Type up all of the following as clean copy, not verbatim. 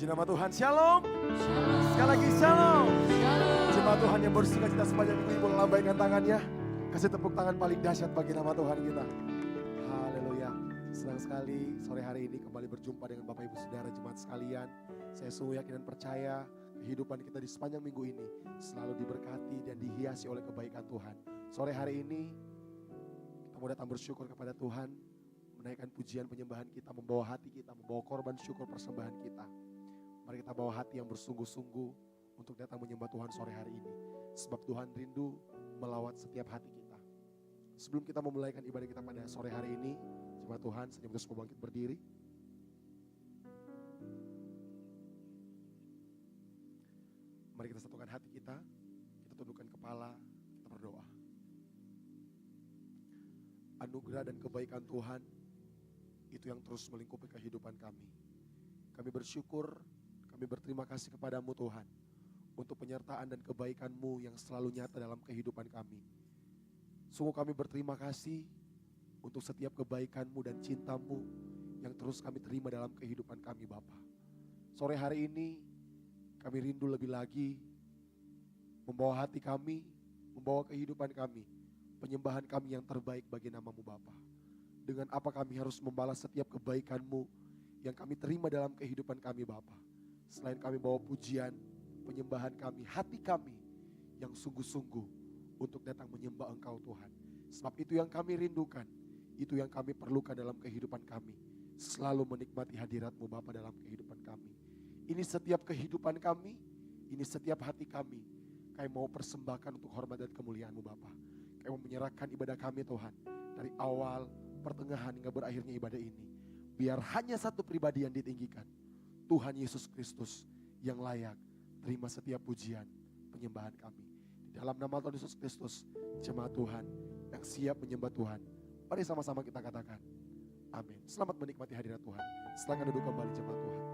Puji nama Tuhan, shalom. Sekali lagi shalom. Jemaat Tuhan yang bersuka cita sepanjang minggu ini boleh lambaikan tangannya. Kasih tepuk tangan paling dahsyat bagi nama Tuhan kita. Haleluya. Senang sekali sore hari ini kembali berjumpa dengan Bapak Ibu Saudara jemaat sekalian. Saya sungguh yakin dan percaya kehidupan kita di sepanjang minggu ini selalu diberkati dan dihiasi oleh kebaikan Tuhan. Sore hari ini kita mau datang bersyukur kepada Tuhan, menaikkan pujian penyembahan kita, membawa hati kita, membawa korban syukur persembahan kita. Mari kita bawa hati yang bersungguh-sungguh untuk datang menyembah Tuhan sore hari ini. Sebab Tuhan rindu melawat setiap hati kita. Sebelum kita memulaikan ibadah kita pada sore hari ini, jemaat Tuhan, senyum terus bangkit berdiri. Mari kita satukan hati kita tundukkan kepala, kita berdoa. Anugerah dan kebaikan Tuhan itu yang terus melingkupi kehidupan kami. Kami bersyukur, kami berterima kasih kepadamu Tuhan untuk penyertaan dan kebaikan-Mu yang selalu nyata dalam kehidupan kami. Sungguh kami berterima kasih untuk setiap kebaikan-Mu dan cinta-Mu yang terus kami terima dalam kehidupan kami Bapa. Sore hari ini kami rindu lebih lagi membawa hati kami, membawa kehidupan kami, penyembahan kami yang terbaik bagi nama-Mu Bapa. Dengan apa kami harus membalas setiap kebaikan-Mu yang kami terima dalam kehidupan kami Bapa. Selain kami bawa pujian, penyembahan kami, hati kami yang sungguh-sungguh untuk datang menyembah Engkau Tuhan. Sebab itu yang kami rindukan, itu yang kami perlukan dalam kehidupan kami. Selalu menikmati hadirat-Mu Bapa dalam kehidupan kami. Ini setiap kehidupan kami, ini setiap hati kami. Kami mau persembahkan untuk hormat dan kemuliaan-Mu Bapa. Kami mau menyerahkan ibadah kami Tuhan. Dari awal, pertengahan hingga berakhirnya ibadah ini. Biar hanya satu pribadi yang ditinggikan, Tuhan Yesus Kristus yang layak terima setiap pujian penyembahan kami. Di dalam nama Tuhan Yesus Kristus, jemaat Tuhan yang siap menyembah Tuhan, mari sama-sama kita katakan amin. Selamat menikmati hadirat Tuhan. Silakan duduk kembali jemaat Tuhan.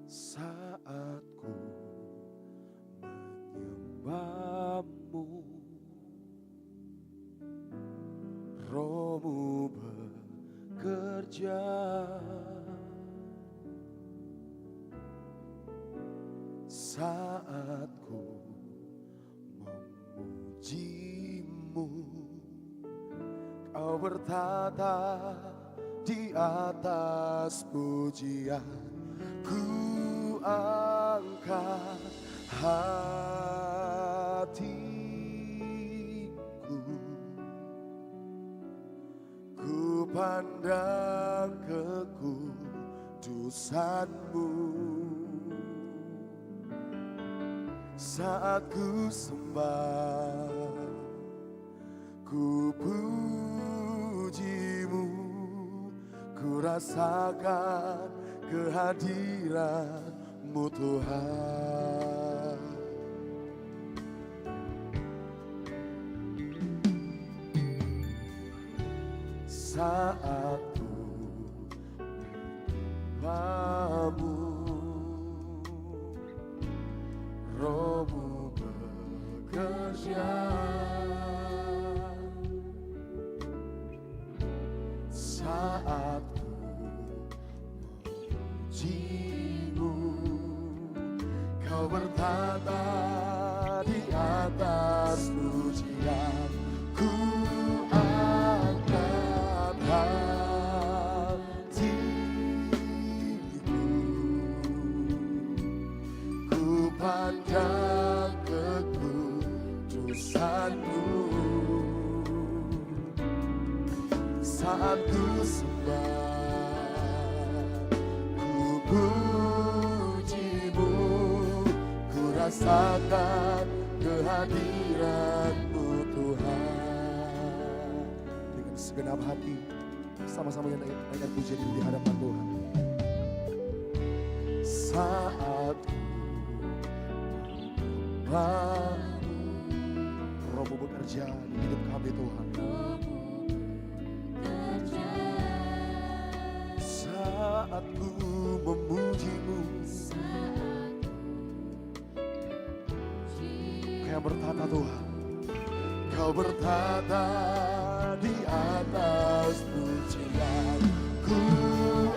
Saat ku menyembahmu, Rohmu bekerja. Saat ku memujimu, Kau bertata di atas pujian. Ku angkat hatiku, ku pandang kekudusan-Mu. Saat ku sembah, ku puji-Mu, ku rasakan kehadiran-Mu Tuhan. Saat ku menyembah-Mu, Roh-Mu bekerja. Saat ku memuji-Mu, Kau bertata di atas pujian. Ku angkat hatiku, ku pandang kekudusan-Mu. Saat ku sembah, ku puji-Mu, ku rasakan kehadiran-Mu Tuhan. Dengan segenap hati, sama-sama yang naikkan pujian ini di hadapan Tuhan. Saat ku menyembah, Roh-Mu bekerja di hidup kami Tuhan. Saat ku memuji-Mu, Kau bertata Tuhan, Kau bertata di atas pujian. Ku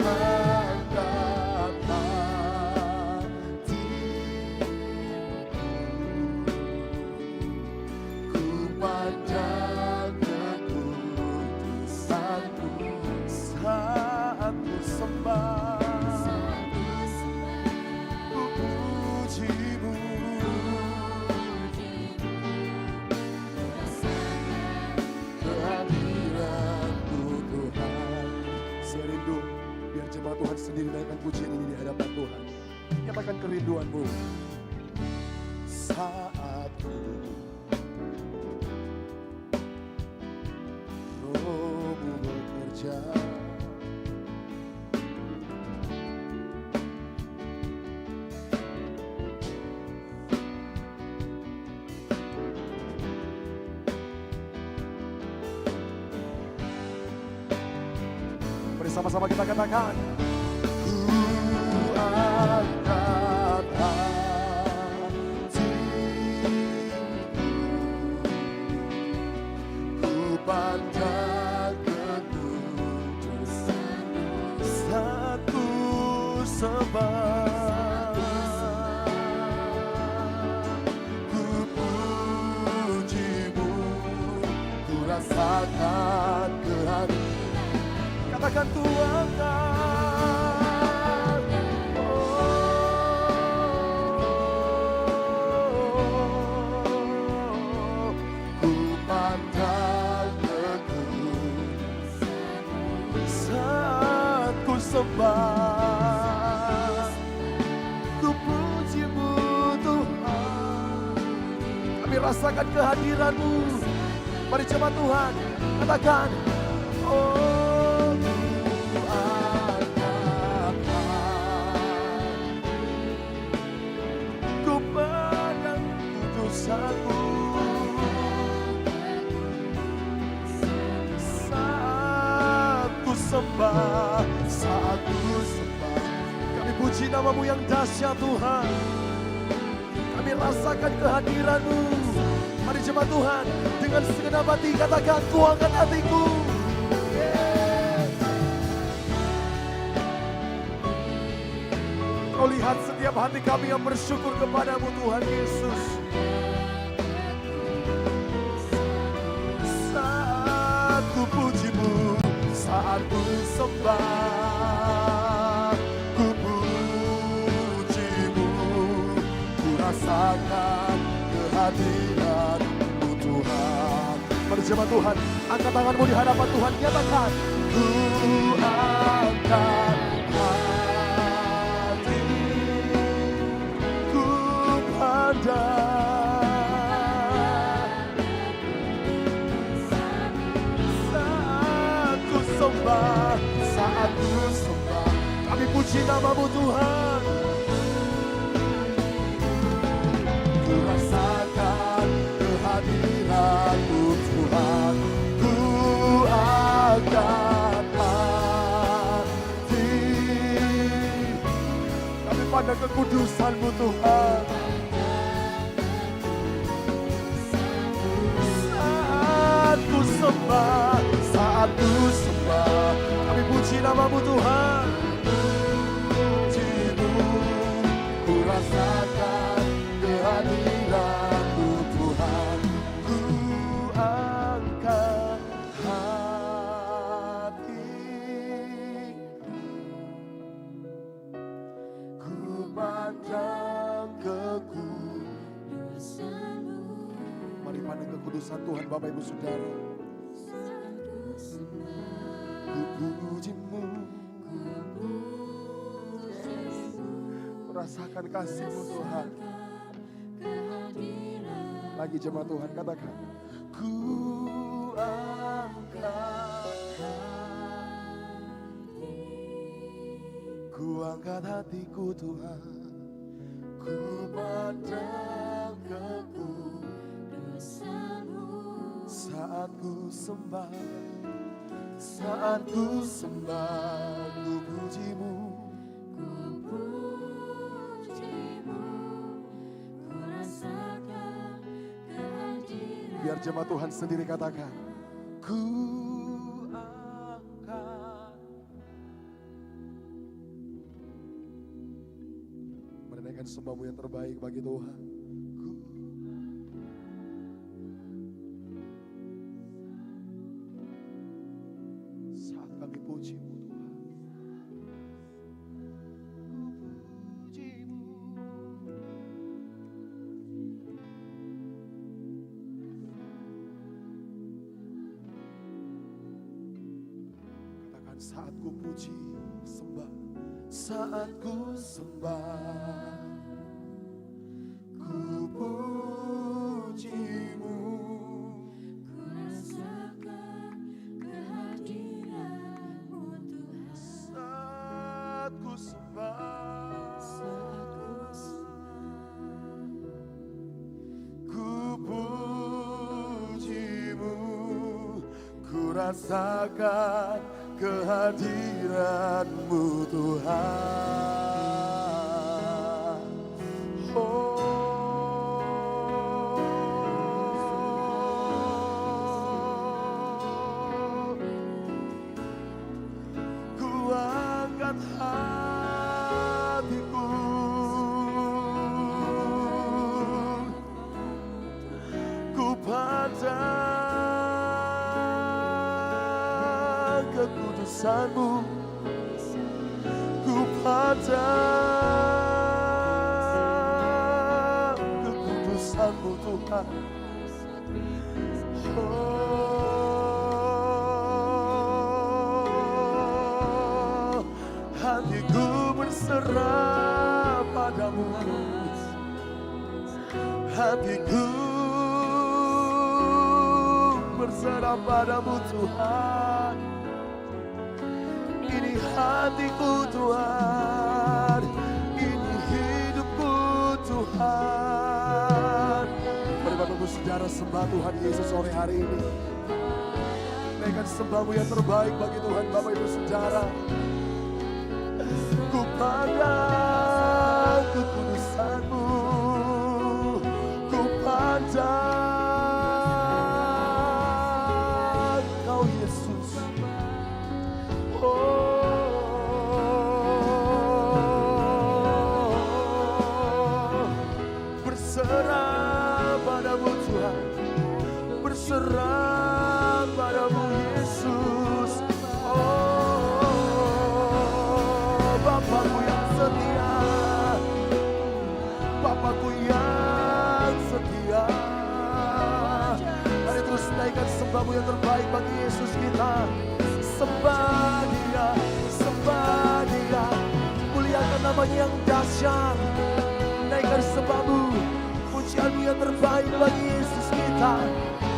angkat hatiku, ku pandang kekudusan-Mu. Saat ku sembah, ku puji-Mu, kehadiran-Mu Tuhan. Saya rindu biar jemaat Tuhan sendiri naikkan pujian ini di hadapan Tuhan. Nyatakan kerinduan-Mu. Saat ku Roh-Mu bekerja. Mari sama-sama kita katakan, ku angkat hatiku, ku pandang kekudusan-Mu. Saat ku sembah, ku puji-Mu, ku rasakan kehadiran. Katakan Tuhan, sembah, ku puji-Mu Tuhan. Kami rasakan kehadiran-Mu. Mari jemaat Tuhan, katakan, oh ku angkat hati, ku pandang kudusan-Mu. Saat ku sembah, saat ku sembah, kami puji nama-Mu yang dahsyat Tuhan. Kami rasakan kehadiran-Mu. Mari jemaat Tuhan, dengan segenap hati katakan, ku angkat hatiku. Kau lihat setiap hati kami yang bersyukur kepada-Mu Tuhan Yesus. Saat ku puji-Mu, saat ku sembah, ku puji-Mu, ku rasakan kehadiran-Mu Tuhan. Mari jemaat Tuhan, angkat tanganmu di hadapan Tuhan, nyatakan, ku angkat hati, ku pandang, saat ku sembah, saat ku sembah, kami puji nama-Mu Tuhan. Ku rasakan kehadiran-Mu Tuhan, ku angkat hati, kami pandang kekudusan-Mu Tuhan. Saat ku sembah, saat ku sembah, kami puji nama-Mu Tuhan. Puji-Mu, ku rasakan kehadiran-Mu Tuhan, ku angkat hati, ku pandang kekudusan-Mu. Mari pandang kekudusan Tuhan Bapak Ibu Saudara. Ku puji-Mu, ku rasakan kasih-Mu Tuhan. Lagi jemaat Tuhan katakan, ku angkat hati, ku angkat hatiku Tuhan, ku pandang kekudusan-Mu. Saat ku sembah, saat ku sembah, ku puji-Mu, ku puji-Mu, ku rasakan kehadiran. Biar jemaat Tuhan sendiri katakan, ku angkat. Menaikkan sembah-Mu yang terbaik bagi Tuhan. Saat kami puji-Mu Tuhan, ku puji-Mu. Katakan, saat ku puji, sembah, saat ku sembah, ku puji-Mu, ku rasakan kehadiran-Mu Tuhan. Saat ku sembah, ku puji-Mu, ku rasakan kehadiran-Mu Tuhan. Ku angkat hatiku, ku pandang kekudusan-Mu, ku pandang kekudusan-Mu Tuhan. hatiku berserah padamu, hatiku berserah padamu Tuhan. Ini hatiku Tuhan, ini hidupku Tuhan. Mari Bapak Ibu Saudara sembah Tuhan Yesus sore hari ini. Naikkan sembahmu yang terbaik bagi Tuhan Bapak Ibu Saudara. Ku pandang kekudusan-Mu, ku pandang Kau Yesus. Berserah padamu Tuhan, berserah padamu Yesus. Bapakku yang setia, Bapakku yang setia. Mari terus naikkan sembahmu yang terbaik bagi Yesus kita. Sembah Dia, sembah Dia, muliakan namanya yang dahsyat. Naikkan sembahmu, pujianmu yang terbaik bagi Yesus kita.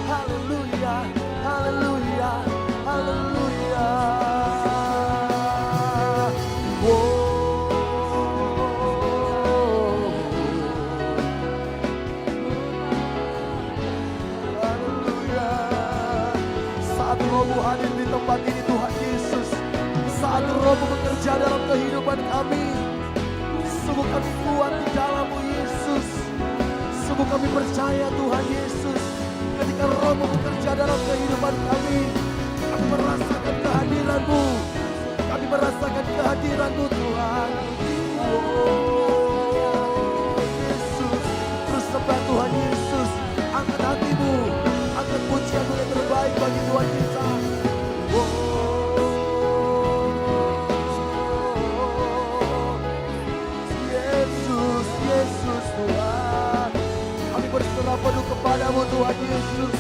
Haleluya, haleluya, haleluya. Haleluya. Saat Roh-Mu hadir di tempat ini Tuhan Yesus, saat Roh-Mu bekerja dalam kehidupan kami, sungguh kami kuat di dalam-Mu Yesus. Sungguh kami percaya Tuhan Yesus, ketika Roh-Mu bekerja dalam kehidupan kami merasakan kehadiran-Mu. Kami merasakan kehadiran-Mu Tuhan. Yesus, terus sembah Tuhan Yesus. Angkat hatimu, angkat pujian-Mu yang terbaik bagi Tuhan kita. Yesus, Yesus Tuhan. Kami berserah penuh kepadamu Tuhan Yesus.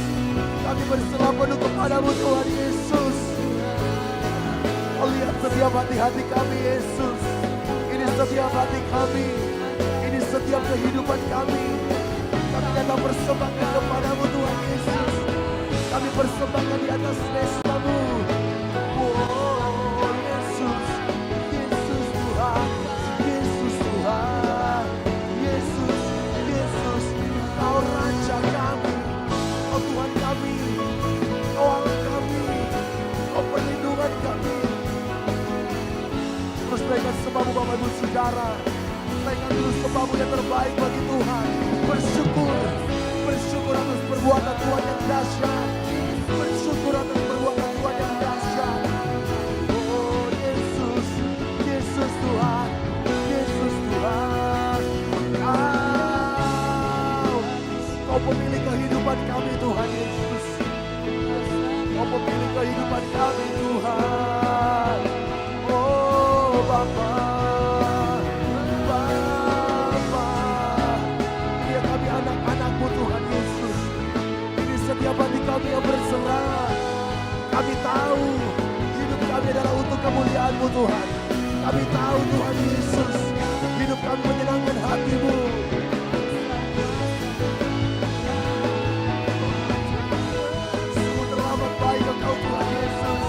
Kami berserah penuh kepadamu Tuhan Yesus. Oh, lihat setiap hati-hati kami Yesus. Ini setiap hati kami, ini setiap kehidupan kami. Kami datang persembahkan kepadamu Tuhan Yesus. Kami persembahkan di atas pesta-Mu. Oh Yesus, Yesus Tuhan, Yesus Tuhan, Yesus, Yesus, Kau Raja kami, Kau Tuhan kami, Kau Allah kami, Kau perlindungan kami. Terus naikkan sembahmu Bapak Ibu Saudara, naikkan terus sembahmu yang terbaik bagi Tuhan. Bersyukur, bersyukur atas perbuatan Tuhan yang dahsyat, bersyukur atas perbuatan Tuhan yang dahsyat. Oh Yesus, Yesus Tuhan, Yesus Tuhan. Kau pemilik kehidupan kami Tuhan Yesus. Kau pemilik kehidupan kami Tuhan. Oh Bapa, Bapa, ya kami anak-anak-Mu Tuhan Yesus. Ini setiap hati kami yang berserah. Kami tahu hidup kami adalah untuk kemuliaan-Mu Tuhan. Kami tahu Tuhan Yesus, hidup kami menyenangkan hati-Mu. Sungguh teramat baik Engkau Tuhan Yesus.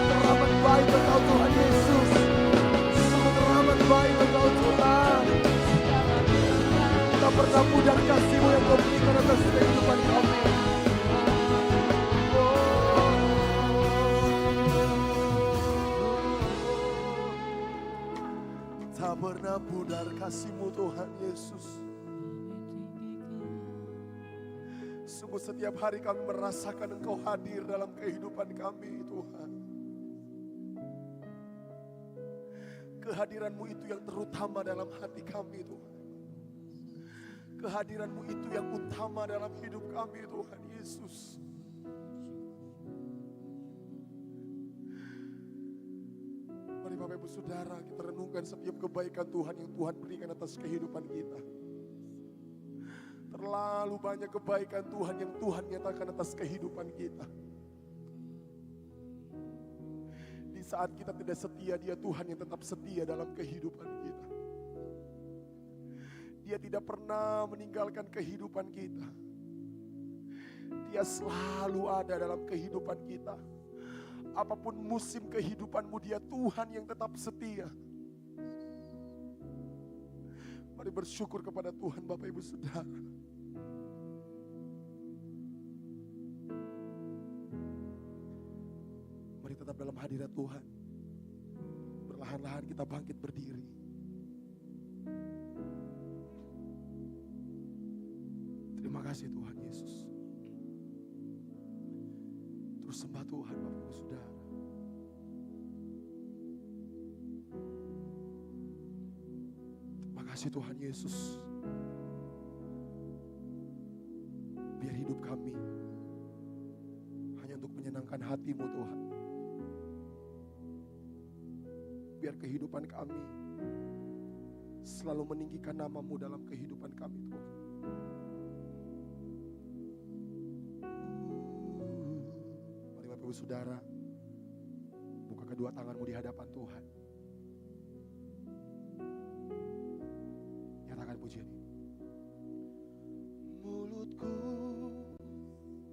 Teramat baik Engkau Tuhan Yesus. Sungguh teramat baik Engkau Tuhan. Tak pernah pudar kasih-Mu yang Kau berikan atas kehidupan kami. Tak pernah pudar kasih-Mu Tuhan Yesus. Sungguh setiap hari kami merasakan Engkau hadir dalam kehidupan kami Tuhan. Kehadiran-Mu itu yang terutama dalam hati kami Tuhan. Kehadiran-Mu itu yang utama dalam hidup kami Tuhan Yesus. Mari Bapak Ibu Saudara, kita renungkan setiap kebaikan Tuhan yang Tuhan berikan atas kehidupan kita. Terlalu banyak kebaikan Tuhan yang Tuhan nyatakan atas kehidupan kita. Di saat kita tidak setia, Dia Tuhan yang tetap setia dalam kehidupan kita. Dia tidak pernah meninggalkan kehidupan kita. Dia selalu ada dalam kehidupan kita. Apapun musim kehidupanmu, Dia Tuhan yang tetap setia. Mari bersyukur kepada Tuhan Bapak Ibu Saudara. Mari tetap dalam hadirat Tuhan. Perlahan-lahan kita bangkit berdiri. Terima kasih Tuhan Yesus. Terus sembah Tuhan Bapak Ibu Saudara. Terima kasih Tuhan Yesus. Biar hidup kami hanya untuk menyenangkan hati-Mu Tuhan. Biar kehidupan kami selalu meninggikan nama-Mu dalam kehidupan kami Tuhan. Mari Bapak Ibu Saudara, buka kedua tanganmu di hadapan Tuhan. Nyatakan pujian ini. Mulutku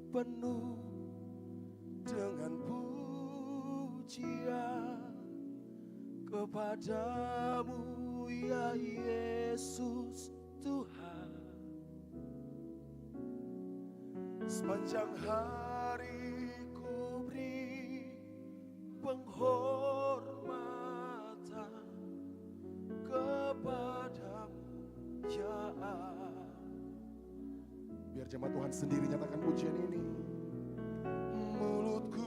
penuh dengan pujian kepadamu ya Yesus Tuhan. Sepanjang hari ku beri penghormatan kepadamu ya Allah. Biar jemaat Tuhan sendiri nyatakan pujian ini. Mulutku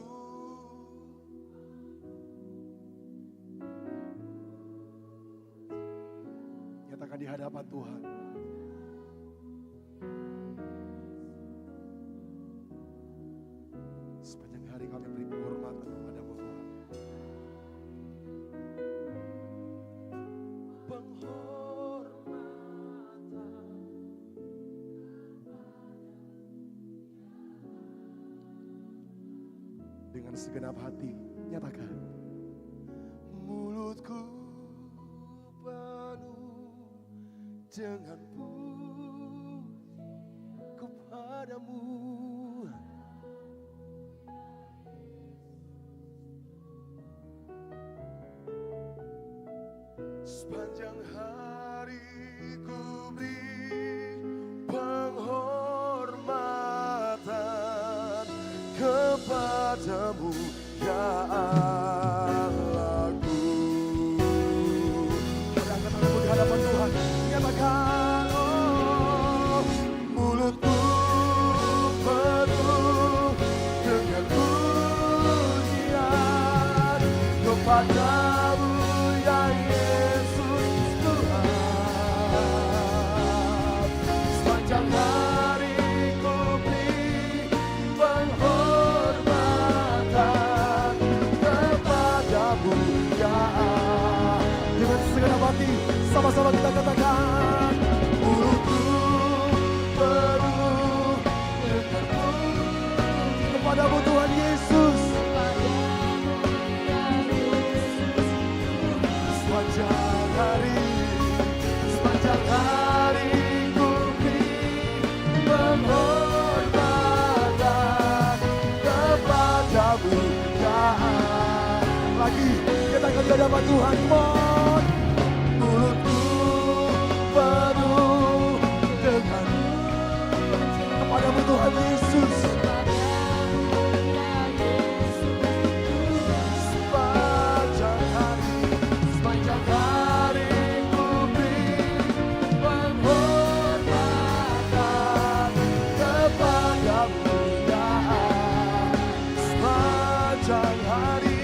nyatakan di hadapan Tuhan. Sepanjang hari kami beri penghormatan kepadamu Tuhan. Penghormatan dengan segenap hati nyatakan. Mulutku penuh dengan puji kepadamu. Sepanjang hari ku beri penghormatan kepadamu ya Allahku. Mari angkat tanganmu di hadapan Tuhan. Nyatakan, oh, mulutku penuh dengan pujian kepadamu ya Yesus Tuhan. Sepanjang hari ku beri penghormatan kepadamu ya Allah. Dengan segenap hati sama-sama kita katakan. Mulutku penuh dengan puji kepadamu Tuhan Yesus. Sepanjang hari ku beri penghormatan kepadamu ya Allah. Lagi kita akan di hadapan Tuhan. Mulutku penuh dengan kepadamu Tuhan Yesus. Sepanjang hari ku beri penghormatan kepadamu ya Allah. Sepanjang hari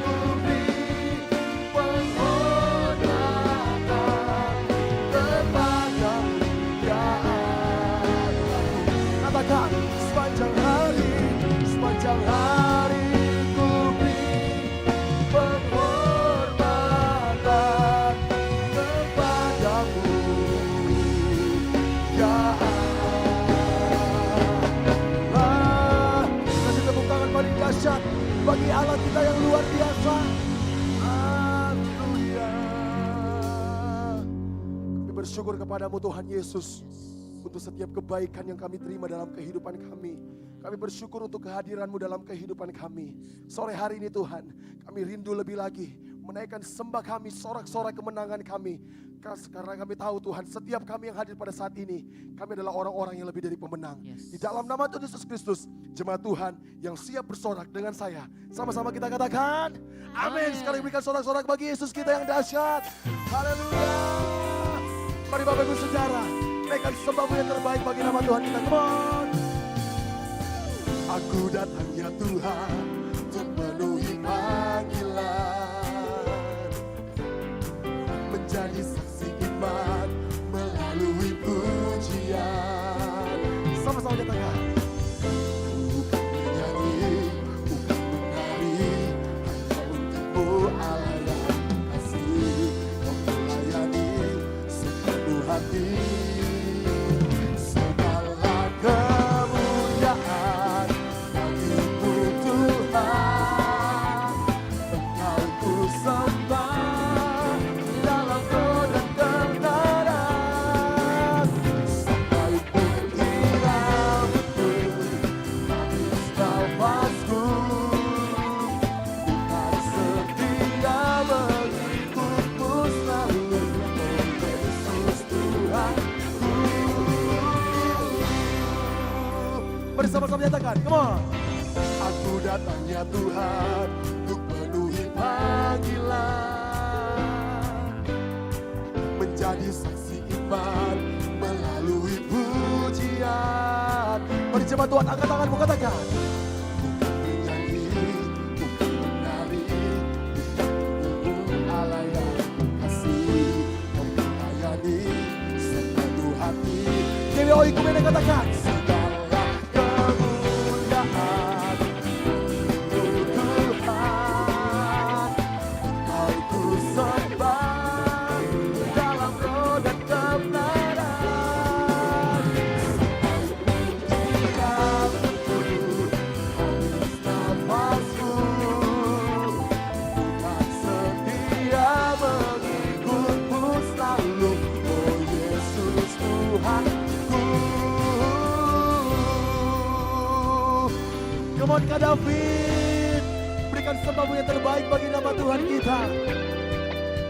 ku beri penghormatan kepadamu ya Allah. Katakan, sepanjang hari ku beri penghormatan kepadamu ya Allah. Kasih tepuk tangan paling dahsyat bagi Allah kita yang luar biasa. Haleluya. Kami bersyukur kepadamu Tuhan Yesus untuk setiap kebaikan yang kami terima dalam kehidupan kami. Kami bersyukur untuk kehadiran-Mu dalam kehidupan kami. Sore hari ini Tuhan, kami rindu lebih lagi menaikkan sembah kami, sorak-sorai kemenangan kami. Karena kami tahu Tuhan, setiap kami yang hadir pada saat ini, kami adalah orang-orang yang lebih dari pemenang. Di dalam nama Tuhan Yesus Kristus, jemaat Tuhan yang siap bersorak dengan saya. Sama-sama kita katakan, amin. Sekali berikan sorak-sorak bagi Yesus kita yang dahsyat. Haleluya. Mari Bapak Ibu Saudara, naikkan sembah-Mu yang terbaik bagi nama Tuhan kita. Come on. Aku datang ya Tuhan untuk memenuhi panggilan, menjadi saksi iman melalui pujian. Sama-sama katakan. Bukan menyanyi, bukan menari, hanya untukmu Allah yang kasih. Kau melayani sepenuh hati. Bersama-sama nyatakan, come on. Aku datang ya Tuhan untuk penuhi panggilan, menjadi saksi iman melalui pujian. Mari jemaat Tuhan, angkat tanganmu, katakan. Bukan menyanyi, bukan menari, bukan Allah yang kasih. Kau melayani sepenuh hati. Dewi Oikumene katakan. Kak David, berikan sembah-Mu yang terbaik bagi nama Tuhan kita.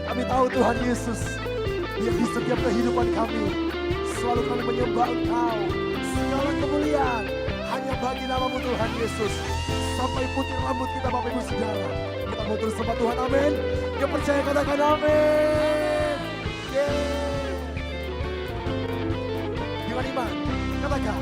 Kami tahu Tuhan Yesus, Dia di setiap kehidupan kami, selalu kami menyembah Engkau. Segala kemuliaan hanya bagi nama-Mu Tuhan Yesus. Sampai putih rambut kita Bapak Ibu Saudara, kita mau terus sembah Tuhan, amin. Yang percaya katakan amin. Dengan iman, katakan.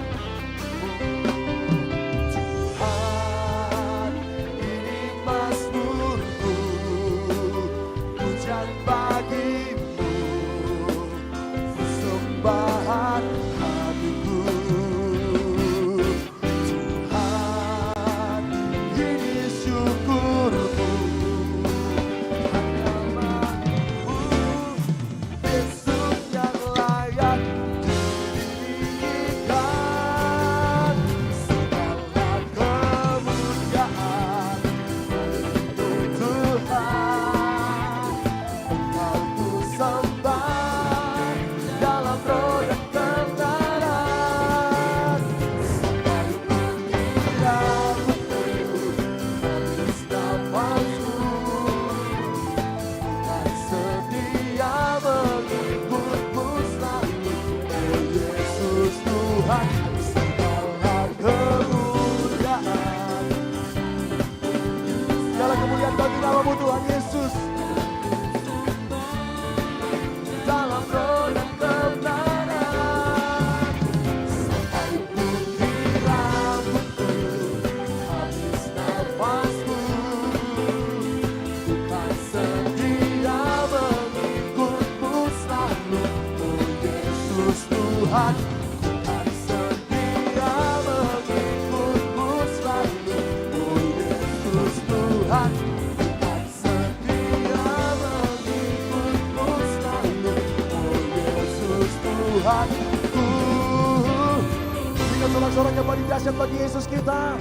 Sorak-sorak yang paling dahsyat bagi Yesus kita.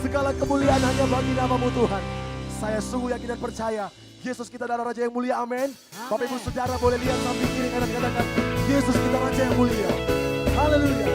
Segala kemuliaan hanya bagi nama-Mu Tuhan. Saya sungguh yakin dan percaya Yesus kita adalah Raja yang mulia, amin. Bapak Ibu Saudara boleh lihat samping kiri kanan katakan, Yesus kita Raja yang mulia. Haleluya.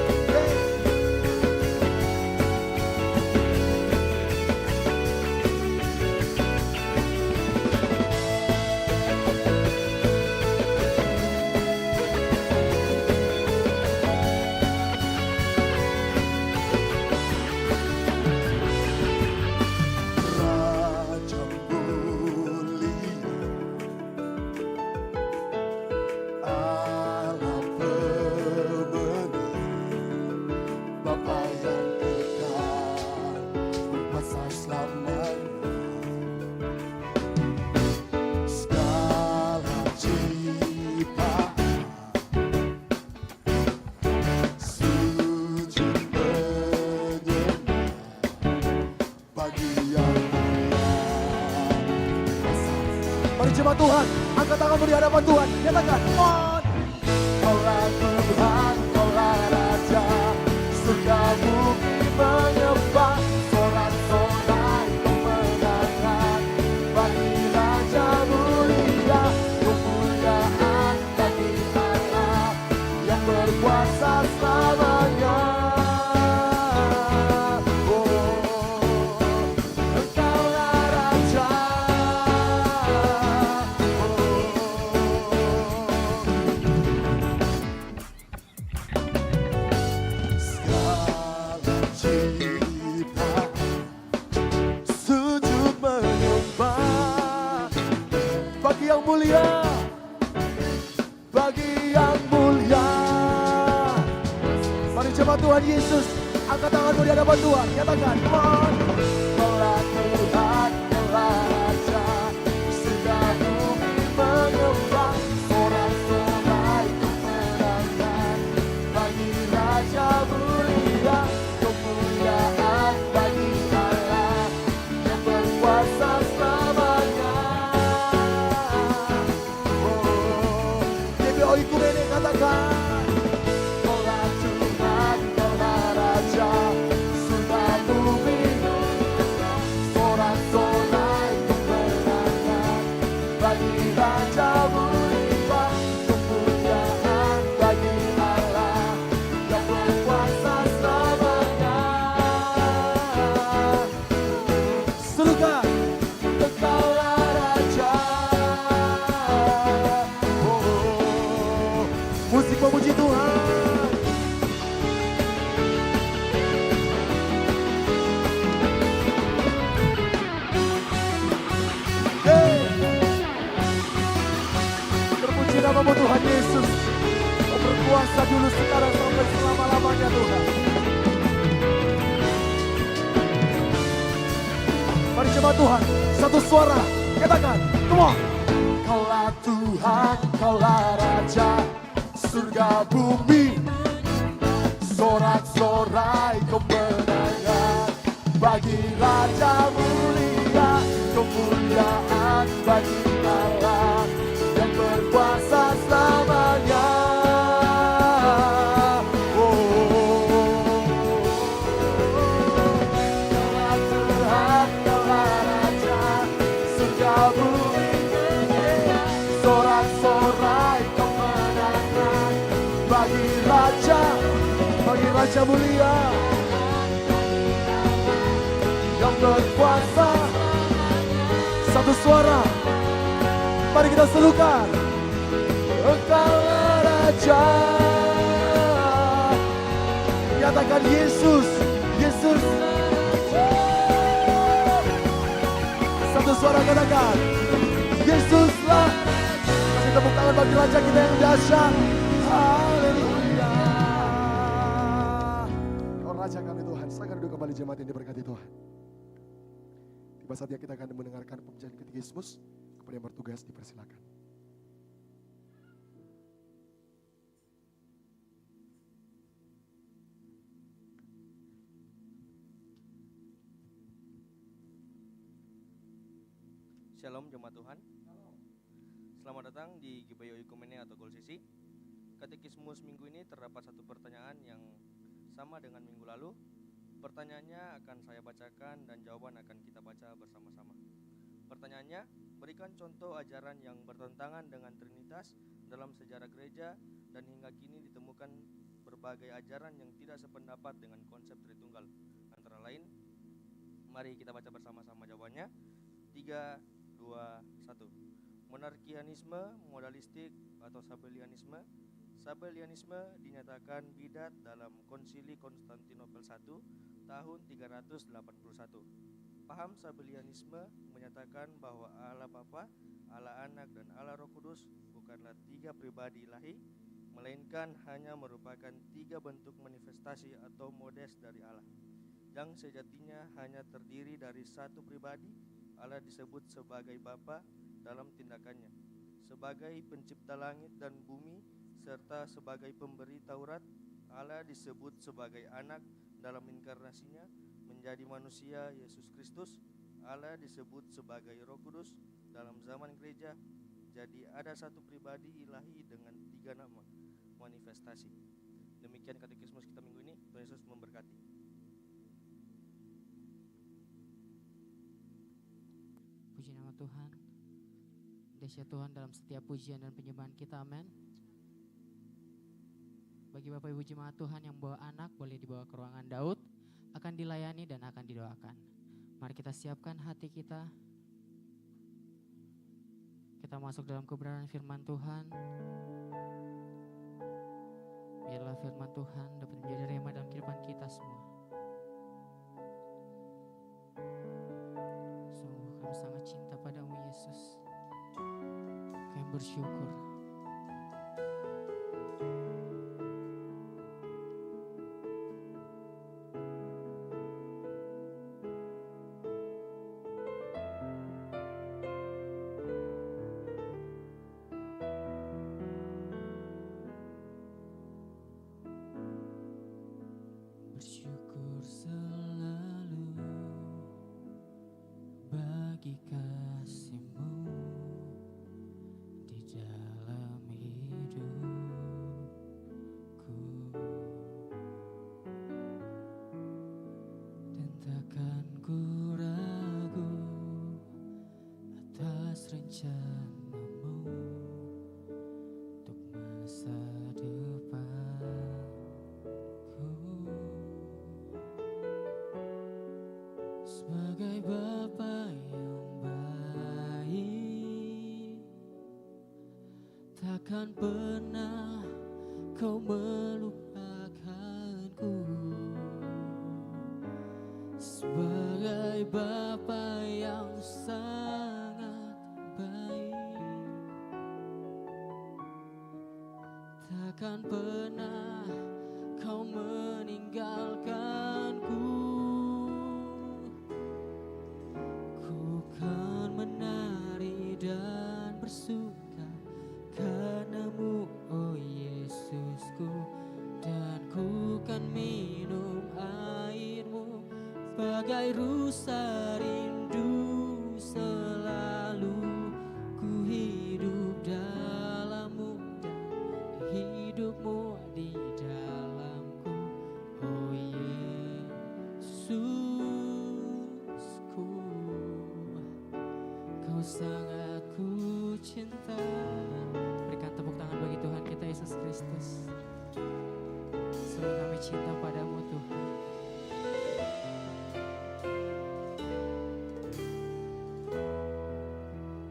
Mari jemaat Tuhan, angkat tanganmu di hadapan Tuhan. Nyatakan, on. Kaulah Tuhan, kaulah Raja, surga bumi menyembah, sorak-sorai kemenangan, bagi Raja mulia, kemuliaan bagi Allah yang berkuasa selamanya. Yang mulia, bagi yang mulia. Mari jemaat Tuhan Yesus, angkat tanganmu di hadapan Tuhan. Nyatakan, on. Kaulah Tuhan, kaulah Raja, surga bumi menyembah, sorak-sorai kemenangan, bagi Raja mulia, kemuliaan bagi Allah yang berkuasa selamanya. Ikumene katakan, kaulah Tuhan, kaulah Raja, surga bumi, sorak-sorai kemenangan, bagi Raja mulia, kemuliaan bagi Allah yang berkuasa selamanya. Serukan, Engkaulah Raja. Musik memuji Tuhan. Hey. Terpuji nama-Mu Tuhan Yesus. Kau berkuasa dulu, sekarang, sampai selama-lamanya Tuhan. Mari jemaat Tuhan, satu suara, katakan, come on. Kaulah Tuhan, kaulah Raja, surga bumi, sorak-sorai kemenangan, bagi Raja mulia, kemuliaan bagi Allah yang berkuasa selamanya. Kaulah Tuhan, kaulah Raja, surga bumi, sorak-sorai kemenangan, bagi Raja mulia yang berkuasa. Satu suara, mari kita serukan, Engkaulah Raja. Nyatakan Yesus, Yesus. Satu suara katakan, Yesuslah. Kasih tepuk tangan bagi Raja kita yang dahsyat. Haleluya. Oh Raja kami Tuhan, silakan duduk kembali jemaat yang diberkati Tuhan. Tiba saatnya kita akan mendengarkan pembacaan katekismus. Kepada yang bertugas dipersilakan. Shalom jemaat Tuhan. Selamat datang di Gibayo Ikumene atau Golsisi. Katekismus minggu ini terdapat satu pertanyaan yang sama dengan minggu lalu. Pertanyaannya akan saya bacakan dan jawaban akan kita baca bersama-sama. Pertanyaannya, berikan contoh ajaran yang bertentangan dengan Trinitas dalam sejarah gereja dan hingga kini ditemukan berbagai ajaran yang tidak sependapat dengan konsep Tritunggal. Antara lain, mari kita baca bersama-sama jawabannya. 3, 2, 1. Monarkianisme, modalistik atau sabellianisme. Sabellianisme dinyatakan bidat dalam Konsili Konstantinopel I tahun 381. Paham sabellianisme menyatakan bahwa Allah Bapa, Allah Anak dan Allah Roh Kudus bukanlah 3 pribadi ilahi, melainkan hanya merupakan 3 bentuk manifestasi atau modes dari Allah, yang sejatinya hanya terdiri dari 1 pribadi. Allah disebut sebagai Bapa dalam tindakannya, sebagai pencipta langit dan bumi, serta sebagai pemberi Taurat. Allah disebut sebagai Anak dalam inkarnasinya menjadi manusia Yesus Kristus. Allah disebut sebagai Roh Kudus dalam zaman gereja. Jadi ada 1 pribadi ilahi dengan 3 nama manifestasi. Demikian katekismus kita minggu ini. Tuhan Yesus memberkati. Puji nama Tuhan. Dahsyat Tuhan dalam setiap pujian dan penyembahan kita, amin. Bagi Bapak Ibu jemaat Tuhan yang bawa anak, boleh dibawa ke ruangan Daud, akan dilayani dan akan didoakan. Mari kita siapkan hati kita. Kita masuk dalam kebenaran firman Tuhan. Biarlah firman Tuhan dapat menjadi rema dalam kehidupan kita semua. Sungguh kami sangat cinta padamu Yesus. Kami bersyukur. Bersyukur selalu bagi kasih-Mu di dalam hidupku, dan takkan ku ragu atas rencana-Mu untuk masa depanku. Sebagai Bapa yang baik, takkan pernah Kau melupakanku. Sebagai Bapa yang sangat baik, takkan pernah Kau meninggalkanku. Ku kan menari dan bersuka karena-Mu, oh Yesusku, dan ku kan minum air-Mu bagai rusa rindu. Selalu ku hidup dalam-Mu dan hidup-Mu di dalamku, oh Yesusku. Kau sangat ku cinta. Berikan tepuk tangan bagi Tuhan kita Yesus Kristus. Sungguh kami cinta padamu Tuhan.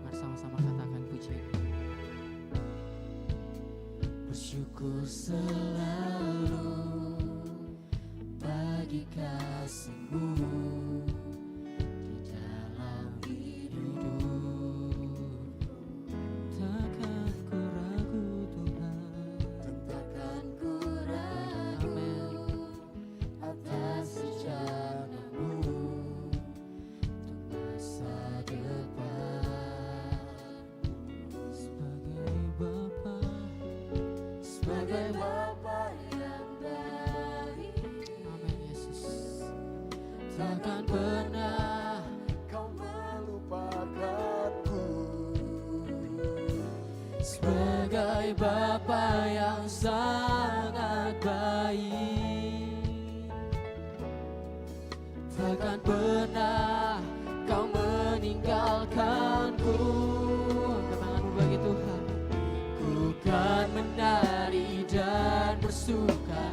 Mari sama-sama katakan pujian. Bersyukur selalu bagi kasih-Mu di dalam hidupku. Takkan ku ragu Tuhan, Dan takkan ku ragu amin, atas rencana-Mu untuk masa depan. sebagai Bapa Sebagai Bapa yang baik, amin Yesus. takkan pernah Kau melupakanku. Sebagai Bapa yang sangat baik, takkan pernah kau meninggalkanku. Angkat tanganmu bagi Tuhan. Ku kan menari dan bersuka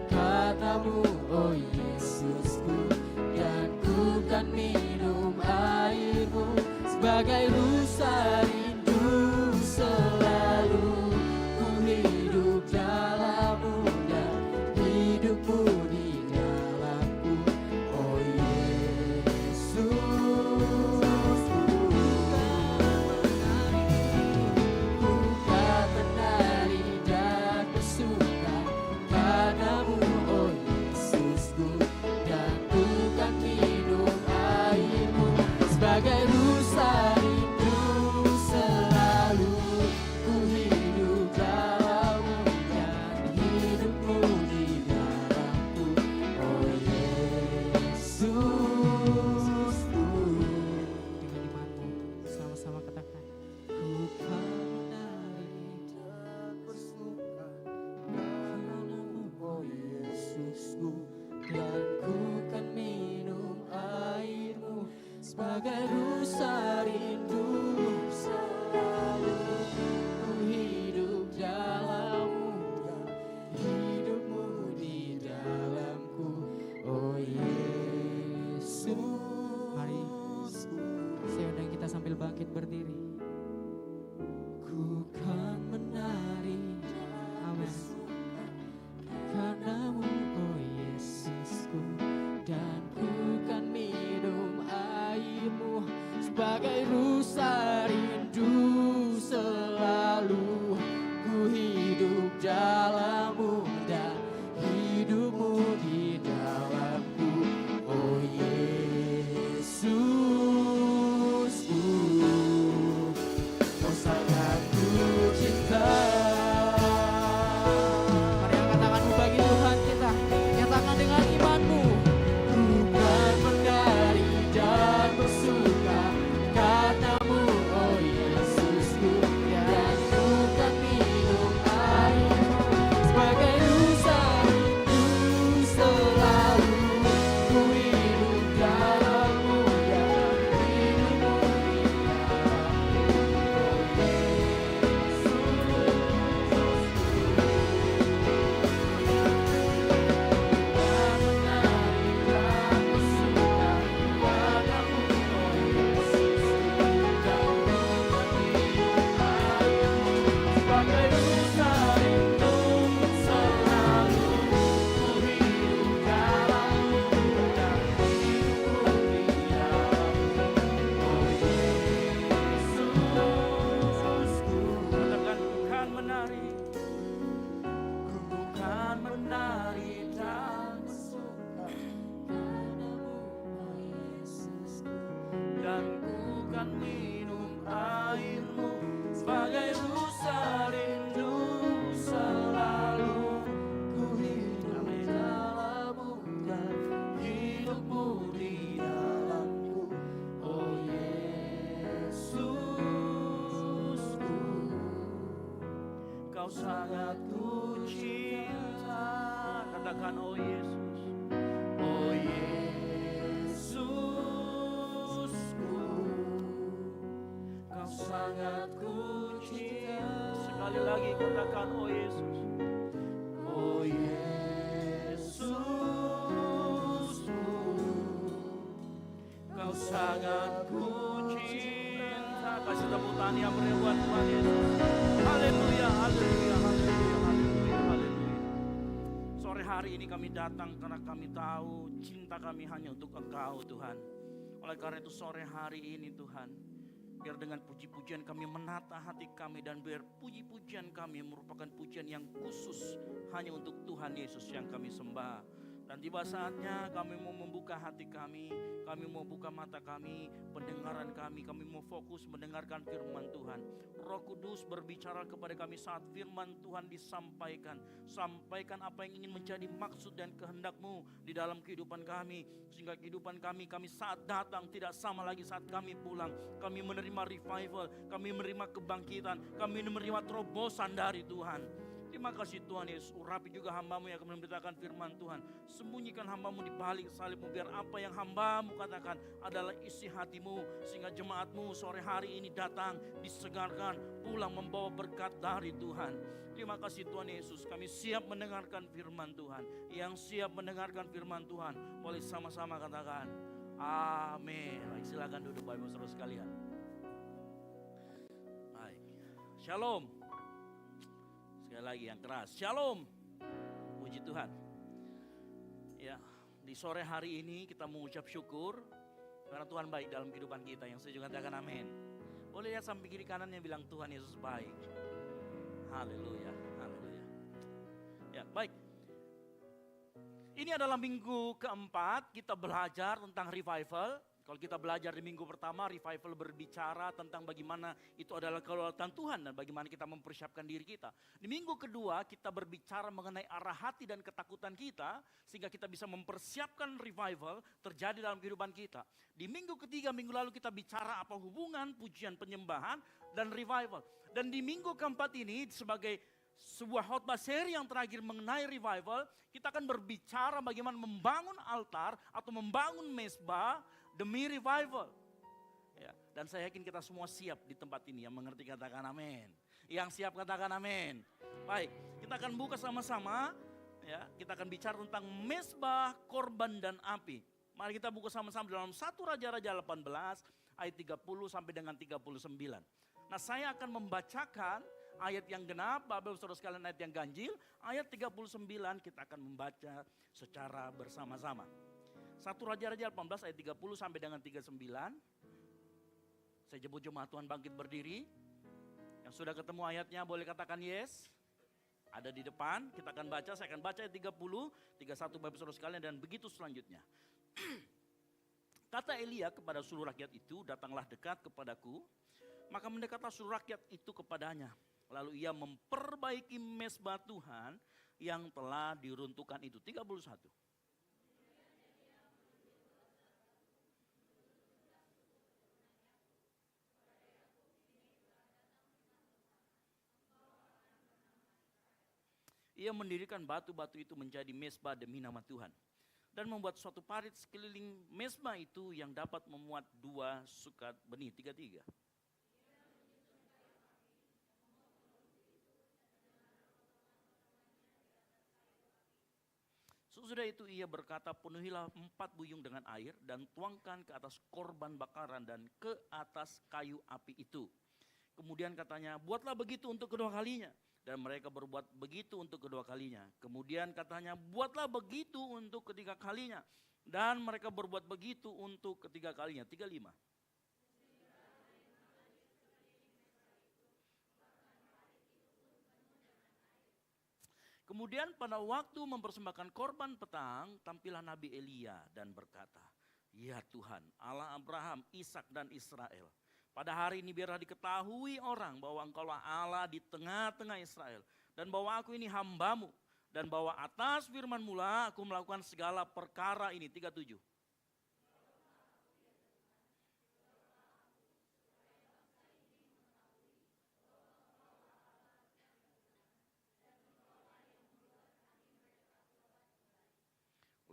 karenamu, oh Yesusku. Dan ku kan minum airmu sebagai rusa rindu selalu. Ku hidup dalammu dan hidupmu di dalamku, oh Yesus. Ku kan menari dan bersuka karenamu, oh Yesusku. Dan ku kan minum airmu sebagai rusa rindu selalu. Ku hidup dalammu dan hidupmu di dalamku, oh Yesus. Dengan imanmu sama-sama katakan. Ku kan menari dan bersuka karenamu, oh Yesusku. Dan ku kan minum airmu sebagai rusa rindu selalu. Ku hidup dalammu dan hidupmu di dalamku, oh Yesus. Mari saya undang kita sambil bangkit berdiri. Ku kan menari Amin. karenamu, oh Yesusku. Dan ku kan minum airmu sebagai rusa rindu selalu. Ku hidup dalammu dan hidupmu di dalamku, oh Yesus. Kau sangat ku cinta. Mari angkat tanganmu bagi Tuhan kita. Nyatakan dengan imanmu. Ku kan menari dan bersuka karenamu, oh Yesusku. Dan ku kan minum airmu sebagai rusa rindu selalu. Ku hidup dalammu dan hidupmu di dalamku, Katakan ku kan menari, ku kan menari dan bersuka dan ku kan minum airmu sebagai rusa rindu selalu. Ku hidup dalammu dan hidupmu di dalamku, oh Yesusku. Kau sangat ku cinta. Katakan oh Yesus, oh Yesusku. Kau sangat ku cinta. Sekali lagi katakan oh Yesus, oh Yesusku. Kau sangat ku cinta. Kasih tepuk tangan yang meriah buat Tuhan Yesus. Haleluya, haleluya, haleluya, haleluya, haleluya. Sore hari ini kami datang karena kami tahu cinta kami hanya untuk Engkau Tuhan. Oleh karena itu sore hari ini Tuhan, biar dengan puji-pujian kami menata hati kami dan biar puji-pujian kami merupakan pujian yang khusus hanya untuk Tuhan Yesus yang kami sembah. Dan tiba saatnya kami mau membuka hati kami mau buka mata kami, pendengaran kami mau fokus mendengarkan firman Tuhan. Roh Kudus berbicara kepada kami saat firman Tuhan disampaikan. Sampaikan apa yang ingin menjadi maksud dan kehendak-Mu di dalam kehidupan kami. Sehingga kehidupan kami saat datang tidak sama lagi saat kami pulang. Kami menerima revival, kami menerima kebangkitan, kami menerima terobosan dari Tuhan. Di Terima kasih Tuhan Yesus, urapi juga hamba-Mu yang akan memberitakan firman Tuhan. Sembunyikan hamba-Mu di balik salib-Mu, biar apa yang hamba-Mu katakan adalah isi hati-Mu, sehingga jemaat-Mu sore hari ini datang, disegarkan, pulang membawa berkat dari Tuhan. Terima kasih Tuhan Yesus, kami siap mendengarkan firman Tuhan. Yang siap mendengarkan firman Tuhan, boleh sama-sama katakan, amin. Baik, silakan duduk Bapak Ibu Saudara sekalian. Baik, shalom. Sekali lagi yang keras, shalom. Puji Tuhan. Ya, di sore hari ini kita mengucap syukur karena Tuhan baik dalam kehidupan kita. Yang setuju katakan amin. Boleh lihat samping kiri kanannya, bilang Tuhan Yesus baik. Haleluya, haleluya. Ya, baik. Ini adalah minggu keempat kita belajar tentang revival. Kalau kita belajar di minggu pertama, revival berbicara tentang bagaimana itu adalah kedaulatan Tuhan dan bagaimana kita mempersiapkan diri kita. Di minggu kedua kita berbicara mengenai arah hati dan ketakutan kita, sehingga kita bisa mempersiapkan revival terjadi dalam kehidupan kita. Di minggu ketiga, minggu lalu kita bicara apa hubungan pujian penyembahan dan revival. Dan di minggu keempat ini sebagai sebuah khotbah seri yang terakhir mengenai revival, kita akan berbicara bagaimana membangun altar atau membangun mezbah demi revival. Ya, dan saya yakin kita semua siap di tempat ini, yang mengerti katakan amin. Yang siap katakan amin. Baik, kita akan buka sama-sama. Ya, kita akan bicara tentang mezbah, korban dan api. Mari kita buka sama-sama dalam 1 Raja-Raja 18 ayat 30 sampai dengan 39. Nah, saya akan membacakan ayat yang genap, Bapak Ibu Saudara sekalian, ayat yang ganjil. Ayat 39 kita akan membaca secara bersama-sama. 1 Raja-Raja 18 ayat 30 sampai dengan 39. Saya jemput jemaat Tuhan bangkit berdiri. Yang sudah ketemu ayatnya boleh katakan yes. Ada di depan, kita akan baca, saya akan baca ayat 30, 31 Bapak Ibu Saudara sekalian, dan begitu selanjutnya. Kata Elia kepada seluruh rakyat itu, datanglah dekat kepadaku. Maka mendekatlah seluruh rakyat itu kepadanya. Lalu ia memperbaiki mezbah Tuhan yang telah diruntuhkan itu. 31. Ia mendirikan batu-batu itu menjadi mezbah demi nama Tuhan. Dan membuat suatu parit sekeliling mezbah itu yang dapat memuat 2 sukat benih. 33. Sesudah itu ia berkata, penuhilah 4 buyung dengan air dan tuangkan ke atas korban bakaran dan ke atas kayu api itu. Kemudian katanya, buatlah begitu untuk kedua kalinya. Dan mereka berbuat begitu untuk kedua kalinya. Kemudian katanya, buatlah begitu untuk ketiga kalinya. Dan mereka berbuat begitu untuk ketiga kalinya. 35. Kemudian pada waktu mempersembahkan korban petang, tampillah Nabi Elia dan berkata, ya Tuhan, Allah Abraham, Ishak dan Israel. Pada hari ini biarlah diketahui orang bahwa Engkaulah Allah di tengah-tengah Israel. Dan bahwa aku ini hamba-Mu. Dan bahwa atas firman-Mu lah aku melakukan segala perkara ini. 37.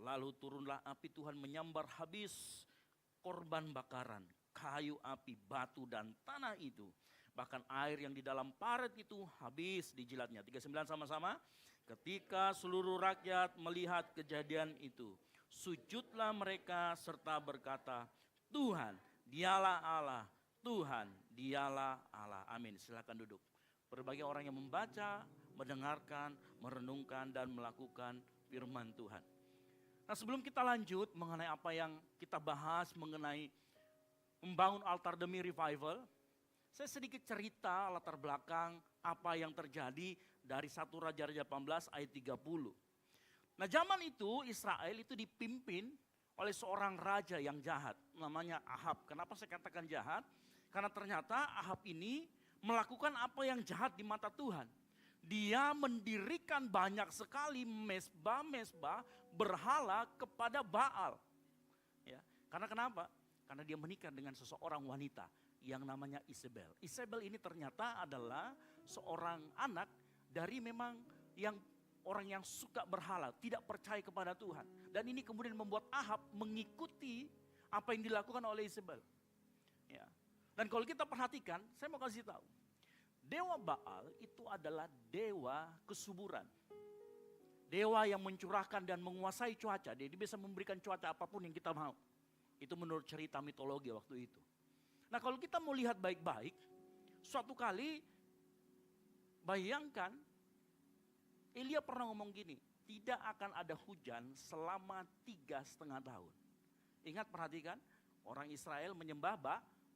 Lalu turunlah api Tuhan menyambar habis korban bakaran, kayu api, batu dan tanah itu. Bahkan air yang di dalam parit itu habis dijilatnya. 39 sama-sama. Ketika seluruh rakyat melihat kejadian itu, sujudlah mereka serta berkata, Tuhan dialah Allah, Tuhan dialah Allah. Amin. Silakan duduk. Berbagai orang yang membaca, mendengarkan, merenungkan dan melakukan firman Tuhan. Nah, sebelum kita lanjut mengenai apa yang kita bahas mengenai membangun altar demi revival, saya sedikit cerita latar belakang apa yang terjadi dari 1 Raja-Raja 18 ayat 30. Nah, zaman itu Israel itu dipimpin oleh seorang raja yang jahat, namanya Ahab. Kenapa saya katakan jahat? Karena ternyata Ahab ini melakukan apa yang jahat di mata Tuhan. Dia mendirikan banyak sekali mezbah-mezbah berhala kepada Baal. Ya, karena kenapa? Karena dia menikah dengan seseorang wanita yang namanya Isabel. Isabel ini ternyata adalah seorang anak dari memang yang orang yang suka berhala, tidak percaya kepada Tuhan. Dan ini kemudian membuat Ahab mengikuti apa yang dilakukan oleh Isabel. Ya. Dan kalau kita perhatikan, saya mau kasih tahu. Dewa Baal itu adalah dewa kesuburan. Dewa yang mencurahkan dan menguasai cuaca. Dia bisa memberikan cuaca apapun yang kita mau. Itu menurut cerita mitologi waktu itu. Nah kalau kita mau lihat baik-baik, suatu kali bayangkan Elia pernah ngomong gini, tidak akan ada hujan selama 3,5 tahun. Ingat perhatikan, orang Israel menyembah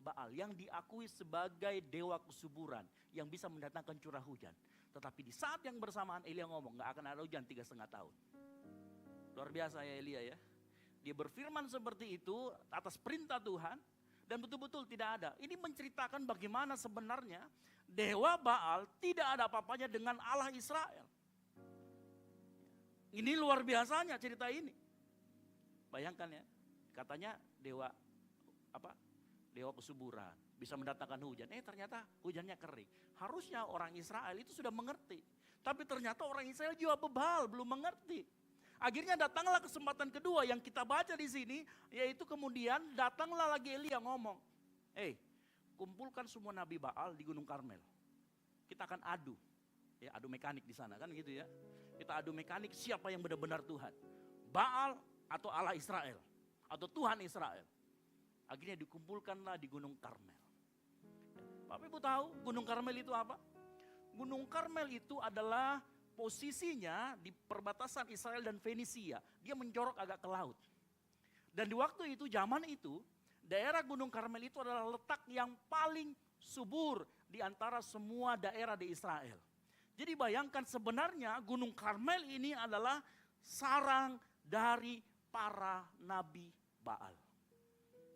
Baal yang diakui sebagai dewa kesuburan yang bisa mendatangkan curah hujan. Tetapi di saat yang bersamaan Elia ngomong gak akan ada hujan 3,5 tahun. Luar biasa ya Elia ya. Dia berfirman seperti itu atas perintah Tuhan dan betul-betul tidak ada. Ini menceritakan bagaimana sebenarnya dewa Baal tidak ada apa-apanya dengan Allah Israel. Ini luar biasanya cerita ini. Bayangkan ya, katanya dewa kesuburan, bisa mendatangkan hujan. Ternyata hujannya kering. Harusnya orang Israel itu sudah mengerti. Tapi ternyata orang Israel juga bebal, belum mengerti. Akhirnya datanglah kesempatan kedua yang kita baca di sini, yaitu kemudian datanglah lagi Elia ngomong, kumpulkan semua nabi Baal di Gunung Karmel. Kita akan adu, adu mekanik di sana kan gitu ya. Kita adu mekanik siapa yang benar-benar Tuhan, Baal atau Allah Israel, atau Tuhan Israel. Akhirnya dikumpulkanlah di Gunung Karmel. Bapak Ibu tahu Gunung Karmel itu apa? Gunung Karmel itu adalah posisinya di perbatasan Israel dan Fenisia. Dia menjorok agak ke laut. Dan di waktu itu, zaman itu, daerah Gunung Karmel itu adalah letak yang paling subur di antara semua daerah di Israel. Jadi bayangkan sebenarnya Gunung Karmel ini adalah sarang dari para nabi Baal.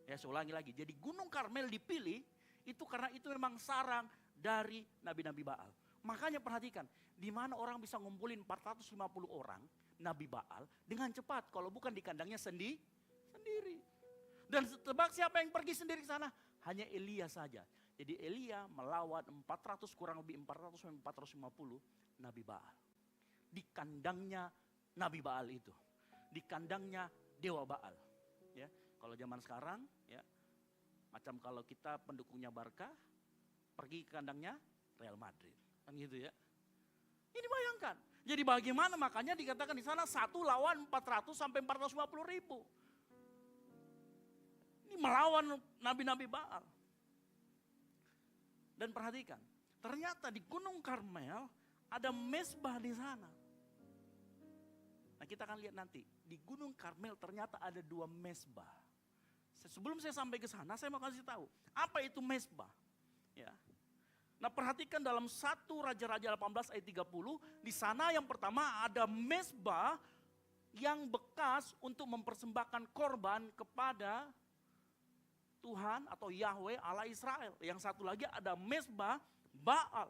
Ya saya ulangi lagi, jadi Gunung Karmel dipilih itu karena itu memang sarang dari nabi-nabi Baal. Makanya perhatikan, di mana orang bisa ngumpulin 450 orang nabi Baal dengan cepat kalau bukan di kandangnya sendiri. Dan tebak siapa yang pergi sendiri ke sana? Hanya Elia saja. Jadi Elia melawan 400 kurang lebih 400 sampai 450 nabi Baal. Di kandangnya nabi Baal itu. Di kandangnya dewa Baal. Ya, kalau zaman sekarang ya macam kalau kita pendukungnya Barca pergi ke kandangnya Real Madrid. Kan gitu ya. Ini bayangkan. Jadi bagaimana makanya dikatakan di sana 1 lawan 400 sampai 450 ribu. Ini melawan nabi-nabi Baal. Dan perhatikan, ternyata di Gunung Karmel ada mezbah di sana. Nah kita akan lihat nanti, di Gunung Karmel ternyata ada 2 mezbah. Sebelum saya sampai ke sana, saya mau kasih tahu, apa itu mezbah? Ya. Nah perhatikan dalam 1 Raja-Raja 18 ayat 30, di sana yang pertama ada mezbah yang bekas untuk mempersembahkan korban kepada Tuhan atau Yahweh Allah Israel. Yang satu lagi ada mezbah Baal.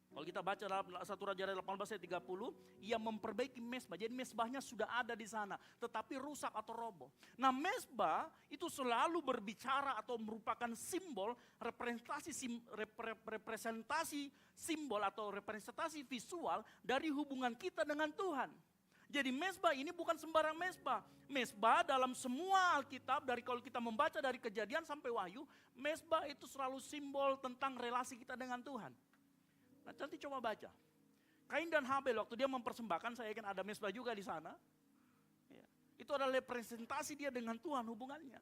Kalau kita baca dalam 1 Raja-Raja 18 ayat 30, ia memperbaiki mezbah. Jadi mezbahnya sudah ada di sana, tetapi rusak atau roboh. Nah mezbah itu selalu berbicara atau merupakan simbol, representasi simbol atau representasi visual dari hubungan kita dengan Tuhan. Jadi mezbah ini bukan sembarang mezbah. Mezbah dalam semua Alkitab, dari kalau kita membaca dari Kejadian sampai Wahyu, mezbah itu selalu simbol tentang relasi kita dengan Tuhan. Nah nanti coba baca. Kain dan Habel waktu dia mempersembahkan, saya yakin ada mezbah juga di sana. Ya. Itu adalah representasi dia dengan Tuhan hubungannya.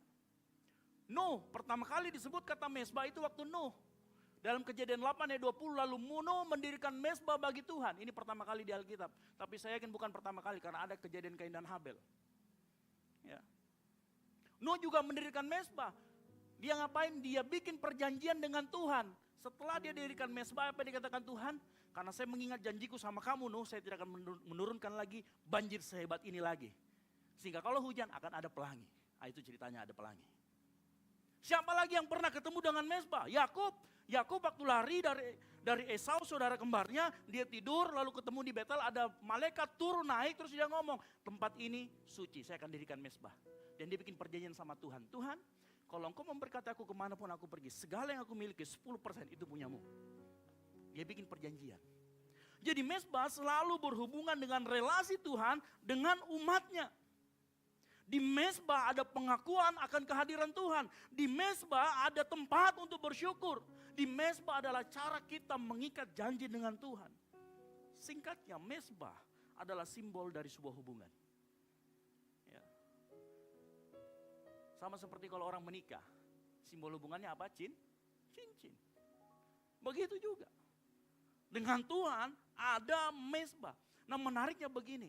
Nuh, pertama kali disebut kata mezbah itu waktu Nuh. Dalam Kejadian 8 ayat 20, lalu Nuh mendirikan mezbah bagi Tuhan. Ini pertama kali di Alkitab. Tapi saya yakin bukan pertama kali karena ada kejadian Kain dan Habel. Ya. Nuh juga mendirikan mezbah. Dia ngapain? Dia bikin perjanjian dengan Tuhan. Setelah dia dirikan mezbah, apa yang dikatakan Tuhan? Karena saya mengingat janjiku sama kamu, Nuh, saya tidak akan menurunkan lagi banjir sehebat ini lagi. Sehingga kalau hujan akan ada pelangi. Nah, itu ceritanya ada pelangi. Siapa lagi yang pernah ketemu dengan mezbah? Yakub. Yakub waktu lari dari Esau, saudara kembarnya, dia tidur lalu ketemu di Betel, ada malaikat turun naik terus dia ngomong, tempat ini suci, saya akan dirikan mezbah. Dan dia bikin perjanjian sama Tuhan. Tuhan, kalau engkau memberkati aku kemanapun aku pergi, segala yang aku miliki 10% itu punyamu. Dia bikin perjanjian. Jadi mezbah selalu berhubungan dengan relasi Tuhan dengan umatnya. Di mezbah ada pengakuan akan kehadiran Tuhan. Di mezbah ada tempat untuk bersyukur. Di mezbah adalah cara kita mengikat janji dengan Tuhan. Singkatnya, mezbah adalah simbol dari sebuah hubungan. Ya. Sama seperti kalau orang menikah, simbol hubungannya apa? Cincin. Begitu juga. Dengan Tuhan ada mezbah. Nah, menariknya begini.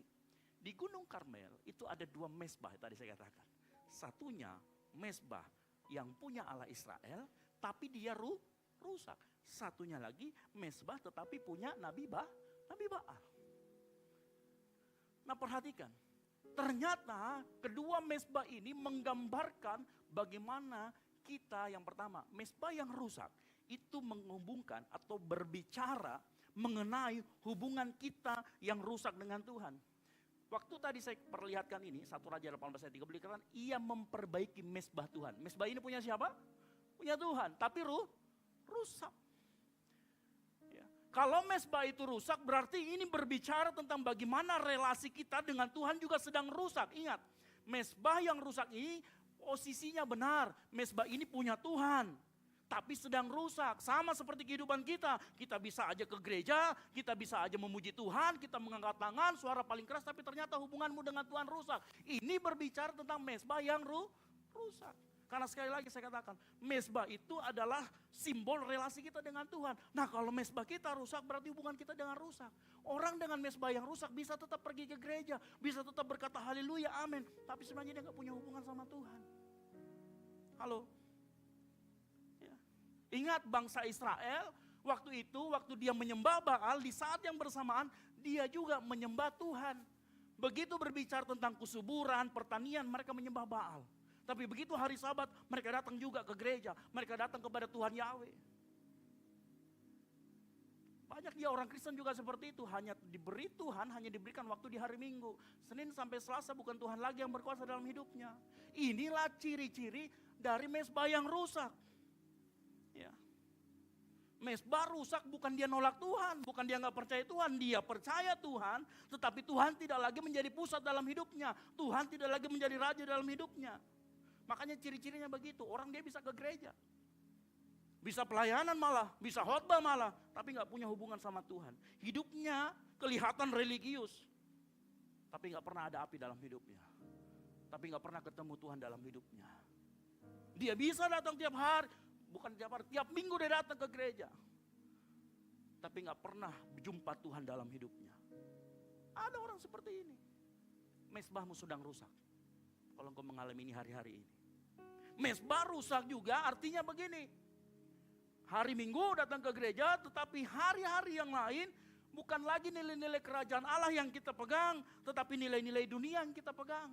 Di Gunung Karmel itu ada 2 mezbah tadi saya katakan. Satunya mezbah yang punya Allah Israel tapi dia rusak. Satunya lagi mezbah tetapi punya Nabi Baal. Nah, perhatikan. Ternyata kedua mezbah ini menggambarkan bagaimana kita yang pertama, mezbah yang rusak itu menghubungkan atau berbicara mengenai hubungan kita yang rusak dengan Tuhan. Waktu tadi saya perlihatkan ini, 1 Raja 18 ayat 3 dikatakan, ia memperbaiki mezbah Tuhan. Mezbah ini punya siapa? Punya Tuhan, tapi rusak. Ya. Kalau mezbah itu rusak, berarti ini berbicara tentang bagaimana relasi kita dengan Tuhan juga sedang rusak. Ingat, mezbah yang rusak ini posisinya benar. Mezbah ini punya Tuhan, tapi sedang rusak. Sama seperti kehidupan kita. Kita bisa aja ke gereja, kita bisa aja memuji Tuhan, kita mengangkat tangan, suara paling keras, tapi ternyata hubunganmu dengan Tuhan rusak. Ini berbicara tentang mezbah yang rusak. Karena sekali lagi saya katakan, mezbah itu adalah simbol relasi kita dengan Tuhan. Nah, kalau mezbah kita rusak, berarti hubungan kita dengan rusak. Orang dengan mezbah yang rusak bisa tetap pergi ke gereja, bisa tetap berkata haleluya, amin. Tapi sebenarnya dia gak punya hubungan sama Tuhan. Halo? Ingat bangsa Israel, waktu dia menyembah Baal, di saat yang bersamaan dia juga menyembah Tuhan. Begitu berbicara tentang kesuburan, pertanian, mereka menyembah Baal. Tapi begitu hari Sabat, mereka datang juga ke gereja, mereka datang kepada Tuhan Yahweh. Banyak dia orang Kristen juga seperti itu, hanya diberi Tuhan, hanya diberikan waktu di hari Minggu. Senin sampai Selasa bukan Tuhan lagi yang berkuasa dalam hidupnya. Inilah ciri-ciri dari mezbah yang rusak. Ya. Mezbah rusak bukan dia nolak Tuhan, bukan dia nggak percaya Tuhan, dia percaya Tuhan, tetapi Tuhan tidak lagi menjadi pusat dalam hidupnya, Tuhan tidak lagi menjadi raja dalam hidupnya. Makanya ciri-cirinya begitu, orang dia bisa ke gereja, bisa pelayanan malah, bisa khotbah malah, tapi nggak punya hubungan sama Tuhan. Hidupnya kelihatan religius, tapi nggak pernah ada api dalam hidupnya, tapi nggak pernah ketemu Tuhan dalam hidupnya. Dia bisa datang tiap hari. Bukan tiap minggu dia datang ke gereja. Tapi gak pernah jumpa Tuhan dalam hidupnya. Ada orang seperti ini. Mezbahmu sedang rusak. Kalau engkau mengalami ini hari-hari ini. Mezbah rusak juga artinya begini. Hari Minggu datang ke gereja, tetapi hari-hari yang lain bukan lagi nilai-nilai kerajaan Allah yang kita pegang, tetapi nilai-nilai dunia yang kita pegang.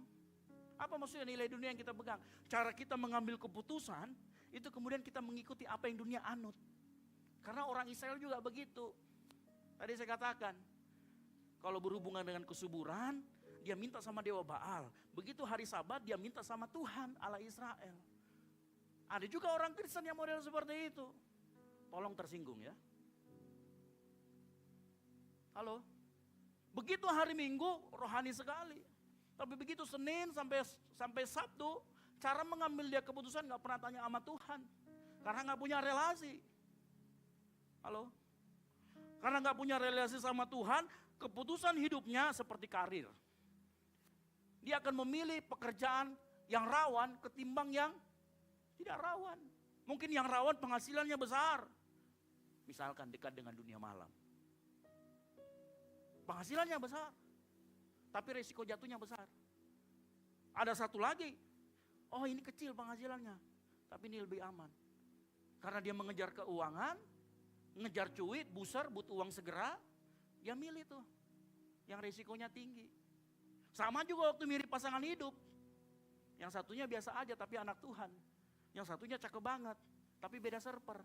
Apa maksudnya nilai dunia yang kita pegang? Cara kita mengambil keputusan, itu kemudian kita mengikuti apa yang dunia anut. Karena orang Israel juga begitu. Tadi saya katakan, kalau berhubungan dengan kesuburan, dia minta sama Dewa Baal. Begitu hari Sabat, dia minta sama Tuhan, Allah Israel. Ada juga orang Kristen yang model seperti itu. Tolong tersinggung ya. Halo? Begitu hari Minggu, rohani sekali. Tapi begitu Senin sampai Sabtu, cara mengambil dia keputusan gak pernah tanya sama Tuhan. Karena gak punya relasi. Halo? Karena gak punya relasi sama Tuhan, keputusan hidupnya seperti karir. Dia akan memilih pekerjaan yang rawan ketimbang yang tidak rawan. Mungkin yang rawan penghasilannya besar. Misalkan dekat dengan dunia malam. Penghasilannya besar. Tapi resiko jatuhnya besar. Ada satu lagi. Oh ini kecil penghasilannya, tapi ini lebih aman. Karena dia mengejar keuangan, ngejar cuit, buser, butuh uang segera, dia milih tuh yang resikonya tinggi. Sama juga waktu mirip pasangan hidup. Yang satunya biasa aja tapi anak Tuhan. Yang satunya cakep banget, tapi beda server.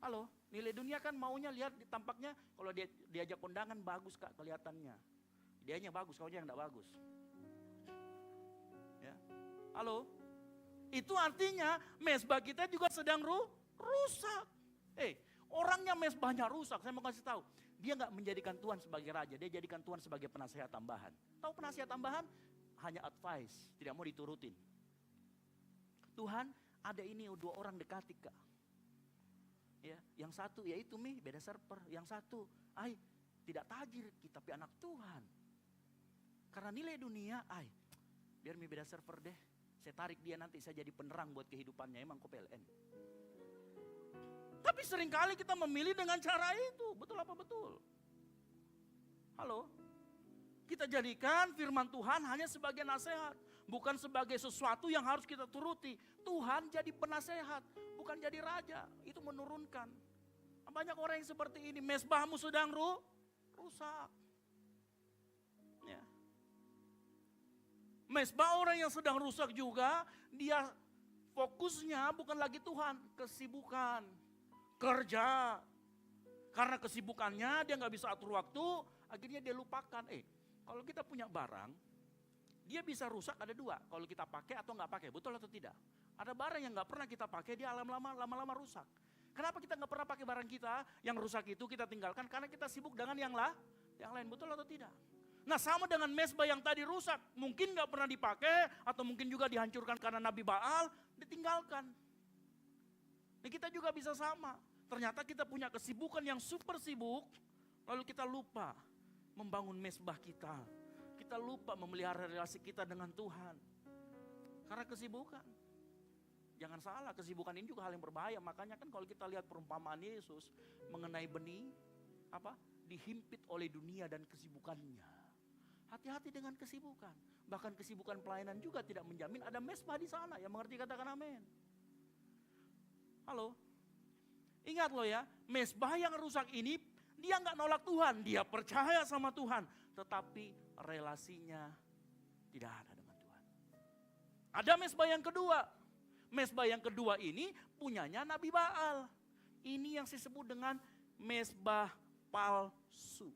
Halo, nilai dunia kan maunya lihat tampaknya kalau dia diajak kondangan bagus kak kelihatannya. Dianya bagus, kaunya yang enggak bagus. Ya. Halo, itu artinya mezbah kita juga sedang rusak. Orangnya mezbahnya rusak, saya mau kasih tahu. Dia nggak menjadikan Tuhan sebagai raja, dia jadikan Tuhan sebagai penasehat tambahan. Tahu penasehat tambahan? Hanya advice, tidak mau diturutin. Tuhan, ada ini 2 orang dekati Kak. Ya, yang satu yaitu beda server, yang satu, tidak tajir kita tapi anak Tuhan. Karena nilai dunia, biar beda server deh. Saya tarik dia nanti, saya jadi penerang buat kehidupannya, emang kok PLN. Tapi seringkali kita memilih dengan cara itu, betul apa betul? Halo? Kita jadikan firman Tuhan hanya sebagai nasihat, bukan sebagai sesuatu yang harus kita turuti. Tuhan jadi penasehat, bukan jadi raja, itu menurunkan. Banyak orang yang seperti ini, mezbahmu sedang rusak. Ya. Mezbah orang yang sedang rusak juga, dia fokusnya bukan lagi Tuhan, kesibukan, kerja. Karena kesibukannya dia nggak bisa atur waktu, akhirnya dia lupakan. Kalau kita punya barang, dia bisa rusak ada 2. Kalau kita pakai atau nggak pakai, betul atau tidak? Ada barang yang nggak pernah kita pakai, dia lama-lama rusak. Kenapa kita nggak pernah pakai barang kita? Yang rusak itu kita tinggalkan karena kita sibuk dengan yang lain, betul atau tidak? Nah sama dengan mezbah yang tadi rusak, mungkin nggak pernah dipakai atau mungkin juga dihancurkan karena Nabi Baal, ditinggalkan. Nah kita juga bisa sama. Ternyata kita punya kesibukan yang super sibuk, lalu kita lupa membangun mezbah kita. Kita lupa memelihara relasi kita dengan Tuhan. Karena kesibukan. Jangan salah, kesibukan ini juga hal yang berbahaya. Makanya kan kalau kita lihat perumpamaan Yesus mengenai benih, dihimpit oleh dunia dan kesibukannya. Hati-hati dengan kesibukan. Bahkan kesibukan pelayanan juga tidak menjamin ada mezbah di sana. Yang mengerti katakan amin. Halo? Ingat loh ya, mezbah yang rusak ini dia nggak nolak Tuhan, dia percaya sama Tuhan, tetapi relasinya tidak ada dengan Tuhan. Ada mezbah yang kedua. Mezbah yang kedua ini punyanya Nabi Baal. Ini yang disebut dengan mezbah palsu.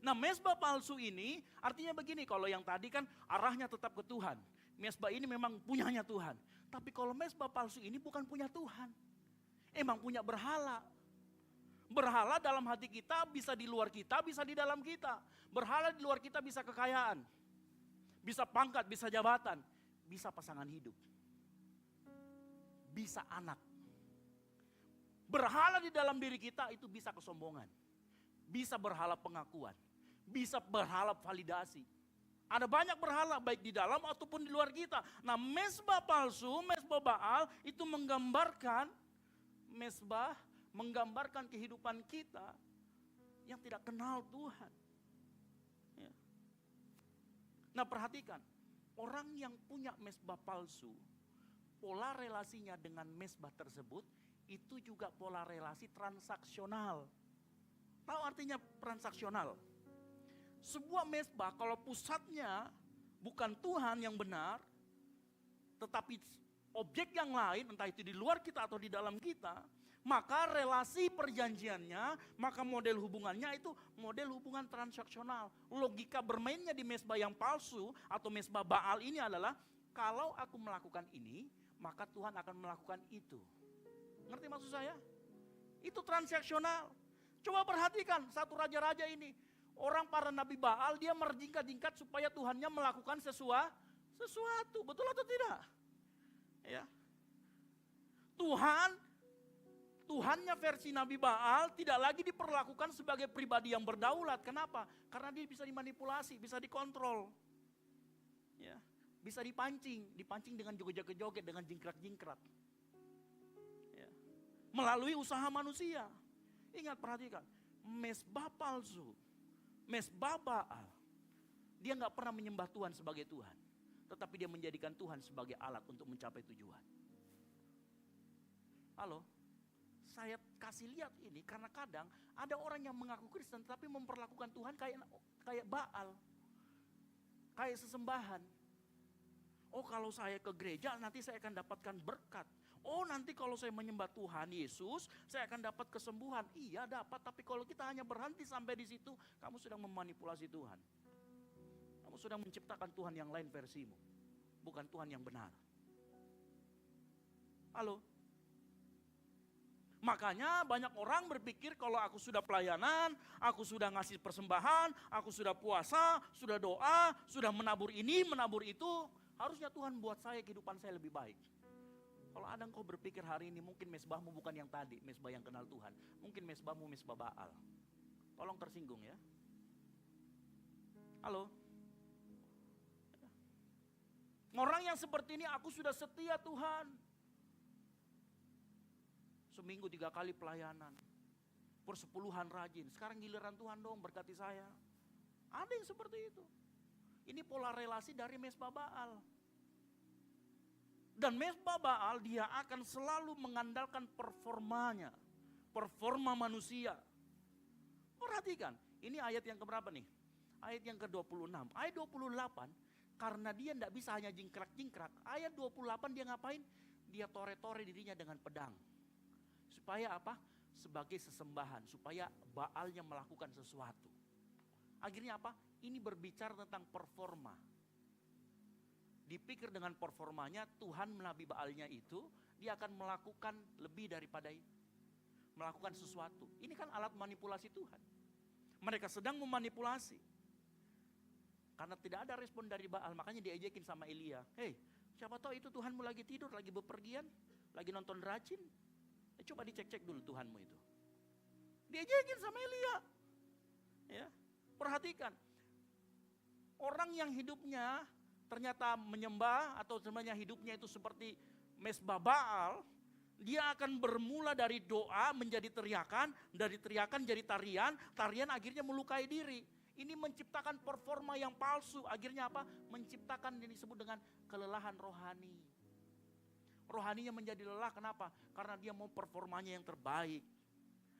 Nah mezbah palsu ini artinya begini, kalau yang tadi kan arahnya tetap ke Tuhan. Mezbah ini memang punyanya Tuhan. Tapi kalau mezbah palsu ini bukan punya Tuhan. Emang punya berhala. Berhala dalam hati kita bisa di luar kita, bisa di dalam kita. Berhala di luar kita bisa kekayaan. Bisa pangkat, bisa jabatan. Bisa pasangan hidup. Bisa anak. Berhala di dalam diri kita itu bisa kesombongan. Bisa berhala pengakuan. Bisa berhala validasi. Ada banyak berhala baik di dalam ataupun di luar kita. Nah mezbah palsu, mezbah Baal itu menggambarkan mezbah, menggambarkan kehidupan kita yang tidak kenal Tuhan. Ya. Nah perhatikan, orang yang punya mezbah palsu, pola relasinya dengan mezbah tersebut itu juga pola relasi transaksional. Tahu artinya transaksional? Sebuah mezbah kalau pusatnya bukan Tuhan yang benar, tetapi objek yang lain, entah itu di luar kita atau di dalam kita, maka relasi perjanjiannya, maka model hubungannya itu model hubungan transaksional. Logika bermainnya di mezbah yang palsu atau mezbah Baal ini adalah, kalau aku melakukan ini, maka Tuhan akan melakukan itu. Ngerti maksud saya? Itu transaksional. Coba perhatikan satu raja-raja ini. Orang para Nabi Baal dia merjingkat-jingkat supaya Tuhannya melakukan sesuatu. Betul atau tidak? Ya. Tuhannya versi Nabi Baal tidak lagi diperlakukan sebagai pribadi yang berdaulat. Kenapa? Karena dia bisa dimanipulasi, bisa dikontrol. Ya. Bisa dipancing dengan joget-joget, dengan jingkrak-jingkrak. Ya. Melalui usaha manusia. Ingat, perhatikan, mezbah palsu, mezbah Baal, dia nggak pernah menyembah Tuhan sebagai Tuhan, tetapi dia menjadikan Tuhan sebagai alat untuk mencapai tujuan. Halo, saya kasih lihat ini karena kadang ada orang yang mengaku Kristen tetapi memperlakukan Tuhan kayak Baal, kayak sesembahan. Oh kalau saya ke gereja nanti saya akan dapatkan berkat. Oh nanti kalau saya menyembah Tuhan Yesus, saya akan dapat kesembuhan. Iya dapat, tapi kalau kita hanya berhenti sampai di situ, kamu sedang memanipulasi Tuhan. Kamu sedang menciptakan Tuhan yang lain versimu, bukan Tuhan yang benar. Halo? Makanya banyak orang berpikir kalau aku sudah pelayanan, aku sudah ngasih persembahan, aku sudah puasa, sudah doa, sudah menabur ini, menabur itu, harusnya Tuhan buat saya kehidupan saya lebih baik. Kalau ada engkau berpikir hari ini mungkin mesbahmu bukan yang tadi, mesbah yang kenal Tuhan. Mungkin mesbahmu mesbah Baal. Tolong tersinggung ya. Halo? Orang yang seperti ini aku sudah setia Tuhan. Seminggu 3 kali pelayanan. Persepuluhan rajin. Sekarang giliran Tuhan dong berkati saya. Ada yang seperti itu. Ini pola relasi dari mesbah Baal. Dan mesbah Baal dia akan selalu mengandalkan performanya. Performa manusia. Perhatikan, ini ayat yang keberapa nih? Ayat yang ke-26. Ayat 28, karena dia tidak bisa hanya jingkrak-jingkrak. Ayat 28 dia ngapain? Dia tore-tore dirinya dengan pedang. Supaya apa? Sebagai sesembahan. Supaya Baalnya melakukan sesuatu. Akhirnya apa? Ini berbicara tentang performa. Dipikir dengan performanya Tuhan menabi Baalnya itu, dia akan melakukan lebih daripada itu. Melakukan sesuatu. Ini kan alat manipulasi Tuhan. Mereka sedang memanipulasi. Karena tidak ada respon dari Baal, makanya diejekin sama Elia. Hei, siapa tahu itu Tuhanmu lagi tidur, lagi bepergian, lagi nonton rajin. Coba dicek-cek dulu Tuhanmu itu. Diejekin sama Elia. Ya, perhatikan. Orang yang hidupnya ternyata menyembah atau sebenarnya hidupnya itu seperti mesbah Baal, dia akan bermula dari doa menjadi teriakan, dari teriakan jadi tarian, tarian akhirnya melukai diri. Ini menciptakan performa yang palsu, akhirnya apa? Menciptakan yang disebut dengan kelelahan rohani. Rohaninya menjadi lelah, kenapa? Karena dia mau performanya yang terbaik,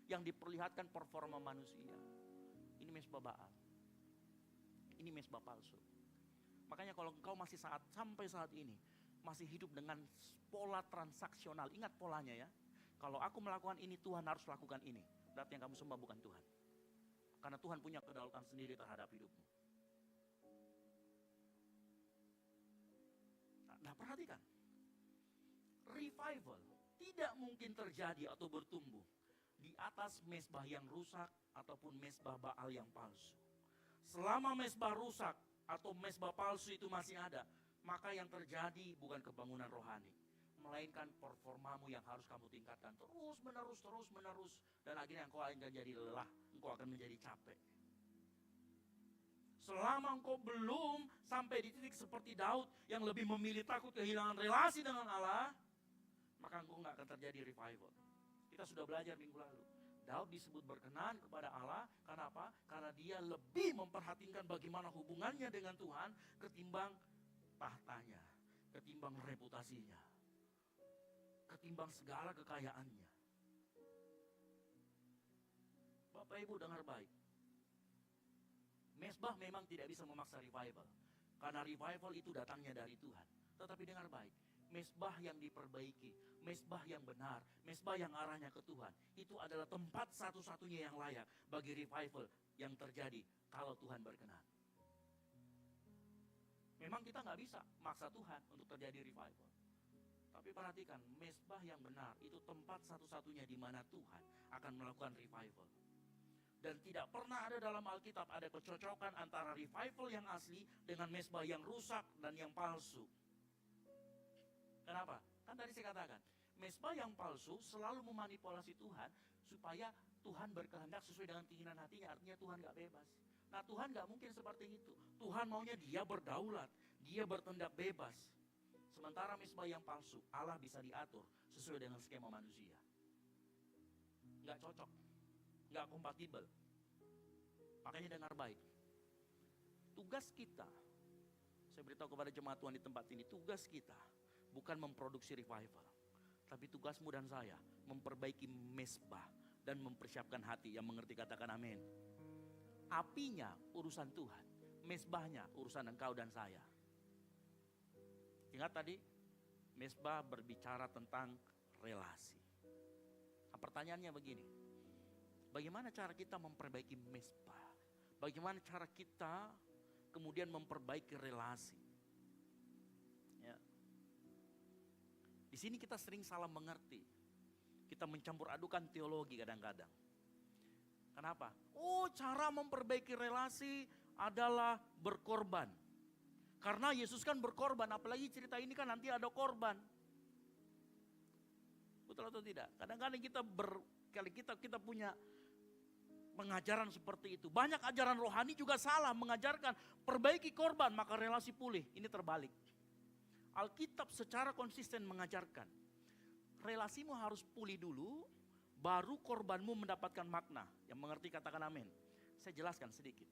yang diperlihatkan performa manusia. Ini mesbah Baal. Ini mesbah palsu. Makanya kalau engkau masih sampai saat ini masih hidup dengan pola transaksional, ingat polanya ya. Kalau aku melakukan ini, Tuhan harus lakukan ini. Berarti yang kamu sembah bukan Tuhan. Karena Tuhan punya kedaulatan sendiri terhadap hidupmu. Nah, perhatikan. Revival tidak mungkin terjadi atau bertumbuh di atas mesbah yang rusak ataupun mesbah Baal yang palsu. Selama mesbah rusak atau mesbah palsu itu masih ada, maka yang terjadi bukan kebangunan rohani, melainkan performamu yang harus kamu tingkatkan terus menerus, dan akhirnya engkau akan jadi lelah, engkau akan menjadi capek. Selama engkau belum sampai di titik seperti Daud yang lebih memilih takut kehilangan relasi dengan Allah, maka engkau nggak akan terjadi revival. Kita sudah belajar minggu lalu. Daud disebut berkenan kepada Allah, karena apa? Karena dia lebih memperhatikan bagaimana hubungannya dengan Tuhan ketimbang tahtanya, ketimbang reputasinya, ketimbang segala kekayaannya. Bapak Ibu dengar baik. Mesbah memang tidak bisa memaksa revival, karena revival itu datangnya dari Tuhan. Tetapi dengar baik, mesbah yang diperbaiki, mesbah yang benar, mesbah yang arahnya ke Tuhan, itu adalah tempat satu-satunya yang layak bagi revival yang terjadi kalau Tuhan berkenan. Memang kita nggak bisa maksa Tuhan untuk terjadi revival. Tapi perhatikan, mesbah yang benar itu tempat satu-satunya di mana Tuhan akan melakukan revival. Dan tidak pernah ada dalam Alkitab ada kecocokan antara revival yang asli dengan mesbah yang rusak dan yang palsu. Kenapa? Kan tadi saya katakan, mesbah yang palsu selalu memanipulasi Tuhan supaya Tuhan berkehendak sesuai dengan keinginan hatinya, artinya Tuhan gak bebas. Nah Tuhan gak mungkin seperti itu. Tuhan maunya dia berdaulat, dia bertindak bebas. Sementara mesbah yang palsu, Allah bisa diatur sesuai dengan skema manusia. Gak cocok, gak kompatibel. Makanya dengar baik. Tugas kita, saya beritahu kepada jemaat Tuhan di tempat ini, tugas kita bukan memproduksi revival, tapi tugasmu dan saya memperbaiki mesbah dan mempersiapkan hati. Yang mengerti katakan amin. Apinya urusan Tuhan, mesbahnya urusan engkau dan saya. Ingat tadi, mesbah berbicara tentang relasi. Nah, pertanyaannya begini, bagaimana cara kita memperbaiki mesbah? Bagaimana cara kita kemudian memperbaiki relasi? Ya. Di sini kita sering salah mengerti. Kita mencampur adukan teologi kadang-kadang. Kenapa? Oh, cara memperbaiki relasi adalah berkorban. Karena Yesus kan berkorban, apalagi cerita ini kan nanti ada korban. Betul atau tidak? Kadang-kadang kita punya pengajaran seperti itu. Banyak ajaran rohani juga salah mengajarkan perbaiki korban maka relasi pulih. Ini terbalik. Alkitab secara konsisten mengajarkan relasimu harus pulih dulu, baru korbanmu mendapatkan makna. Yang mengerti katakan amin. Saya jelaskan sedikit.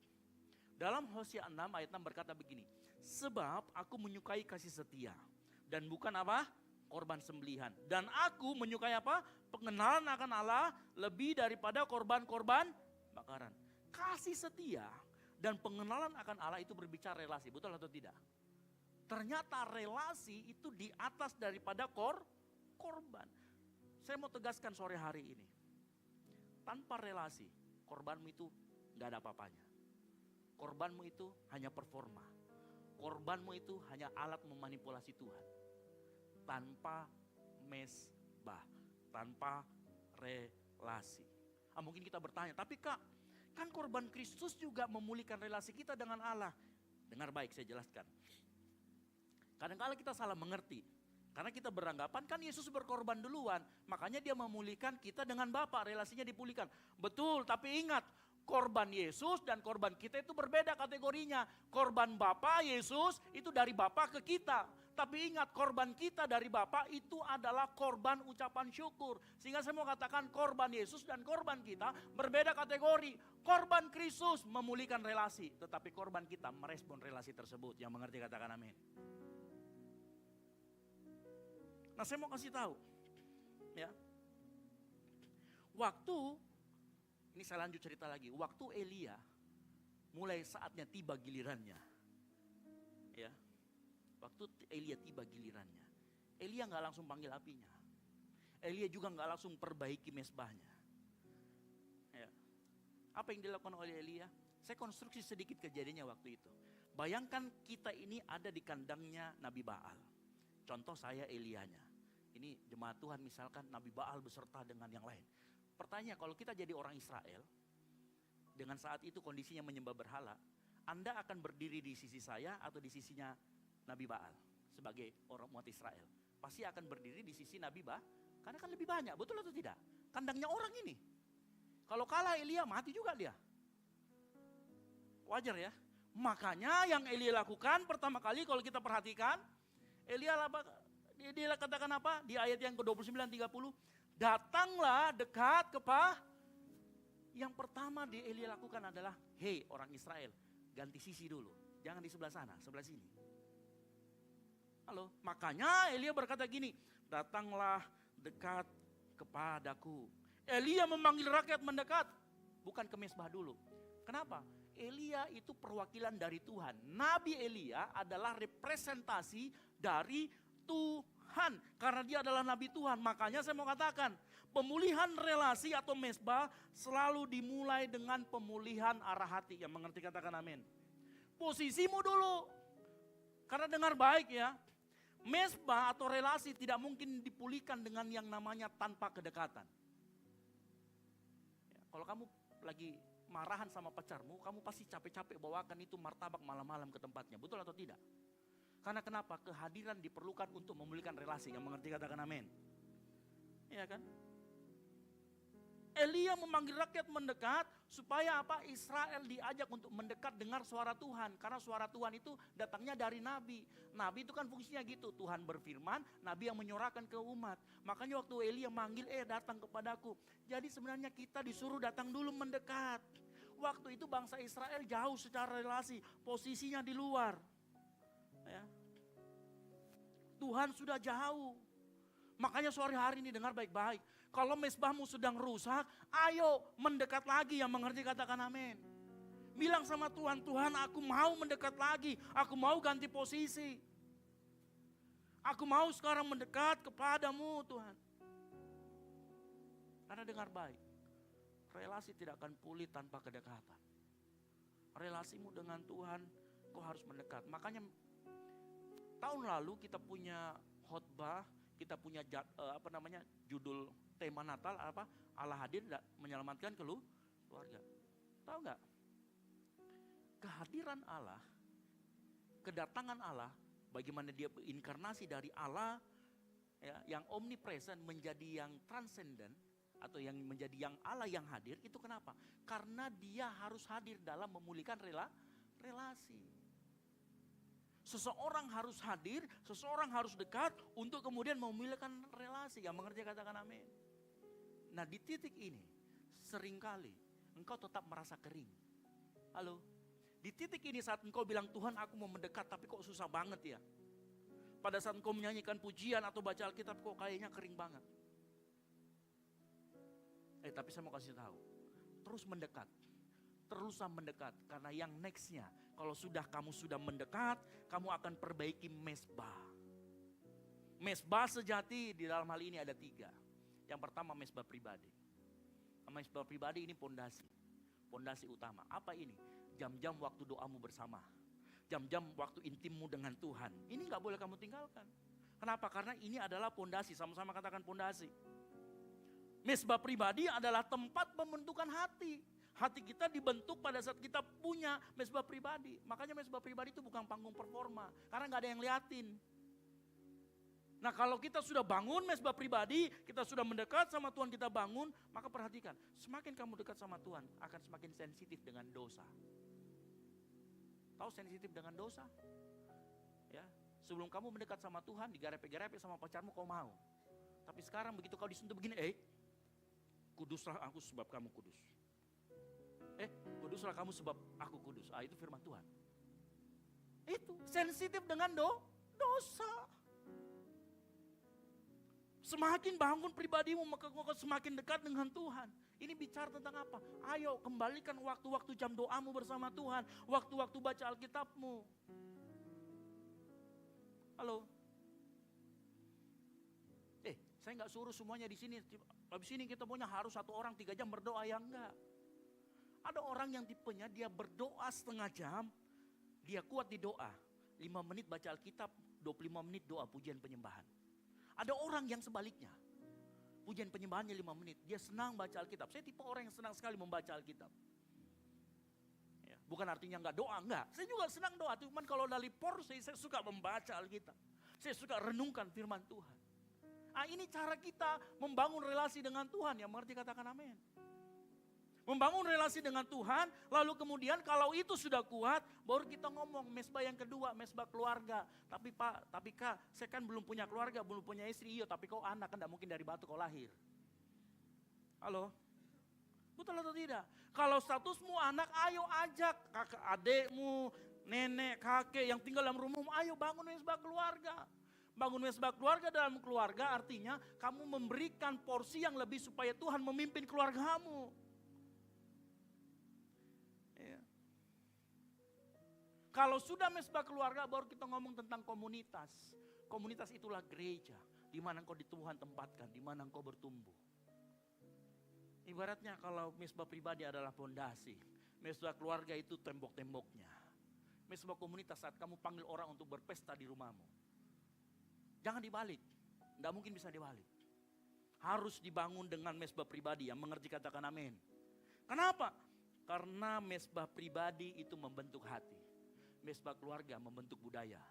Dalam Hosea 6 ayat 6 berkata begini. Sebab aku menyukai kasih setia. Dan bukan apa? Korban sembelihan. Dan aku menyukai apa? Pengenalan akan Allah lebih daripada korban-korban bakaran. Kasih setia dan pengenalan akan Allah itu berbicara relasi. Betul atau tidak? Ternyata relasi itu di atas daripada korban. Saya mau tegaskan sore hari ini. Tanpa relasi, korbanmu itu gak ada apa-apanya. Korbanmu itu hanya performa. Korbanmu itu hanya alat memanipulasi Tuhan. Tanpa mesbah, tanpa relasi. Mungkin kita bertanya, tapi Kak, kan korban Kristus juga memulihkan relasi kita dengan Allah. Dengar baik, saya jelaskan. Kadang-kadang kita salah mengerti. Karena kita beranggapan kan Yesus berkorban duluan. Makanya dia memulihkan kita dengan Bapa, relasinya dipulihkan. Betul, tapi ingat, korban Yesus dan korban kita itu berbeda kategorinya. Korban Bapa Yesus itu dari Bapa ke kita. Tapi ingat, korban kita dari Bapa itu adalah korban ucapan syukur. Sehingga saya mau katakan korban Yesus dan korban kita berbeda kategori. Korban Kristus memulihkan relasi, tetapi korban kita merespon relasi tersebut. Yang mengerti katakan amin. Nah, saya mau kasih tahu, ya. Waktu, ini saya lanjut cerita lagi. Waktu Elia, mulai saatnya tiba gilirannya, ya. Waktu Elia tiba gilirannya, Elia nggak langsung panggil apinya. Elia juga nggak langsung perbaiki mesbahnya. Ya. Apa yang dilakukan oleh Elia? Saya konstruksi sedikit kejadiannya waktu itu. Bayangkan kita ini ada di kandangnya Nabi Baal. Contoh saya Elianya. Ini jemaat Tuhan misalkan Nabi Baal beserta dengan yang lain. Pertanyaan, kalau kita jadi orang Israel, dengan saat itu kondisinya menyembah berhala, Anda akan berdiri di sisi saya atau di sisinya Nabi Baal sebagai orang umat Israel? Pasti akan berdiri di sisi Nabi Baal, karena kan lebih banyak, betul atau tidak? Kandangnya orang ini. Kalau kalah Elia mati juga dia. Wajar ya. Makanya yang Elia lakukan pertama kali kalau kita perhatikan, dia katakan apa? Di ayat yang ke-29 30, datanglah dekat kepada. Yang pertama Elia lakukan adalah, hei orang Israel, ganti sisi dulu. Jangan di sebelah sana, sebelah sini. Halo, makanya Elia berkata gini, datanglah dekat kepadaku. Elia memanggil rakyat mendekat, bukan ke mesbah dulu. Kenapa? Elia itu perwakilan dari Tuhan. Nabi Elia adalah representasi dari Tuhan. Karena dia adalah Nabi Tuhan. Makanya saya mau katakan, pemulihan relasi atau mesbah selalu dimulai dengan pemulihan arah hati. Yang mengerti katakan amin. Posisimu dulu. Karena dengar baik ya, mesbah atau relasi tidak mungkin dipulihkan dengan yang namanya tanpa kedekatan. Ya, kalau kamu lagi marahan sama pacarmu, kamu pasti capek-capek bawakan itu martabak malam-malam ke tempatnya. Betul atau tidak? Karena kenapa? Kehadiran diperlukan untuk memulihkan relasi. Yang mengerti katakan amin. Iya kan? Elia memanggil rakyat mendekat supaya apa? Israel diajak untuk mendekat dengar suara Tuhan. Karena suara Tuhan itu datangnya dari Nabi. Nabi itu kan fungsinya gitu. Tuhan berfirman, Nabi yang menyuarakan ke umat. Makanya waktu Elia manggil, datang kepadaku. Jadi sebenarnya kita disuruh datang dulu mendekat. Waktu itu bangsa Israel jauh secara relasi. Posisinya di luar. Ya. Tuhan sudah jauh. Makanya sore hari ini dengar baik-baik. Kalau mesbahmu sedang rusak, ayo mendekat lagi. Yang mengerti katakan amin. Bilang sama Tuhan, Tuhan aku mau mendekat lagi. Aku mau ganti posisi. Aku mau sekarang mendekat kepadamu Tuhan. Karena dengar baik. Relasi tidak akan pulih tanpa kedekatan. Relasimu dengan Tuhan, kau harus mendekat. Makanya tahun lalu kita punya khotbah, kita punya judul tema Natal apa? Allah hadir menyelamatkan keluarga. Tahu nggak? Kehadiran Allah, kedatangan Allah, bagaimana dia inkarnasi dari Allah ya, yang omnipresent menjadi yang transcendent atau yang menjadi yang Allah yang hadir, itu kenapa? Karena dia harus hadir dalam memulihkan relasi. Seseorang harus hadir, seseorang harus dekat untuk kemudian memulihkan relasi. Yang mengerti katakan amin. Nah di titik ini seringkali engkau tetap merasa kering. Halo? Di titik ini saat engkau bilang Tuhan aku mau mendekat tapi kok susah banget ya. Pada saat engkau menyanyikan pujian atau baca Alkitab kok kayaknya kering banget. Tapi saya mau kasih tahu, terus mendekat, teruslah mendekat. Karena yang nextnya, kalau kamu sudah mendekat, kamu akan perbaiki mesbah. Mesbah sejati di dalam hal ini ada 3. Yang pertama mesbah pribadi. Mesbah pribadi ini pondasi utama. Apa ini? Jam-jam waktu doamu bersama, jam-jam waktu intimmu dengan Tuhan. Ini gak boleh kamu tinggalkan. Kenapa? Karena ini adalah pondasi, sama-sama katakan pondasi. Mesbah pribadi adalah tempat pembentukan hati. Hati kita dibentuk pada saat kita punya mesbah pribadi. Makanya mesbah pribadi itu bukan panggung performa. Karena gak ada yang liatin. Nah kalau kita sudah bangun mesbah pribadi, kita sudah mendekat sama Tuhan, kita bangun, maka perhatikan. Semakin kamu dekat sama Tuhan, akan semakin sensitif dengan dosa. Tahu sensitif dengan dosa? Ya, sebelum kamu mendekat sama Tuhan, digarepe-garepe sama pacarmu kau mau. Tapi sekarang begitu kau disentuh begini, kuduslah aku sebab kamu kudus. Kuduslah kamu sebab aku kudus. Itu firman Tuhan. Itu sensitif dengan dosa. Semakin bangun pribadimu, maka kau akan semakin dekat dengan Tuhan. Ini bicara tentang apa? Ayo kembalikan waktu-waktu jam doamu bersama Tuhan. Waktu-waktu baca Alkitabmu. Halo? Saya nggak suruh semuanya di sini. Habis ini kita punya harus 1 orang 3 jam berdoa, ya enggak. Ada orang yang tipenya dia berdoa setengah jam, dia kuat di doa. 5 menit baca Alkitab, 25 menit doa pujian penyembahan. Ada orang yang sebaliknya. Pujian penyembahannya 5 menit, dia senang baca Alkitab. Saya tipe orang yang senang sekali membaca Alkitab. Ya, bukan artinya enggak doa, enggak. Saya juga senang doa, cuman kalau dari porsi saya suka membaca Alkitab. Saya suka renungkan firman Tuhan. Ini cara kita membangun relasi dengan Tuhan, yang mengerti katakan amin. Membangun relasi dengan Tuhan, lalu kemudian kalau itu sudah kuat, baru kita ngomong mesbah yang kedua, mesbah keluarga. Tapi Kak, saya kan belum punya keluarga, belum punya istri, iya tapi kau anak kan tidak mungkin dari batu kau lahir. Halo? Betul atau tidak? Kalau statusmu anak, ayo ajak kakak adekmu, nenek, kakek yang tinggal dalam rumahmu, ayo bangun mesbah keluarga. Bangun mesbah keluarga dalam keluarga artinya kamu memberikan porsi yang lebih supaya Tuhan memimpin keluargamu. Ya. Kalau sudah mesbah keluarga baru kita ngomong tentang komunitas. Komunitas itulah gereja, di mana engkau di Tuhan tempatkan, di mana engkau bertumbuh. Ibaratnya kalau mesbah pribadi adalah pondasi, mesbah keluarga itu tembok-temboknya. Mesbah komunitas saat kamu panggil orang untuk berpesta di rumahmu. Jangan dibalik, tidak mungkin bisa dibalik. Harus dibangun dengan mesbah pribadi, yang mengerti katakan amin. Kenapa? Karena mesbah pribadi itu membentuk hati. Mesbah keluarga membentuk budaya.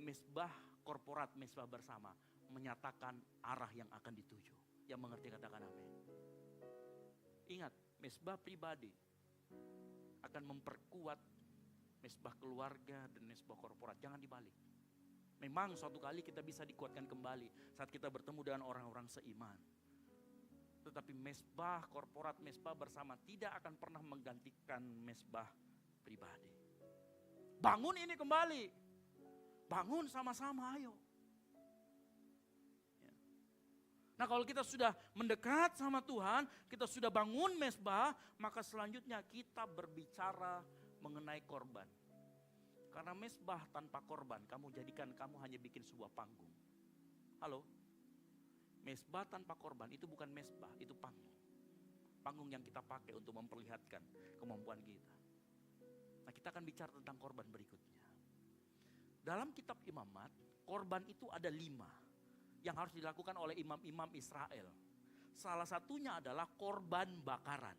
Mesbah korporat, mesbah bersama menyatakan arah yang akan dituju. Yang mengerti katakan amin. Ingat, mesbah pribadi akan memperkuat mesbah keluarga dan mesbah korporat. Jangan dibalik. Memang suatu kali kita bisa dikuatkan kembali saat kita bertemu dengan orang-orang seiman. Tetapi mesbah korporat, mesbah bersama tidak akan pernah menggantikan mesbah pribadi. Bangun ini kembali. Bangun sama-sama, ayo. Ya. Nah kalau kita sudah mendekat sama Tuhan, kita sudah bangun mesbah, maka selanjutnya kita berbicara mengenai korban. Karena mesbah tanpa korban, kamu hanya bikin sebuah panggung. Halo? Mesbah tanpa korban itu bukan mesbah, itu panggung. Panggung yang kita pakai untuk memperlihatkan kemampuan kita. Nah kita akan bicara tentang korban berikutnya. Dalam kitab Imamat, korban itu ada 5 yang harus dilakukan oleh imam-imam Israel. Salah satunya adalah korban bakaran.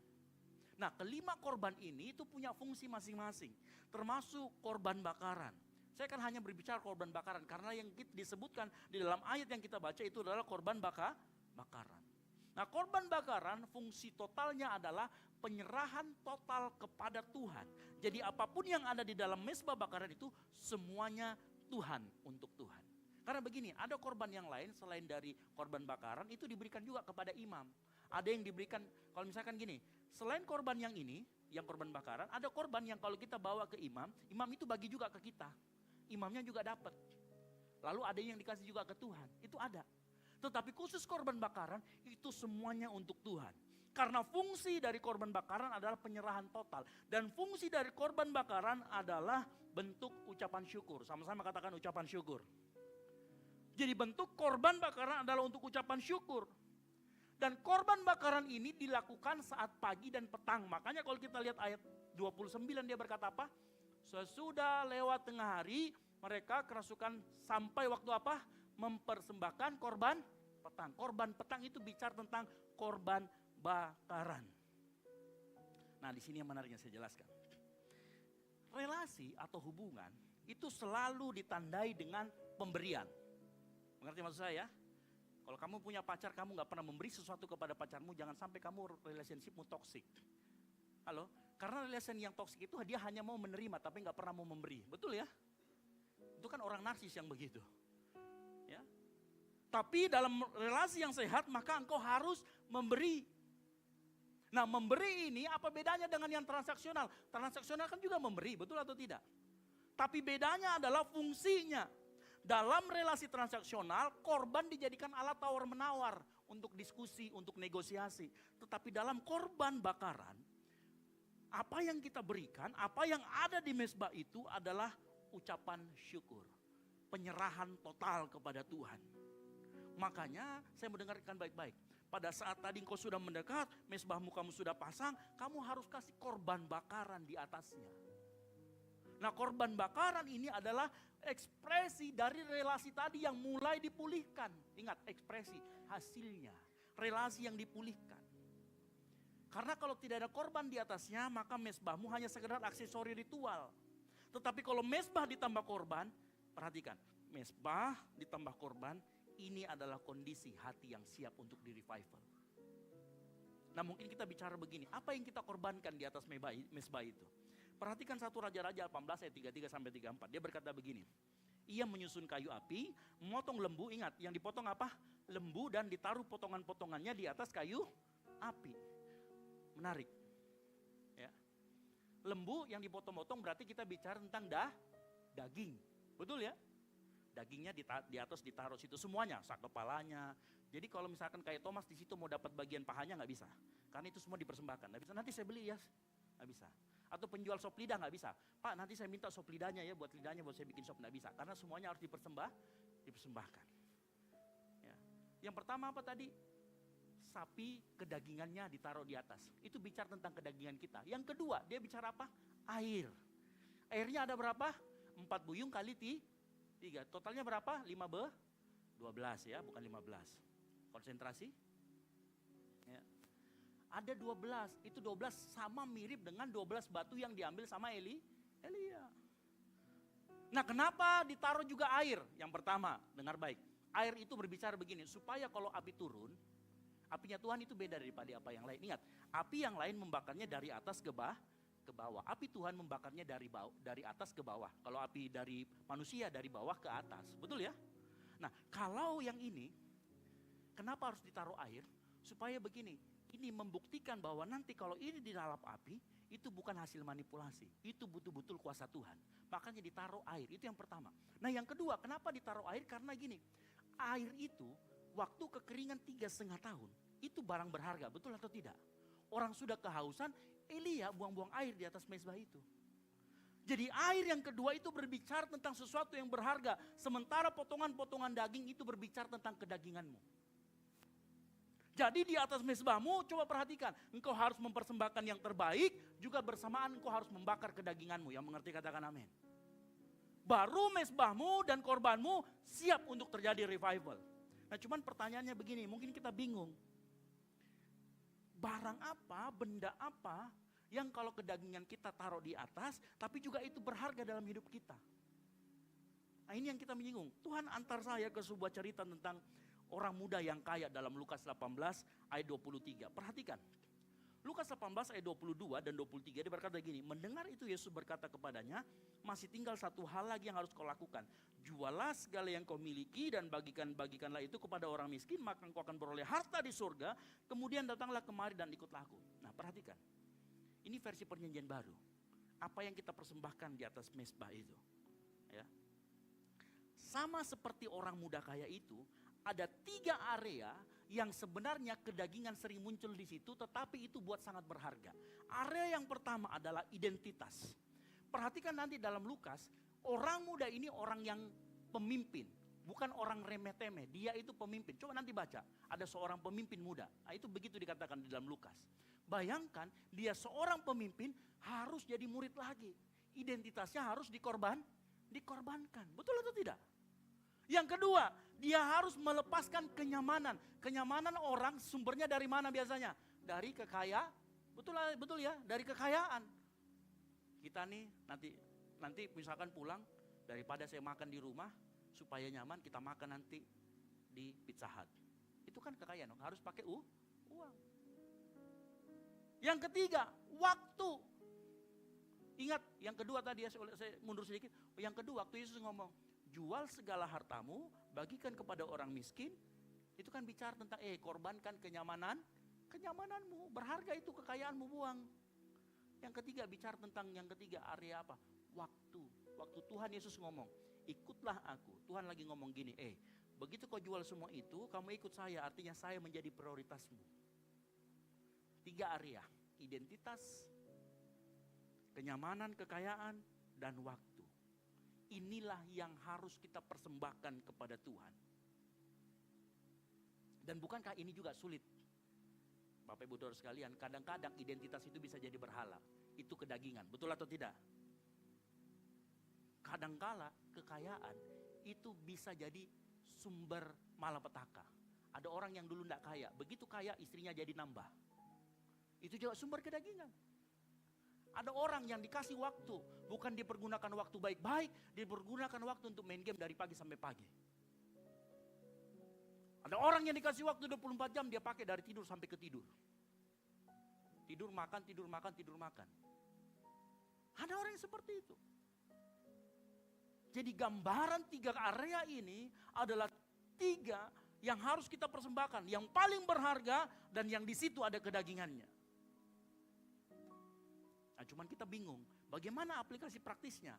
Nah, kelima korban ini itu punya fungsi masing-masing, termasuk korban bakaran. Saya kan hanya berbicara korban bakaran karena yang disebutkan di dalam ayat yang kita baca itu adalah korban bakaran. Nah, korban bakaran fungsi totalnya adalah penyerahan total kepada Tuhan. Jadi apapun yang ada di dalam mezbah bakaran itu semuanya Tuhan, untuk Tuhan. Karena begini, ada korban yang lain selain dari korban bakaran itu diberikan juga kepada imam. Ada yang diberikan, kalau misalkan gini, selain korban yang ini, yang korban bakaran, ada korban yang kalau kita bawa ke imam, imam itu bagi juga ke kita. Imamnya juga dapat. Lalu ada yang dikasih juga ke Tuhan, itu ada. Tetapi khusus korban bakaran, itu semuanya untuk Tuhan. Karena fungsi dari korban bakaran adalah penyerahan total. Dan fungsi dari korban bakaran adalah bentuk ucapan syukur. Sama-sama katakan ucapan syukur. Jadi bentuk korban bakaran adalah untuk ucapan syukur. Dan korban bakaran ini dilakukan saat pagi dan petang. Makanya kalau kita lihat ayat 29 dia berkata apa? Sesudah lewat tengah hari mereka kerasukan sampai waktu apa? Mempersembahkan korban petang. Korban petang itu bicara tentang korban bakaran. Nah, di sini yang menariknya saya jelaskan. Relasi atau hubungan itu selalu ditandai dengan pemberian. Mengerti maksud saya? Kalau kamu punya pacar, kamu gak pernah memberi sesuatu kepada pacarmu, jangan sampai kamu relationshipmu toksik. Halo? Karena relation yang toksik itu dia hanya mau menerima tapi gak pernah mau memberi. Betul ya? Itu kan orang narsis yang begitu. Ya. Tapi dalam relasi yang sehat maka engkau harus memberi. Nah, memberi ini apa bedanya dengan yang transaksional? Transaksional kan juga memberi, betul atau tidak? Tapi bedanya adalah fungsinya. Dalam relasi transaksional, korban dijadikan alat tawar-menawar untuk diskusi, untuk negosiasi. Tetapi dalam korban bakaran, apa yang kita berikan, apa yang ada di mezbah itu adalah ucapan syukur. Penyerahan total kepada Tuhan. Makanya saya mendengarkan baik-baik. Pada saat tadi engkau sudah mendekat, mezbahmu kamu sudah pasang, kamu harus kasih korban bakaran di atasnya. Nah, korban bakaran ini adalah ekspresi dari relasi tadi yang mulai dipulihkan. Ingat, ekspresi, hasilnya, relasi yang dipulihkan. Karena kalau tidak ada korban di atasnya, maka mezbahmu hanya sekedar aksesori ritual. Tetapi kalau mezbah ditambah korban, perhatikan, mezbah ditambah korban, ini adalah kondisi hati yang siap untuk di-revival. Nah, mungkin kita bicara begini, apa yang kita korbankan di atas mezbah itu? Perhatikan 1 Raja-Raja 18 ayat 33 sampai 34. Dia berkata begini. Ia menyusun kayu api, memotong lembu, ingat yang dipotong apa? Lembu, dan ditaruh potongan-potongannya di atas kayu api. Menarik. Ya. Lembu yang dipotong-potong berarti kita bicara tentang daging. Betul ya? Dagingnya di atas ditaruh situ semuanya, sak kepalanya. Jadi kalau misalkan kayak Thomas di situ mau dapat bagian pahanya nggak bisa. Karena itu semua dipersembahkan. Nggak bisa, nanti saya beli ya. Nggak bisa. Atau penjual sop lidah nggak bisa. Pak, nanti saya minta sop lidahnya ya, buat lidahnya buat saya bikin sop, nggak bisa. Karena semuanya harus dipersembahkan. Ya. Yang pertama apa tadi? Sapi kedagingannya ditaruh di atas. Itu bicara tentang kedagingan kita. Yang kedua, dia bicara apa? Air. Airnya ada berapa? 4 buyung kali 3. Totalnya berapa? 12 ya, bukan 15. Konsentrasi. Ya. Ada 12, itu 12 sama mirip dengan 12 batu yang diambil sama Elia. Nah, kenapa ditaruh juga air? Yang pertama, dengar baik. Air itu berbicara begini, supaya kalau api turun, apinya Tuhan itu beda daripada apa yang lain. Ingat, api yang lain membakarnya dari atas ke bawah. Api Tuhan membakarnya dari atas ke bawah. Kalau api dari manusia dari bawah ke atas. Betul ya? Nah, kalau yang ini, kenapa harus ditaruh air? Supaya begini, ini membuktikan bahwa nanti kalau ini dilalap api, itu bukan hasil manipulasi. Itu betul-betul kuasa Tuhan. Makanya ditaruh air, itu yang pertama. Nah, yang kedua, kenapa ditaruh air? Karena gini, air itu waktu kekeringan 3,5 tahun, itu barang berharga, betul atau tidak? Orang sudah kehausan, Elia buang-buang air di atas mezbah itu. Jadi air yang kedua itu berbicara tentang sesuatu yang berharga. Sementara potongan-potongan daging itu berbicara tentang kedaginganmu. Jadi di atas mezbahmu, coba perhatikan. Engkau harus mempersembahkan yang terbaik, juga bersamaan engkau harus membakar kedaginganmu. Yang mengerti katakan amin. Baru mezbahmu dan korbanmu siap untuk terjadi revival. Nah, cuman pertanyaannya begini, mungkin kita bingung. barang apa, benda apa yang kalau kedagingan kita taruh di atas, tapi juga itu berharga dalam hidup kita. Nah ini yang kita menyinggung. Tuhan antar saya ke sebuah cerita tentang orang muda yang kaya dalam Lukas 18 ayat 23. Perhatikan. Lukas 18 ayat 22 dan 23 dia berkata gini, mendengar itu Yesus berkata kepadanya, masih tinggal satu hal lagi yang harus kau lakukan. Jualah segala yang kau miliki dan bagikanlah itu kepada orang miskin, maka engkau akan beroleh harta di surga. Kemudian datanglah kemari dan ikutlah aku. Nah perhatikan, ini versi perjanjian baru. Apa yang kita persembahkan di atas mezbah itu. Ya. Sama seperti orang muda kaya itu, ada 3 area yang sebenarnya kedagingan sering muncul di situ, tetapi itu buat sangat berharga. Area yang pertama adalah identitas. Perhatikan nanti dalam Lukas, orang muda ini orang yang pemimpin, bukan orang remeh-temeh. Dia itu pemimpin. Coba nanti baca, ada seorang pemimpin muda. Nah, itu begitu dikatakan di dalam Lukas. Bayangkan, dia seorang pemimpin harus jadi murid lagi. Identitasnya harus dikorbankan. Betul atau tidak? Yang kedua, dia harus melepaskan kenyamanan. Kenyamanan orang sumbernya dari mana biasanya? Dari kekayaan. Betul ya, dari kekayaan. Kita nih nanti misalkan pulang, daripada saya makan di rumah supaya nyaman, kita makan nanti di Pizza Hut. Itu kan kekayaan, harus pakai uang. Yang ketiga, waktu. Ingat, yang kedua tadi saya mundur sedikit. Yang kedua, waktu Yesus ngomong, jual segala hartamu, bagikan kepada orang miskin. Itu kan bicara tentang korbankan kenyamananmu, berharga itu kekayaanmu buang. Yang ketiga bicara tentang area apa? Waktu Tuhan Yesus ngomong, ikutlah aku. Tuhan lagi ngomong gini, begitu kau jual semua itu, kamu ikut saya, artinya saya menjadi prioritasmu. 3 area, identitas, kenyamanan, kekayaan, dan waktu. Inilah yang harus kita persembahkan kepada Tuhan. Dan bukankah ini juga sulit? Bapak Ibu Saudara sekalian, kadang-kadang identitas itu bisa jadi berhala. Itu kedagingan, betul atau tidak? Kadangkala kekayaan itu bisa jadi sumber malapetaka. Ada orang yang dulu tidak kaya, begitu kaya istrinya jadi nambah. Itu juga sumber kedagingan. Ada orang yang dikasih waktu, bukan dipergunakan waktu baik-baik, dipergunakan waktu untuk main game dari pagi sampai pagi. Ada orang yang dikasih waktu 24 jam, dia pakai dari tidur sampai ke tidur. Tidur, makan. Ada orang yang seperti itu. Jadi gambaran 3 area ini adalah 3 yang harus kita persembahkan. Yang paling berharga dan yang di situ ada kedagingannya. Nah, cuman kita bingung, bagaimana aplikasi praktisnya?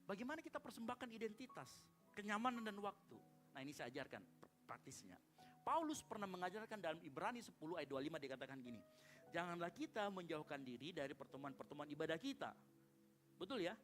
Bagaimana kita persembahkan identitas, kenyamanan dan waktu? Nah, ini saya ajarkan praktisnya. Paulus pernah mengajarkan dalam Ibrani 10 ayat 25 dikatakan gini, janganlah kita menjauhkan diri dari pertemuan-pertemuan ibadah kita. Betul ya?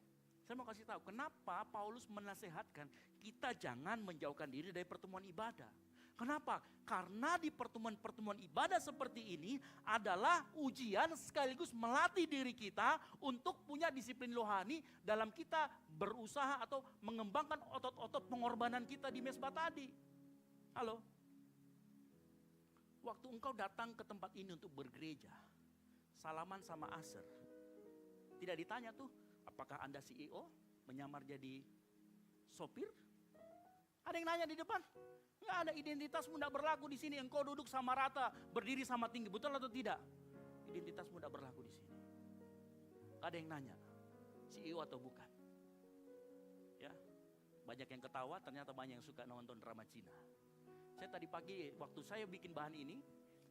Saya mau kasih tahu kenapa Paulus menasehatkan kita jangan menjauhkan diri dari pertemuan ibadah. Kenapa? Karena di pertemuan-pertemuan ibadah seperti ini adalah ujian sekaligus melatih diri kita untuk punya disiplin rohani dalam kita berusaha atau mengembangkan otot-otot pengorbanan kita di mezbah tadi. Halo? Waktu engkau datang ke tempat ini untuk bergereja, salaman sama Aser, tidak ditanya tuh, apakah Anda CEO, menyamar jadi sopir? Ada yang nanya di depan? Nggak ada, identitasmu tidak berlaku di sini. Engkau duduk sama rata, berdiri sama tinggi, betul atau tidak? Identitasmu tidak berlaku di sini. Ada yang nanya, CEO atau bukan? Ya, banyak yang ketawa, ternyata banyak yang suka nonton drama Cina. Saya tadi pagi waktu saya bikin bahan ini,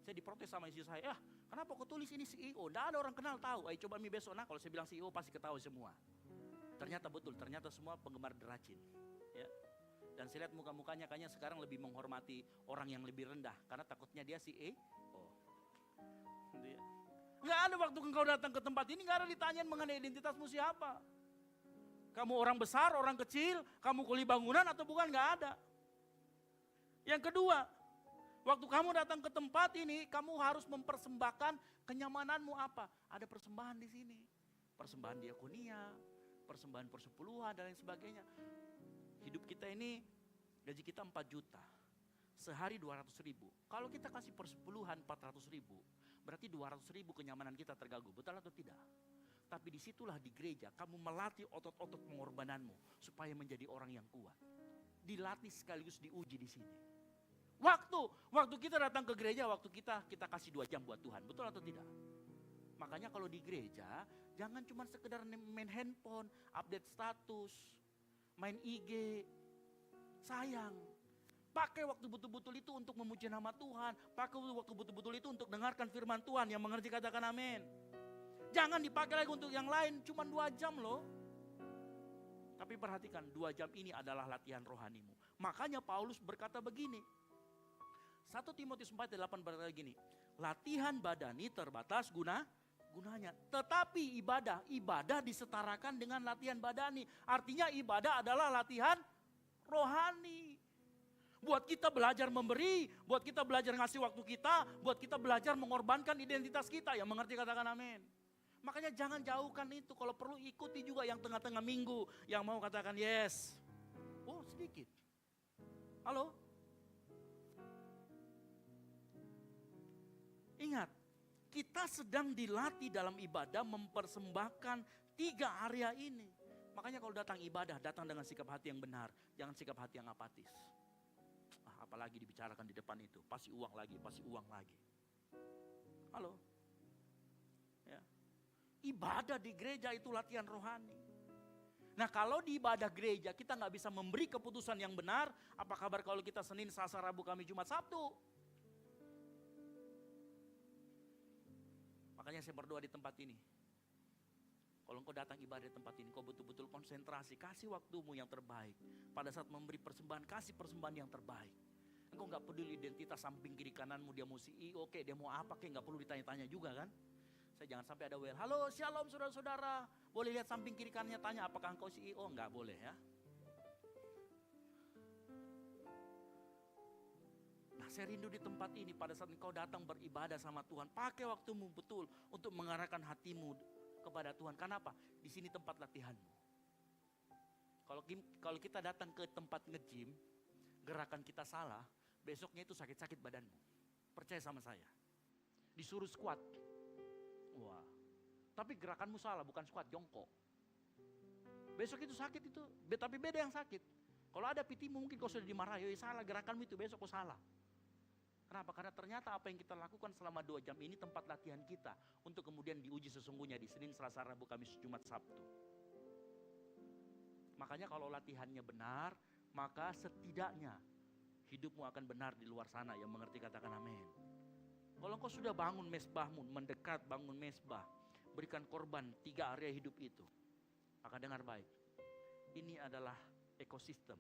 saya diprotes sama istri saya, kenapa kau tulis ini CEO? Tidak ada orang kenal tahu. Coba besok kalau saya bilang CEO pasti ketahui semua. Ternyata betul, ternyata semua penggemar derajin. Ya. Dan saya lihat muka-mukanya kayaknya sekarang lebih menghormati orang yang lebih rendah. Karena takutnya dia CEO. Nggak ada waktu engkau datang ke tempat ini, nggak ada ditanyain mengenai identitasmu siapa. Kamu orang besar, orang kecil, kamu kuli bangunan atau bukan, nggak ada. Yang kedua, waktu kamu datang ke tempat ini, kamu harus mempersembahkan kenyamananmu apa? Ada persembahan di sini. Persembahan diakonia, persembahan persepuluhan dan lain sebagainya. Hidup kita ini, gaji kita 4 juta. Sehari 200.000. Kalau kita kasih persepuluhan 400.000, berarti 200.000 kenyamanan kita terganggu, betul atau tidak? Tapi disitulah di gereja kamu melatih otot-otot pengorbananmu supaya menjadi orang yang kuat. Dilatih sekaligus diuji di sini. Waktu kita datang ke gereja, waktu kita kasih 2 jam buat Tuhan, betul atau tidak? Makanya kalau di gereja jangan cuma sekedar main handphone, update status, main IG. Sayang. Pakai waktu betul-betul itu untuk memuji nama Tuhan. Pakai waktu betul-betul itu untuk dengarkan firman Tuhan. Yang mengerti katakan amin. Jangan dipakai lagi untuk yang lain. Cuma 2 jam loh. Tapi perhatikan 2 jam ini adalah latihan rohanimu. Makanya Paulus berkata begini. 1 Timotius 4:8 berkata begini. Latihan badani terbatas gunanya. Tetapi ibadah disetarakan dengan latihan badani. Artinya ibadah adalah latihan rohani. Buat kita belajar memberi, buat kita belajar ngasih waktu kita, buat kita belajar mengorbankan identitas kita. Yang mengerti katakan amin. Makanya jangan jauhkan itu. Kalau perlu ikuti juga yang tengah-tengah minggu. Yang mau katakan yes. Oh sedikit. Halo? Ingat, kita sedang dilatih dalam ibadah mempersembahkan 3 area ini. Makanya kalau datang ibadah, datang dengan sikap hati yang benar. Jangan sikap hati yang apatis. Apalagi dibicarakan di depan itu. Pasti uang lagi. Halo? Ya. Ibadah di gereja itu latihan rohani. Nah kalau di ibadah gereja kita gak bisa memberi keputusan yang benar. Apa kabar kalau kita Senin, Selasa, Rabu, Kamis, Jumat, Sabtu? Makanya saya berdoa di tempat ini. Kalau engkau datang ibadah di tempat ini, kau betul-betul konsentrasi, kasih waktumu yang terbaik. Pada saat memberi persembahan, kasih persembahan yang terbaik. Engkau gak peduli identitas samping kiri kananmu, dia mau CEO, dia mau apa, gak perlu ditanya-tanya juga kan. Saya jangan sampai ada WL, halo shalom saudara-saudara, boleh lihat samping kiri kanannya, tanya apakah engkau CEO, gak boleh ya. Nah saya rindu di tempat ini pada saat engkau datang beribadah sama Tuhan, pakai waktumu betul untuk mengarahkan hatimu kepada Tuhan. Kenapa? Di sini tempat latihanmu. Kalau kita datang ke tempat nge-gym, gerakan kita salah, besoknya itu sakit-sakit badanmu. Percaya sama saya. Disuruh squat. Wah. Tapi gerakanmu salah, bukan squat, jongkok. Besok itu sakit itu, tapi beda yang sakit. Kalau ada PT mungkin kau sudah dimarahi, salah gerakanmu itu, besok kau salah. Kenapa? Karena ternyata apa yang kita lakukan selama 2 jam ini tempat latihan kita untuk kemudian diuji sesungguhnya di Senin, Selasa, Rabu, Kamis, Jumat, Sabtu. Makanya kalau latihannya benar, maka setidaknya hidupmu akan benar di luar sana. Yang mengerti katakan amin. Kalau engkau sudah bangun mesbahmu, mendekat bangun mesbah, berikan korban 3 area hidup itu. Maka dengar baik, ini adalah ekosistem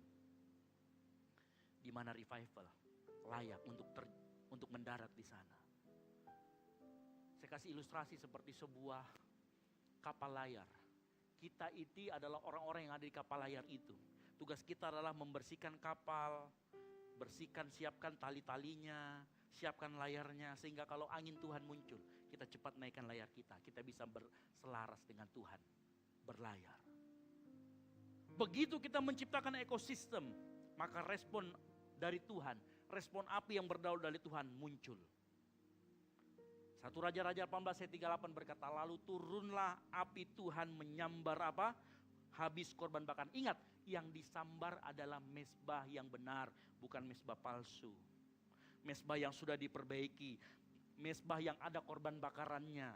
di mana revival layak untuk mendarat di sana. Saya kasih ilustrasi seperti sebuah kapal layar. Kita itu adalah orang-orang yang ada di kapal layar itu. Tugas kita adalah membersihkan kapal, siapkan tali-talinya, siapkan layarnya, sehingga kalau angin Tuhan muncul, kita cepat naikkan layar kita. Kita bisa berselaras dengan Tuhan, berlayar. Begitu kita menciptakan ekosistem, maka respon dari Tuhan, respon api yang berdaulat dari Tuhan muncul. 1 Raja-Raja 18 ayat 38 berkata, lalu turunlah api Tuhan menyambar apa? Habis korban bakaran. Ingat, yang disambar adalah mezbah yang benar, bukan mezbah palsu. Mezbah yang sudah diperbaiki, mezbah yang ada korban bakarannya.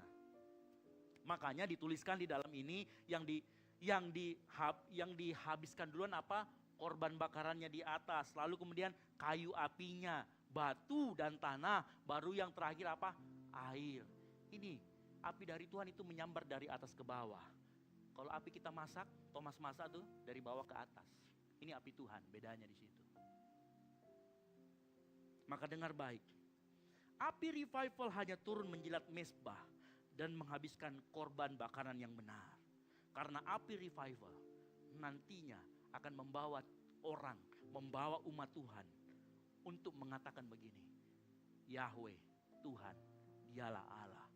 Makanya dituliskan di dalam ini yang dihabiskan duluan apa? Korban bakarannya di atas, lalu kemudian kayu apinya, batu dan tanah, baru yang terakhir apa? Air. Ini api dari Tuhan itu menyambar dari atas ke bawah. Kalau api kita masak, Thomas masak tuh dari bawah ke atas. Ini api Tuhan, bedanya di situ. Maka dengar baik. Api revival hanya turun menjilat mezbah dan menghabiskan korban bakaran yang benar. Karena api revival nantinya akan membawa orang, membawa umat Tuhan untuk mengatakan begini. Yahweh, Tuhan, dialah Allah.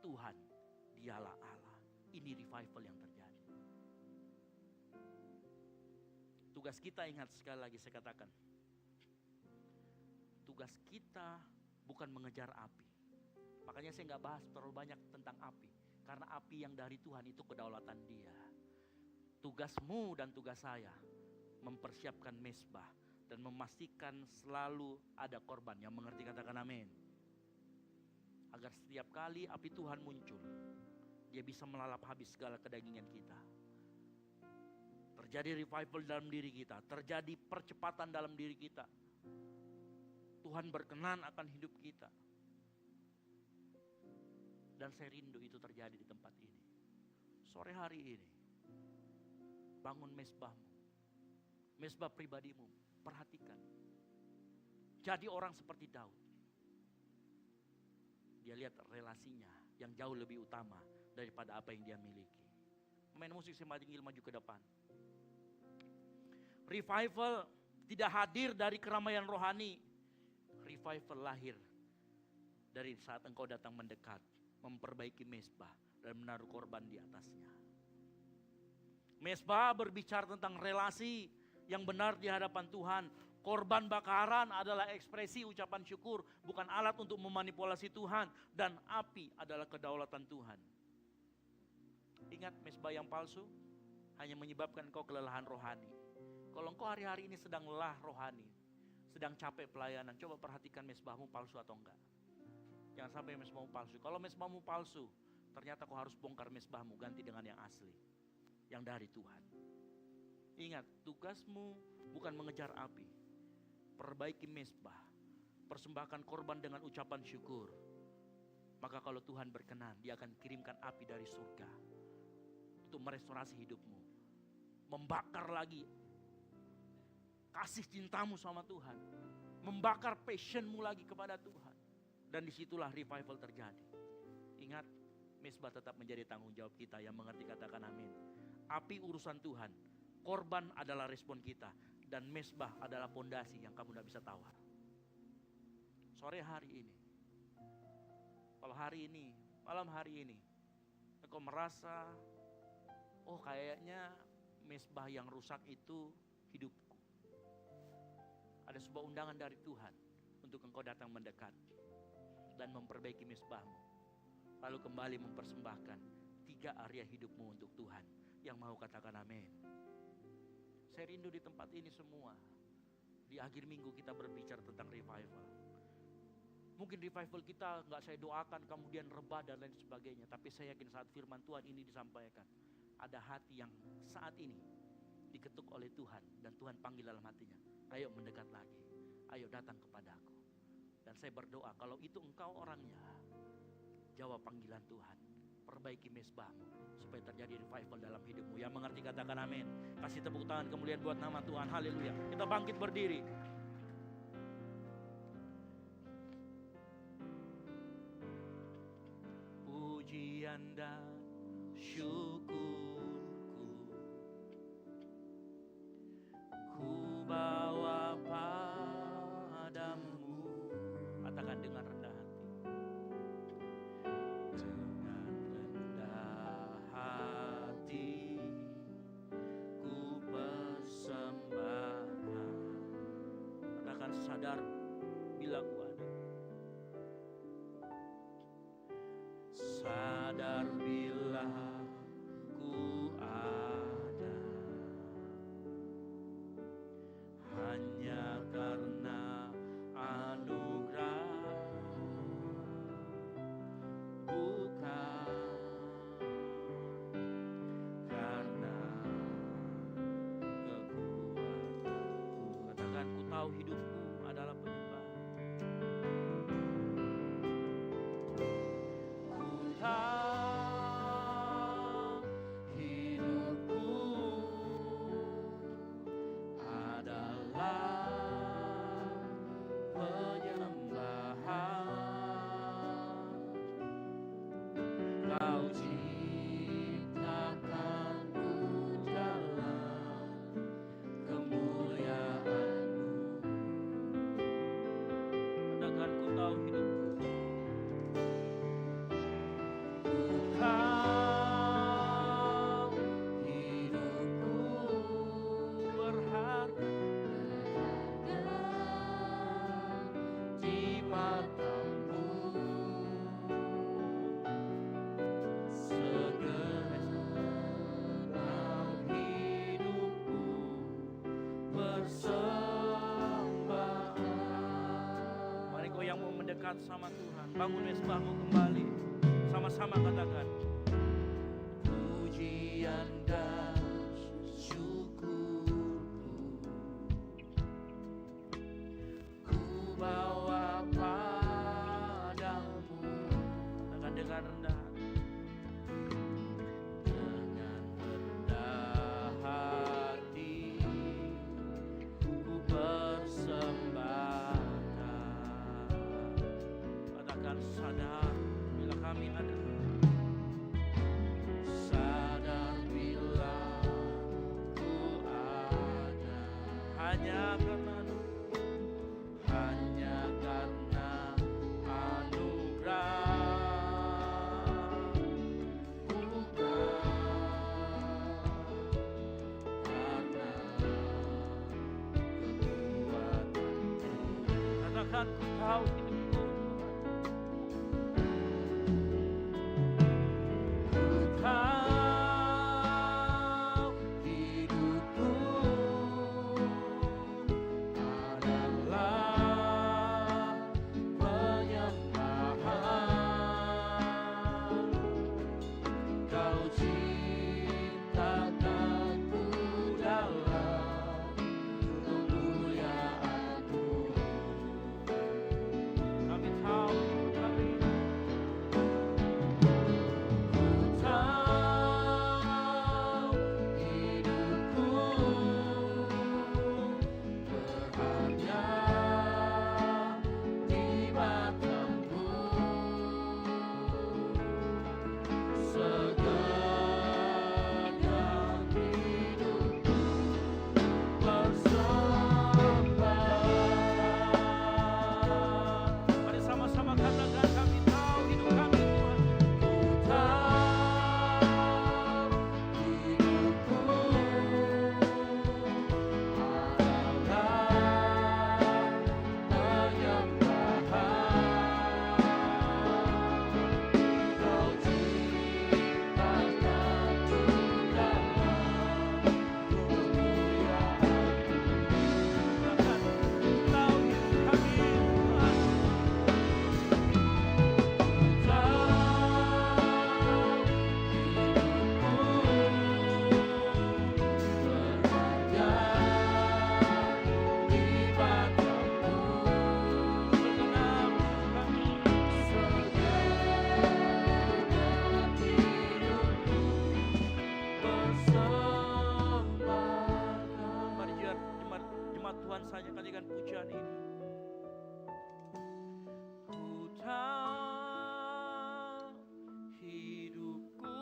Tuhan, dialah Allah. Ini revival yang terjadi. Tugas kita, ingat sekali lagi saya katakan. Tugas kita bukan mengejar api. Makanya saya nggak bahas terlalu banyak tentang api. Karena api yang dari Tuhan itu kedaulatan Dia. Tugasmu dan tugas saya mempersiapkan mezbah dan memastikan selalu ada korban. Yang mengerti katakan amin. Agar setiap kali api Tuhan muncul, Dia bisa melalap habis segala kedagingan kita. Terjadi revival dalam diri kita, terjadi percepatan dalam diri kita. Tuhan berkenan akan hidup kita. Dan saya rindu itu terjadi di tempat ini. Sore hari ini, bangun mezbahmu, mezbah pribadimu, perhatikan. Jadi orang seperti Daud. Dia lihat relasinya yang jauh lebih utama daripada apa yang dia miliki. Main musik saya maju ke depan. Revival tidak hadir dari keramaian rohani. Revival lahir dari saat engkau datang mendekat, memperbaiki mezbah dan menaruh korban di atasnya. Mezbah berbicara tentang relasi yang benar di hadapan Tuhan. Korban bakaran adalah ekspresi ucapan syukur, bukan alat untuk memanipulasi Tuhan. Dan api adalah kedaulatan Tuhan. Ingat, mezbah yang palsu hanya menyebabkan engkau kelelahan rohani. Kalau engkau hari-hari ini sedang lelah rohani, sedang capek pelayanan, coba perhatikan mezbahmu palsu atau enggak. Jangan sampai mezbahmu palsu. Kalau mezbahmu palsu, ternyata kau harus bongkar mezbahmu, ganti dengan yang asli, yang dari Tuhan. Ingat, tugasmu bukan mengejar api. Perbaiki mezbah, persembahkan korban dengan ucapan syukur. Maka kalau Tuhan berkenan, Dia akan kirimkan api dari surga untuk merestorasi hidupmu, membakar lagi kasih cintamu sama Tuhan, membakar passionmu lagi kepada Tuhan. Dan disitulah revival terjadi. Ingat, mezbah tetap menjadi tanggung jawab kita. Yang mengerti katakan amin. Api urusan Tuhan, korban adalah respon kita, dan mezbah adalah pondasi yang kamu tidak bisa tawar. Sore hari ini, kalau hari ini, malam hari ini, engkau merasa, oh kayaknya mezbah yang rusak itu hidupku. Ada sebuah undangan dari Tuhan untuk engkau datang mendekat dan memperbaiki mezbahmu. Lalu kembali mempersembahkan 3 area hidupmu untuk Tuhan. Yang mau katakan amin. Saya rindu di tempat ini semua. Di akhir minggu kita berbicara tentang revival. Mungkin revival kita nggak saya doakan kemudian rebah dan lain sebagainya. Tapi saya yakin saat firman Tuhan ini disampaikan, ada hati yang saat ini diketuk oleh Tuhan. Dan Tuhan panggil dalam hatinya, ayo mendekat lagi, ayo datang kepadaku. Dan saya berdoa, kalau itu engkau orangnya, jawab panggilan Tuhan. Perbaiki mezbahmu supaya terjadi revival dalam hidupmu. Yang mengerti katakan amin. Kasih tepuk tangan kemuliaan buat nama Tuhan. Haleluya. Kita bangkit berdiri. Pujian dan syukurku ku bawa padamu. Katakan dengan rendah hati. Dengan rendah hati ku persembahkan. Katakan sadar bila ku ada. Sadar bila ku ada. Hanya karena anugerah, bukan karena kekuatanku. Katakan, ku tahu hidupku adalah penyembah. Mari kau yang mau mendekat sama Tuhan, bangun mesbahmu kembali. Sama-sama katakan. Pujian dan syukurku ku bawa padamu. Katakan dengan rendah. Dengan rendah hati ku persembahkan. Katakan sadar bila kami ada. Sadar bila ku ada Hanya karena anugerah, bukan karena kekuatanku. katakan ku tahu hidupku Tuhan. Ku tahu hidupku adalah penyembahan. Kau ciptakanku dalam kemuliaan-Mu. Kami tahu kami Ku tahu hidupku berharga di mata-Mu. Segenap hidupku persembahkan. mari sama-sama katakan kami tahu hidup kami Tuhan. Ku tahu hidupku adalah penyembahan. Kau ciptakanku dalam kemuliaan-Mu. Katakan tahu hidup kami Tuhan. Segenap kami mari jemaat Tuhan saja kalikan pujian ini. Ku tahu hidupku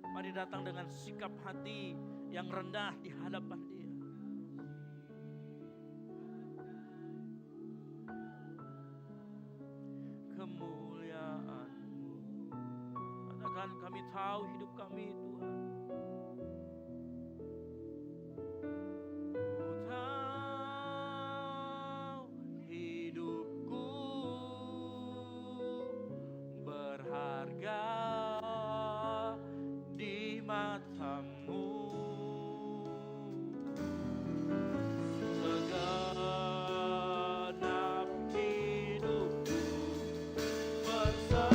Mari datang dengan sikap hati yang rendah di hadapan Dia. Kemuliaan-Mu. Katakan kami tahu hidup kami Tuhan. Ku tahu hidupku berharga di mata-Mu. Segenap hidupku persembahkan.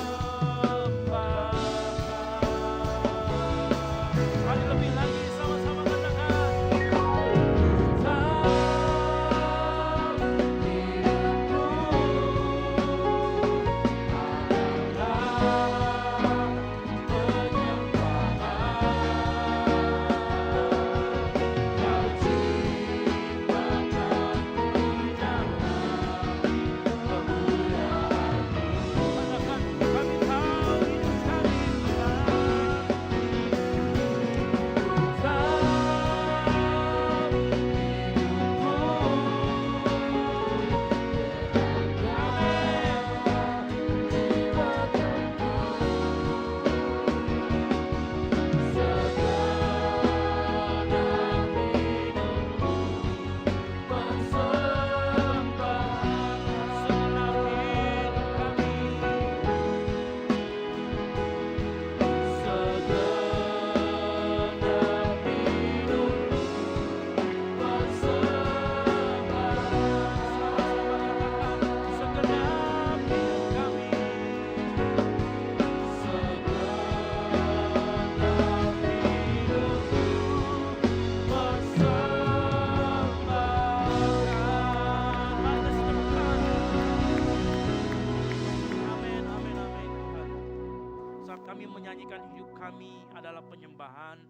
kami menyanyikan hidup kami adalah penyembahan,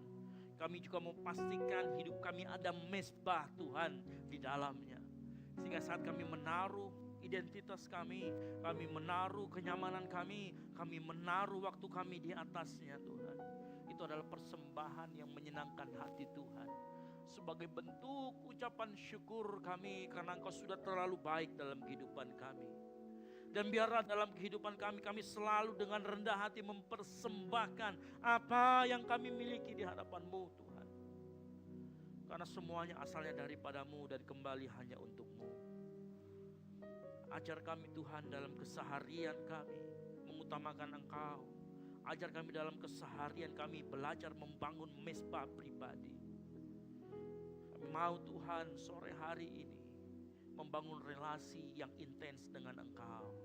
kami juga mau pastikan hidup kami ada mezbah Tuhan di dalamnya. Sehingga saat kami menaruh identitas kami menaruh kenyamanan kami menaruh waktu kami di atasnya Tuhan, itu adalah persembahan yang menyenangkan hati Tuhan. Sebagai bentuk ucapan syukur kami karena Engkau sudah terlalu baik dalam kehidupan kami. Dan biarlah dalam kehidupan kami selalu dengan rendah hati mempersembahkan apa yang kami miliki di hadapan-Mu Tuhan. Karena semuanya asalnya daripada-Mu dan kembali hanya untuk-Mu. Ajar kami Tuhan dalam keseharian kami mengutamakan Engkau. Ajar kami dalam keseharian kami belajar membangun mezbah pribadi. Kami mau Tuhan sore hari ini membangun relasi yang intens dengan Engkau.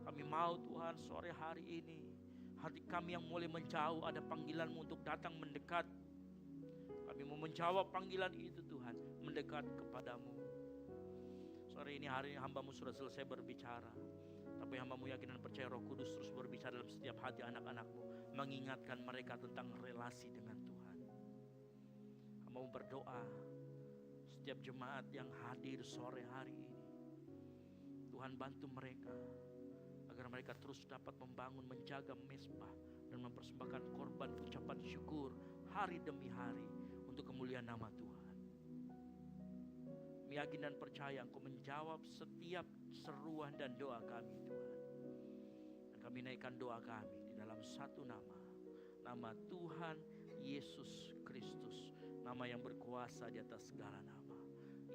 Kami mau Tuhan sore hari ini hati kami yang mulai menjauh ada panggilan-Mu untuk datang mendekat. Kami mau menjawab panggilan itu Tuhan, mendekat kepadamu. Sore ini hari ini hamba-Mu sudah selesai berbicara, tapi hamba-Mu yakin dan percaya Roh Kudus terus berbicara dalam setiap hati anak-anak-Mu, mengingatkan mereka tentang relasi dengan Tuhan. Hamba-Mu berdoa setiap jemaat yang hadir sore hari ini, Tuhan bantu mereka agar mereka terus dapat membangun, menjaga mezbah dan mempersembahkan korban ucapan syukur hari demi hari untuk kemuliaan nama Tuhan. Yakin dan percaya Engkau menjawab setiap seruan dan doa kami Tuhan. Dan kami naikkan doa kami di dalam satu nama, nama Tuhan Yesus Kristus, nama yang berkuasa di atas segala nama,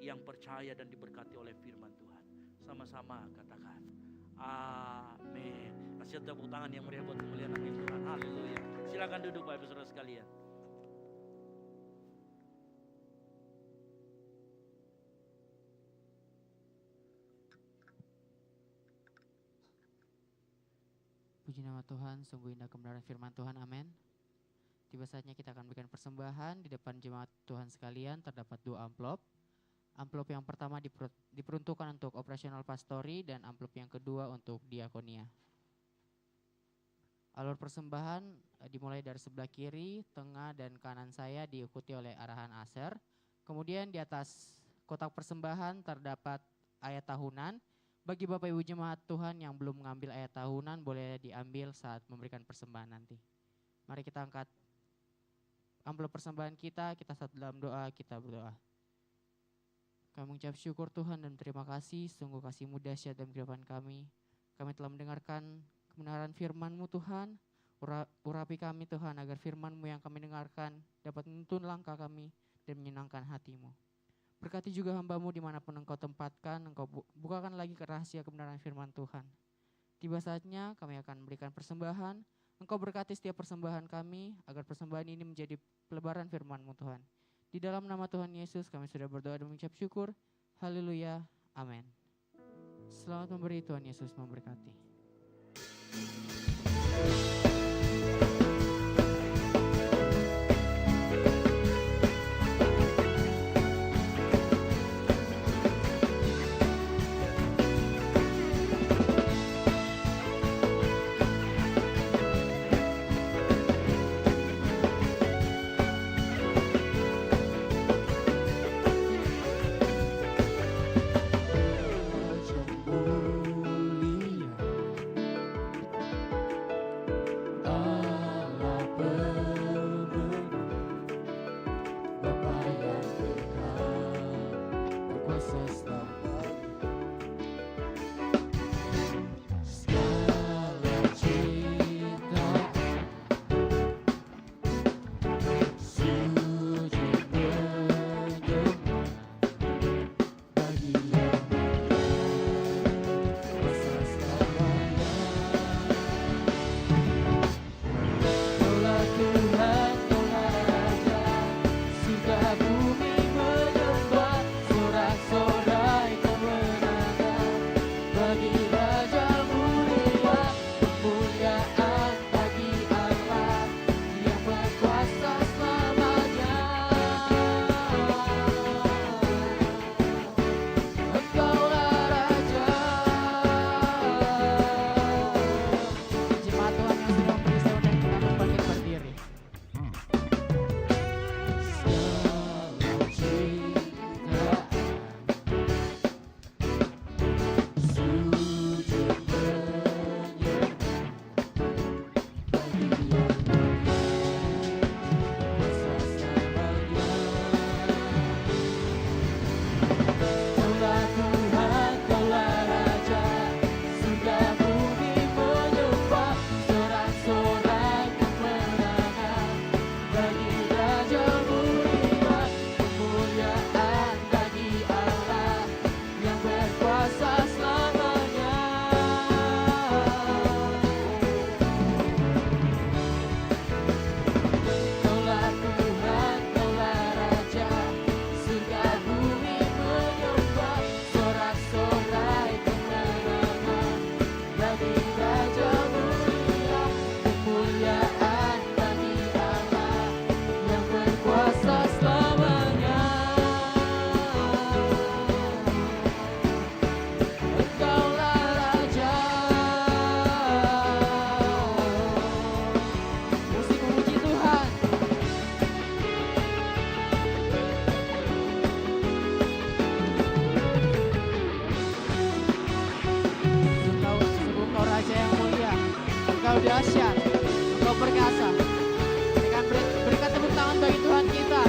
yang percaya dan diberkati oleh firman Tuhan. Sama-sama katakan amin. Kasih tepuk tangan yang meriah buat kemuliaan nama Tuhan. Haleluya. Silakan duduk Bapak Ibu Saudara sekalian. Puji nama Tuhan, sungguh indah kebenaran firman Tuhan, amin. Tiba saatnya kita akan berikan persembahan. Di depan jemaat Tuhan sekalian terdapat 2 amplop. Amplop yang pertama diperuntukkan untuk operasional pastori dan amplop yang kedua untuk diakonia. Alur persembahan dimulai dari sebelah kiri, tengah dan kanan saya diikuti oleh arahan Aser. Kemudian di atas kotak persembahan terdapat ayat tahunan. Bagi Bapak Ibu jemaat Tuhan yang belum mengambil ayat tahunan, boleh diambil saat memberikan persembahan nanti. Mari kita angkat amplop persembahan kita satu dalam doa, kita berdoa. Kami mengucap syukur Tuhan dan terima kasih, sungguh kasih-Mu dahsyat dalam kehidupan kami. Kami telah mendengarkan kebenaran firman-Mu Tuhan, urapi kami Tuhan agar firman-Mu yang kami dengarkan dapat menuntun langkah kami dan menyenangkan hati-Mu. Berkati juga hamba-Mu dimanapun Engkau tempatkan, Engkau bukakan lagi rahasia kebenaran firman Tuhan. Tiba saatnya kami akan memberikan persembahan, Engkau berkati setiap persembahan kami, agar persembahan ini menjadi pelebaran firman-Mu Tuhan. Di dalam nama Tuhan Yesus kami sudah berdoa dan mengucap syukur. Haleluya, amin. Selamat memberi, Tuhan Yesus memberkati. perkasa. Berikan tepuk tangan bagi Tuhan kita.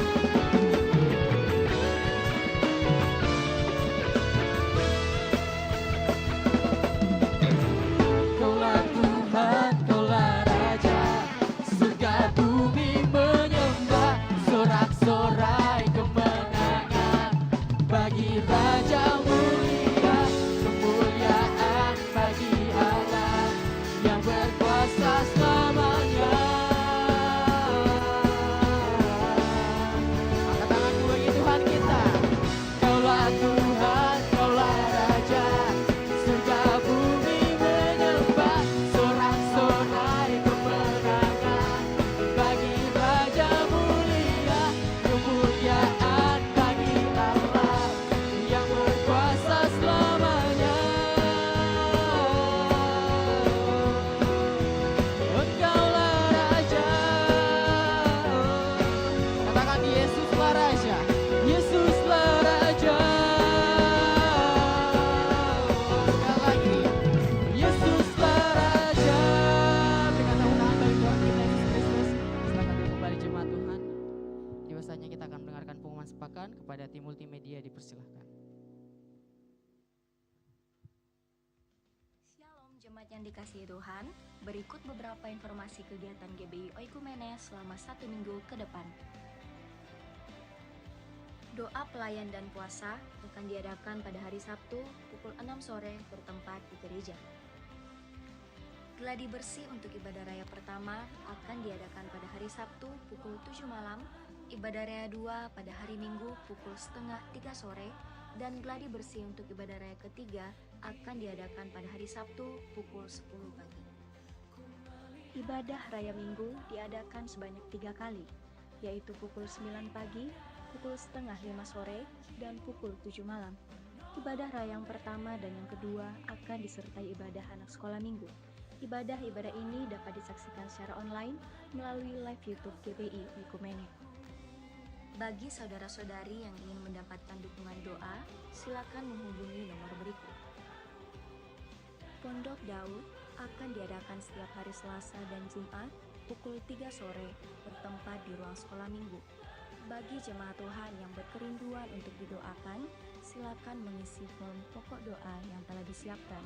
Kaulah Tuhan, kaulah Raja, surga bumi menyembah, sorak-sorai kemenangan bagi Raja mulia, kemuliaan bagi Allah yang berkuasa selamanya. Angkat tanganmu bagi Tuhan kita. Kaulah Tuhan, kaulah Raja, surga bumi menyembah, sorak-sorai kemenangan bagi Raja mulia, kemuliaan bagi Allah yang berkuasa selamanya. Engkaulah Raja. Katakan Yesuslah Raja. Yesuslah Raja. Sekali lagi. Yesuslah Raja. Berikan tepuk tangan bagi Tuhan kita Yesus Kristus. Silakan duduk kembali jemaat Tuhan. Tiba saatnya kita akan mendengarkan pengumuman sepakan. Kepada tim multimedia dipersilahkan. Shalom jemaat yang dikasihi Tuhan, berikut beberapa informasi kegiatan GBI Oikumene selama 1 minggu ke depan. Doa pelayan dan puasa akan diadakan pada hari Sabtu pukul 6 sore bertempat di gereja. Gladi bersih untuk ibadah raya pertama akan diadakan pada hari Sabtu pukul 7 malam, ibadah raya 2 pada hari Minggu pukul setengah 3 sore, dan gladi bersih untuk ibadah raya ketiga akan diadakan pada hari Sabtu pukul 10 pagi. Ibadah raya Minggu diadakan sebanyak 3 kali, yaitu pukul 9 pagi, pukul setengah 5 sore, dan pukul 7 malam. Ibadah raya yang pertama dan yang kedua akan disertai ibadah anak sekolah minggu. Ibadah-ibadah ini dapat disaksikan secara online melalui live YouTube GBI Oikumene. Bagi saudara-saudari yang ingin mendapatkan dukungan doa, silakan menghubungi nomor berikut. Pondok Daud akan diadakan setiap hari Selasa dan Jumat pukul 3 sore bertempat di ruang sekolah minggu. Bagi jemaat Tuhan yang berkerinduan untuk didoakan, silakan mengisi form pokok doa yang telah disiapkan.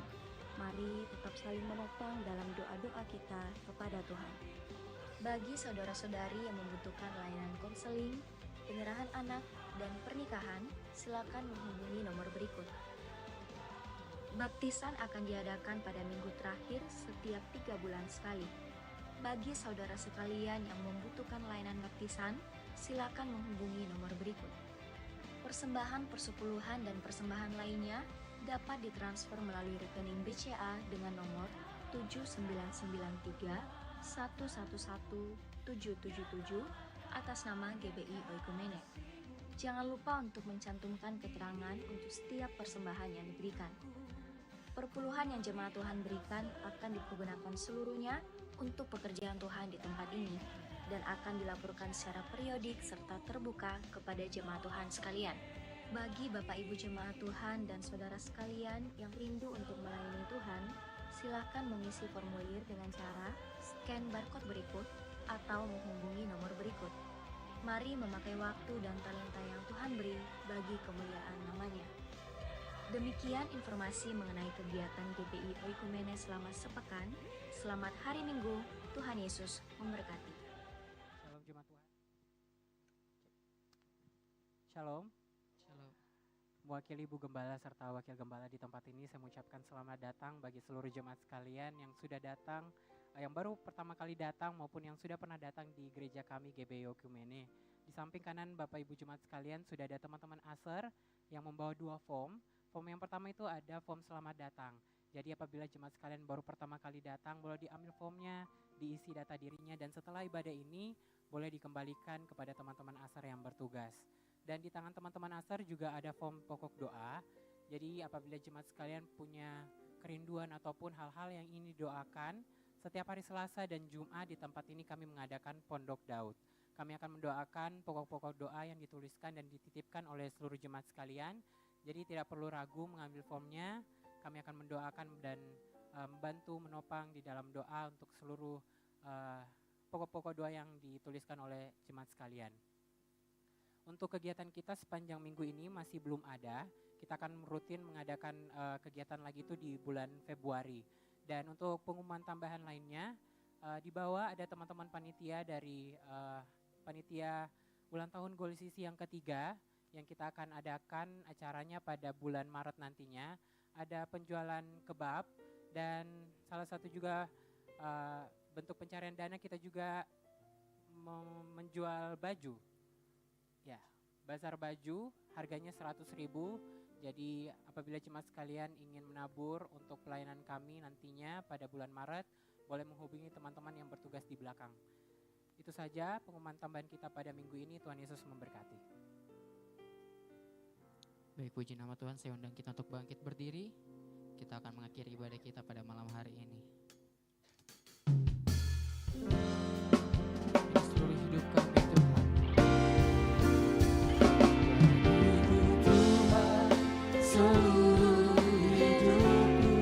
Mari tetap saling menopang dalam doa-doa kita kepada Tuhan. Bagi saudara-saudari yang membutuhkan layanan konseling, penyerahan anak, dan pernikahan, silakan menghubungi nomor berikut. Baptisan akan diadakan pada minggu terakhir setiap 3 bulan sekali. Bagi saudara sekalian yang membutuhkan layanan baptisan, silakan menghubungi nomor berikut. Persembahan persepuluhan dan persembahan lainnya dapat ditransfer melalui rekening BCA dengan nomor 7993 111 777 atas nama GBI Oikumene. Jangan lupa untuk mencantumkan keterangan untuk setiap persembahan yang diberikan. Perpuluhan yang jemaat Tuhan berikan akan dipergunakan seluruhnya untuk pekerjaan Tuhan di tempat ini dan akan dilaporkan secara periodik serta terbuka kepada jemaat Tuhan sekalian. Bagi Bapak Ibu jemaat Tuhan dan saudara sekalian yang rindu untuk melayani Tuhan, silakan mengisi formulir dengan cara scan barcode berikut atau menghubungi nomor berikut. Mari memakai waktu dan talenta yang Tuhan beri bagi kemuliaan namanya. Demikian informasi mengenai kegiatan GBI Oikumene selama sepekan. Selamat hari Minggu, Tuhan Yesus memberkati. Shalom jemaat Tuhan. Shalom. Shalom. Mewakili Ibu Gembala serta Wakil Gembala di tempat ini, saya mengucapkan selamat datang bagi seluruh jemaat sekalian yang sudah datang, yang baru pertama kali datang maupun yang sudah pernah datang di gereja kami GBI Oikumene. Di samping kanan Bapak Ibu jemaat sekalian sudah ada teman-teman ASER yang membawa 2 form. Form yang pertama itu ada form selamat datang. Jadi apabila jemaat sekalian baru pertama kali datang, boleh diambil formnya, diisi data dirinya, dan setelah ibadah ini boleh dikembalikan kepada teman-teman ASER yang bertugas. Dan di tangan teman-teman ASER juga ada form pokok doa. Jadi apabila jemaat sekalian punya kerinduan ataupun hal-hal yang ingin didoakan, setiap hari Selasa dan Jumat di tempat ini kami mengadakan Pondok Daud. Kami akan mendoakan pokok-pokok doa yang dituliskan dan dititipkan oleh seluruh jemaat sekalian. Jadi tidak perlu ragu mengambil formnya. Kami akan mendoakan dan membantu menopang di dalam doa untuk seluruh pokok-pokok doa yang dituliskan oleh jemaat sekalian. Untuk kegiatan kita sepanjang minggu ini masih belum ada. Kita akan rutin mengadakan kegiatan lagi itu di bulan Februari. Dan untuk pengumuman tambahan lainnya, di bawah ada teman-teman panitia dari panitia ulang tahun Goal Sisi yang ketiga yang kita akan adakan acaranya pada bulan Maret nantinya. Ada penjualan kebab dan salah satu juga bentuk pencarian dana kita juga menjual baju. Ya, bazar baju harganya 100.000. Jadi apabila jemaat sekalian ingin menabur untuk pelayanan kami nantinya pada bulan Maret, boleh menghubungi teman-teman yang bertugas di belakang. Itu saja pengumuman tambahan kita pada minggu ini. Tuhan Yesus memberkati. Baik, puji nama Tuhan, saya undang kita untuk bangkit berdiri. Kita akan mengakhiri ibadah kita pada malam hari ini. Ini seluruh hidup kami Tuhan. Seluruh hidupku,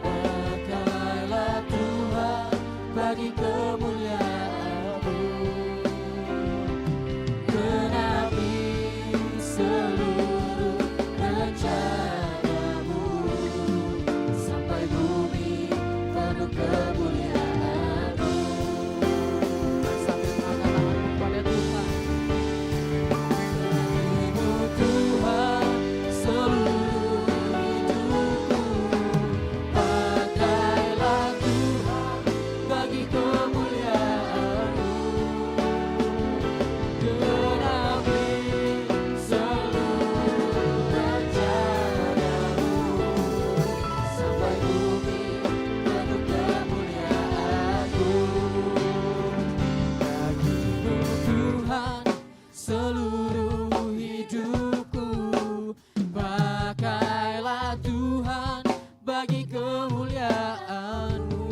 pakailah Tuhan bagi kemuliaan-Mu. Genapi seluruh rencana-Mu, sampai bumi penuh kemuliaan-Mu. Sambil mengangkat tangan kepada Tuhan. Bagimu Tuhan seluruh hidupku, pakailah Tuhan bagi kemuliaan-Mu. Genapi seluruh rencana-Mu, sampai bumi penuh kemuliaan-Mu. Bagimu Tuhan seluruh hidupku, pakailah Tuhan bagi kemuliaan-Mu.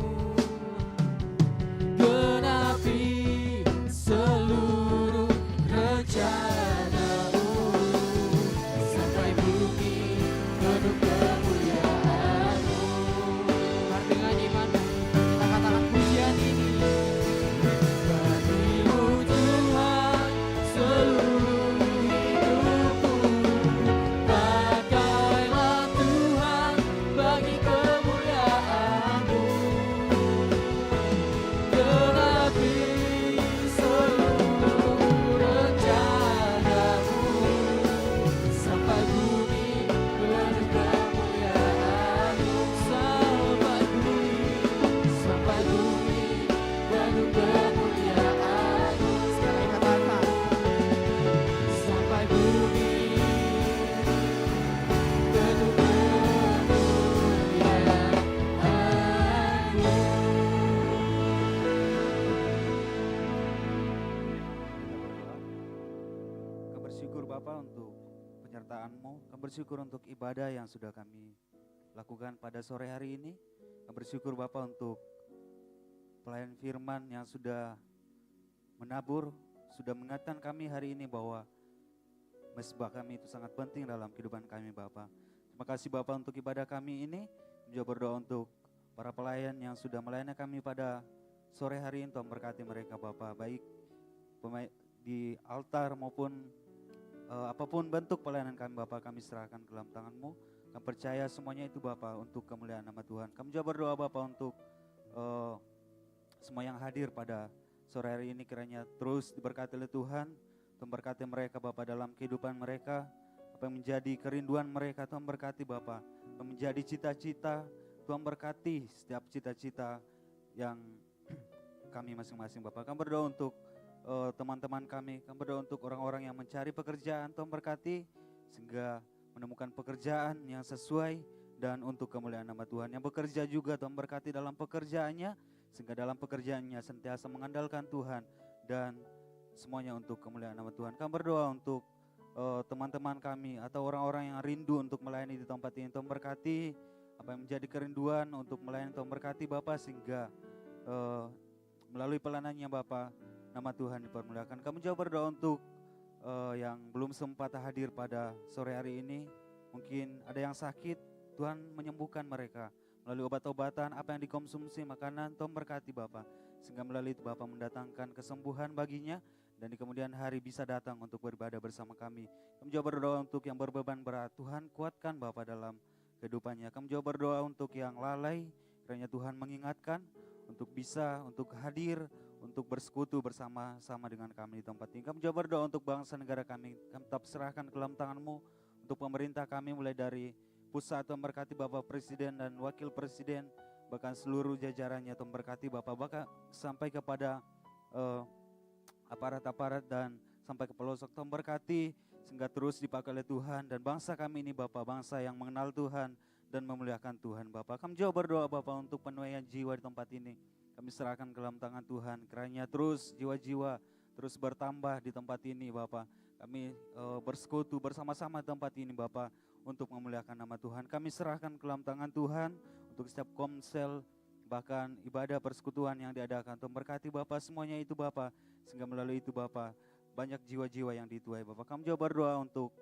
Genapi seluruh rencana-Mu, sampai bumi penuh kemuliaan-Mu. Mari dengan iman kita katakan pujian ini. Bagimu Tuhan seluruh hidupku, pakailah Tuhan bagi kemuliaan-Mu. Genapi seluruh rencana-Mu, sampai bumi penuh kemuliaan-Mu. Sampai bumi penuh kemuliaan-Mu. Sekali katakan. Sampai bumi penuh kemuliaan-Mu. Kita berdoa. Kami bersyukur Bapa untuk penyertaan-Mu. Kami bersyukur untuk ibadah yang sudah kami lakukan pada sore hari ini. Kami bersyukur Bapa untuk pelayan firman yang sudah menabur, sudah mengingatkan kami hari ini bahwa mesbah kami itu sangat penting dalam kehidupan kami Bapa. Terima kasih Bapa untuk ibadah kami ini. Kami juga berdoa untuk para pelayan yang sudah melayani kami pada sore hari ini. Tuhan berkati mereka Bapa, baik di altar maupun apapun bentuk pelayanan kami Bapa, kami serahkan ke dalam tangan-Mu. Kami percaya semuanya itu Bapa untuk kemuliaan nama Tuhan. Kami juga berdoa Bapa untuk semua yang hadir pada sore hari ini, kiranya terus diberkati oleh Tuhan. Tuhan berkati mereka Bapa dalam kehidupan mereka, apa yang menjadi kerinduan mereka Tuhan berkati Bapa, apa yang menjadi cita-cita Tuhan berkati setiap cita-cita yang kami masing-masing Bapa. Kami berdoa untuk teman-teman kami berdoa untuk orang-orang yang mencari pekerjaan, Tuhan berkati sehingga menemukan pekerjaan yang sesuai dan untuk kemuliaan nama Tuhan. Yang bekerja juga Tuhan berkati dalam pekerjaannya, sehingga dalam pekerjaannya sentiasa mengandalkan Tuhan dan semuanya untuk kemuliaan nama Tuhan. Kami berdoa untuk teman-teman kami atau orang-orang yang rindu untuk melayani di tempat ini. Tuhan berkati apa yang menjadi kerinduan untuk melayani, Tuhan berkati Bapa, sehingga melalui pelanannya Bapa, nama Tuhan dipermuliakan. Kami juga berdoa untuk yang belum sempat hadir pada sore hari ini. Mungkin ada yang sakit, Tuhan menyembuhkan mereka melalui obat-obatan, apa yang dikonsumsi, makanan, Tuhan berkati Bapa, sehingga melalui itu Bapa mendatangkan kesembuhan baginya, dan di kemudian hari bisa datang untuk beribadah bersama kami. Kami juga berdoa untuk yang berbeban berat, Tuhan kuatkan Bapa dalam kehidupannya. Kami juga berdoa untuk yang lalai, kiranya Tuhan mengingatkan untuk bisa, untuk hadir, untuk bersekutu bersama-sama dengan kami di tempat ini. Kami juga berdoa untuk bangsa negara kami tetap serahkan ke dalam tangan-Mu, untuk pemerintah kami mulai dari pusat, Tuhan berkati Bapak Presiden dan Wakil Presiden, bahkan seluruh jajarannya, Tuhan berkati Bapak, bahkan sampai kepada aparat-aparat dan sampai ke pelosok, Tuhan berkati sehingga terus dipakai oleh Tuhan, dan bangsa kami ini Bapak, bangsa yang mengenal Tuhan dan memuliakan Tuhan Bapak. Kami juga berdoa Bapak untuk penuaian jiwa di tempat ini. Kami serahkan ke dalam tangan Tuhan, kiranya terus jiwa-jiwa terus bertambah di tempat ini Bapak. Kami bersekutu bersama-sama di tempat ini Bapak untuk memuliakan nama Tuhan. Kami serahkan ke dalam tangan Tuhan untuk setiap komsel, bahkan ibadah persekutuan yang diadakan. Tuhan berkati Bapak semuanya itu Bapak, sehingga melalui itu Bapak banyak jiwa-jiwa yang dituai Bapak. Kami juga berdoa untuk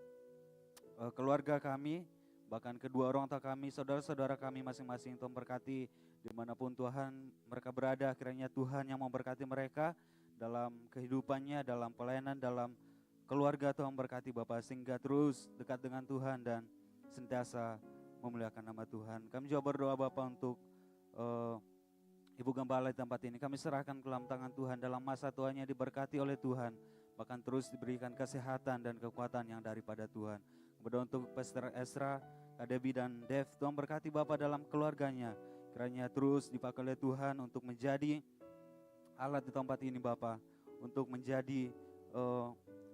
keluarga kami, bahkan kedua orang tua kami, saudara-saudara kami masing-masing. Tuhan berkati dimanapun Tuhan mereka berada, kiranya Tuhan yang memberkati mereka dalam kehidupannya, dalam pelayanan, dalam keluarga. Tuhan berkati Bapak sehingga terus dekat dengan Tuhan dan sentiasa memuliakan nama Tuhan. Kami juga berdoa Bapak untuk Ibu Gembala di tempat ini. Kami serahkan ke dalam tangan Tuhan, dalam masa tuanya diberkati oleh Tuhan, bahkan terus diberikan kesehatan dan kekuatan yang daripada Tuhan. Berdoa untuk Pastor Ezra, Kak Debbie dan Dev. Tuhan berkati Bapak dalam keluarganya, kiranya terus dipakai oleh Tuhan untuk menjadi alat di tempat ini Bapak, untuk menjadi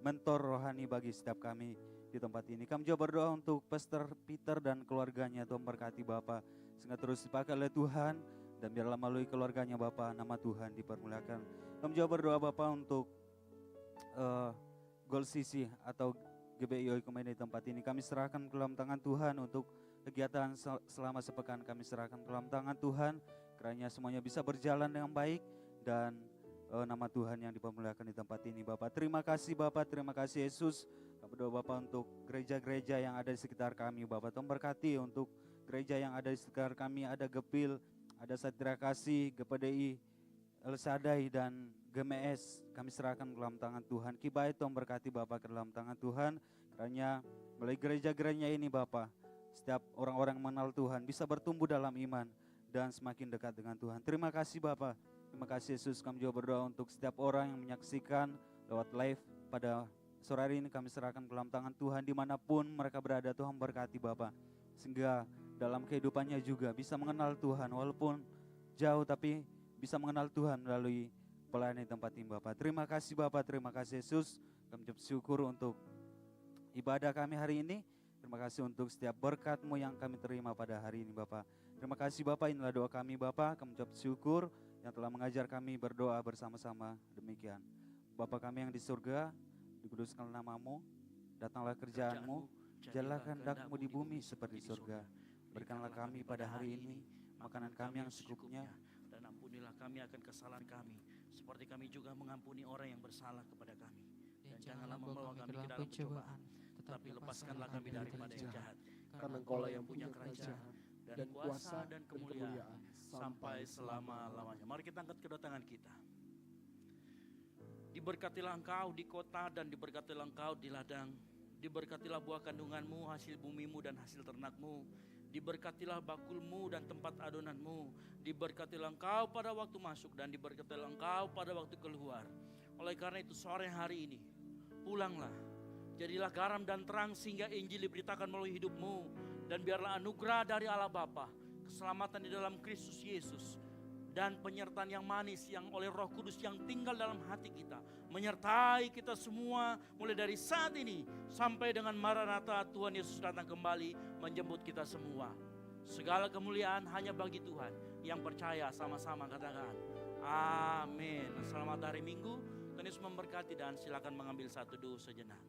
mentor rohani bagi setiap kami di tempat ini. Kami juga berdoa untuk Pastor Peter dan keluarganya. Tuhan berkati Bapak sehingga terus dipakai oleh Tuhan, dan biarlah melalui keluarganya Bapak nama Tuhan dipermuliakan. Kami juga berdoa Bapak untuk Gold CC atau GBI Oikumene di tempat ini. Kami serahkan ke dalam tangan Tuhan untuk kegiatan selama sepekan. Kami serahkan ke dalam tangan Tuhan, kiranya semuanya bisa berjalan dengan baik dan nama Tuhan yang dipermuliakan di tempat ini Bapak. Terima kasih Bapak, terima kasih Yesus. Kami berdoa Bapak untuk gereja-gereja yang ada di sekitar kami Bapak. Tuhan berkati untuk gereja yang ada di sekitar kami, ada Gepil, ada Satria Kasih, GPDI, El Shaddai dan GMS. Kami serahkan ke dalam tangan Tuhan. Kibai Tuhan berkati Bapak ke dalam tangan Tuhan, kiranya melalui gereja-gerejanya ini Bapak, setiap orang-orang yang mengenal Tuhan bisa bertumbuh dalam iman dan semakin dekat dengan Tuhan. Terima kasih Bapak. Terima kasih Yesus. Kami juga berdoa untuk setiap orang yang menyaksikan lewat live pada sore hari ini. Kami serahkan ke dalam tangan Tuhan dimanapun mereka berada. Tuhan berkati Bapak, sehingga dalam kehidupannya juga bisa mengenal Tuhan, walaupun jauh tapi bisa mengenal Tuhan melalui pelayanan di tempat ini Bapak. Terima kasih Bapak, terima kasih Yesus. Kami bersyukur untuk ibadah kami hari ini. Terima kasih untuk setiap berkat-Mu yang kami terima pada hari ini Bapak. Terima kasih Bapak, inilah doa kami Bapak. Kami ucap syukur yang telah mengajar kami berdoa bersama-sama. Demikian. Bapa kami yang di surga, dikuduskan nama-Mu, datanglah kerjaan-Mu, jalanlah kehendak-Mu di bumi seperti di surga. Berikanlah kami pada hari ini makanan kami yang secukupnya, dan ampunilah kami akan kesalahan kami, seperti kami juga mengampuni orang yang bersalah kepada kami. Dan janganlah membawa kami ke dalam pencobaan, tetapi lepaskanlah kami daripada yang jahat. Karena Engkaulah yang punya kerajaan dan kuasa dan kemuliaan sampai selama-lamanya. Mari kita angkat kedua tangan kita. Diberkatilah Engkau di kota dan diberkatilah Engkau di ladang. Diberkatilah buah kandunganmu, hasil bumimu dan hasil ternakmu. Diberkatilah bakulmu dan tempat adonanmu. Diberkatilah Engkau pada waktu masuk dan diberkatilah Engkau pada waktu keluar. Oleh karena itu sore hari ini pulanglah, jadilah garam dan terang sehingga Injil diberitakan melalui hidupmu. Dan biarlah anugerah dari Allah Bapa, keselamatan di dalam Kristus Yesus, dan penyertaan yang manis yang oleh Roh Kudus yang tinggal dalam hati kita menyertai kita semua mulai dari saat ini sampai dengan Maranatha Tuhan Yesus datang kembali menjemput kita semua. Segala kemuliaan hanya bagi Tuhan. Yang percaya sama-sama katakan amin. Selamat hari Minggu, Tuhan Yesus memberkati, dan silakan mengambil satu doa sejenak.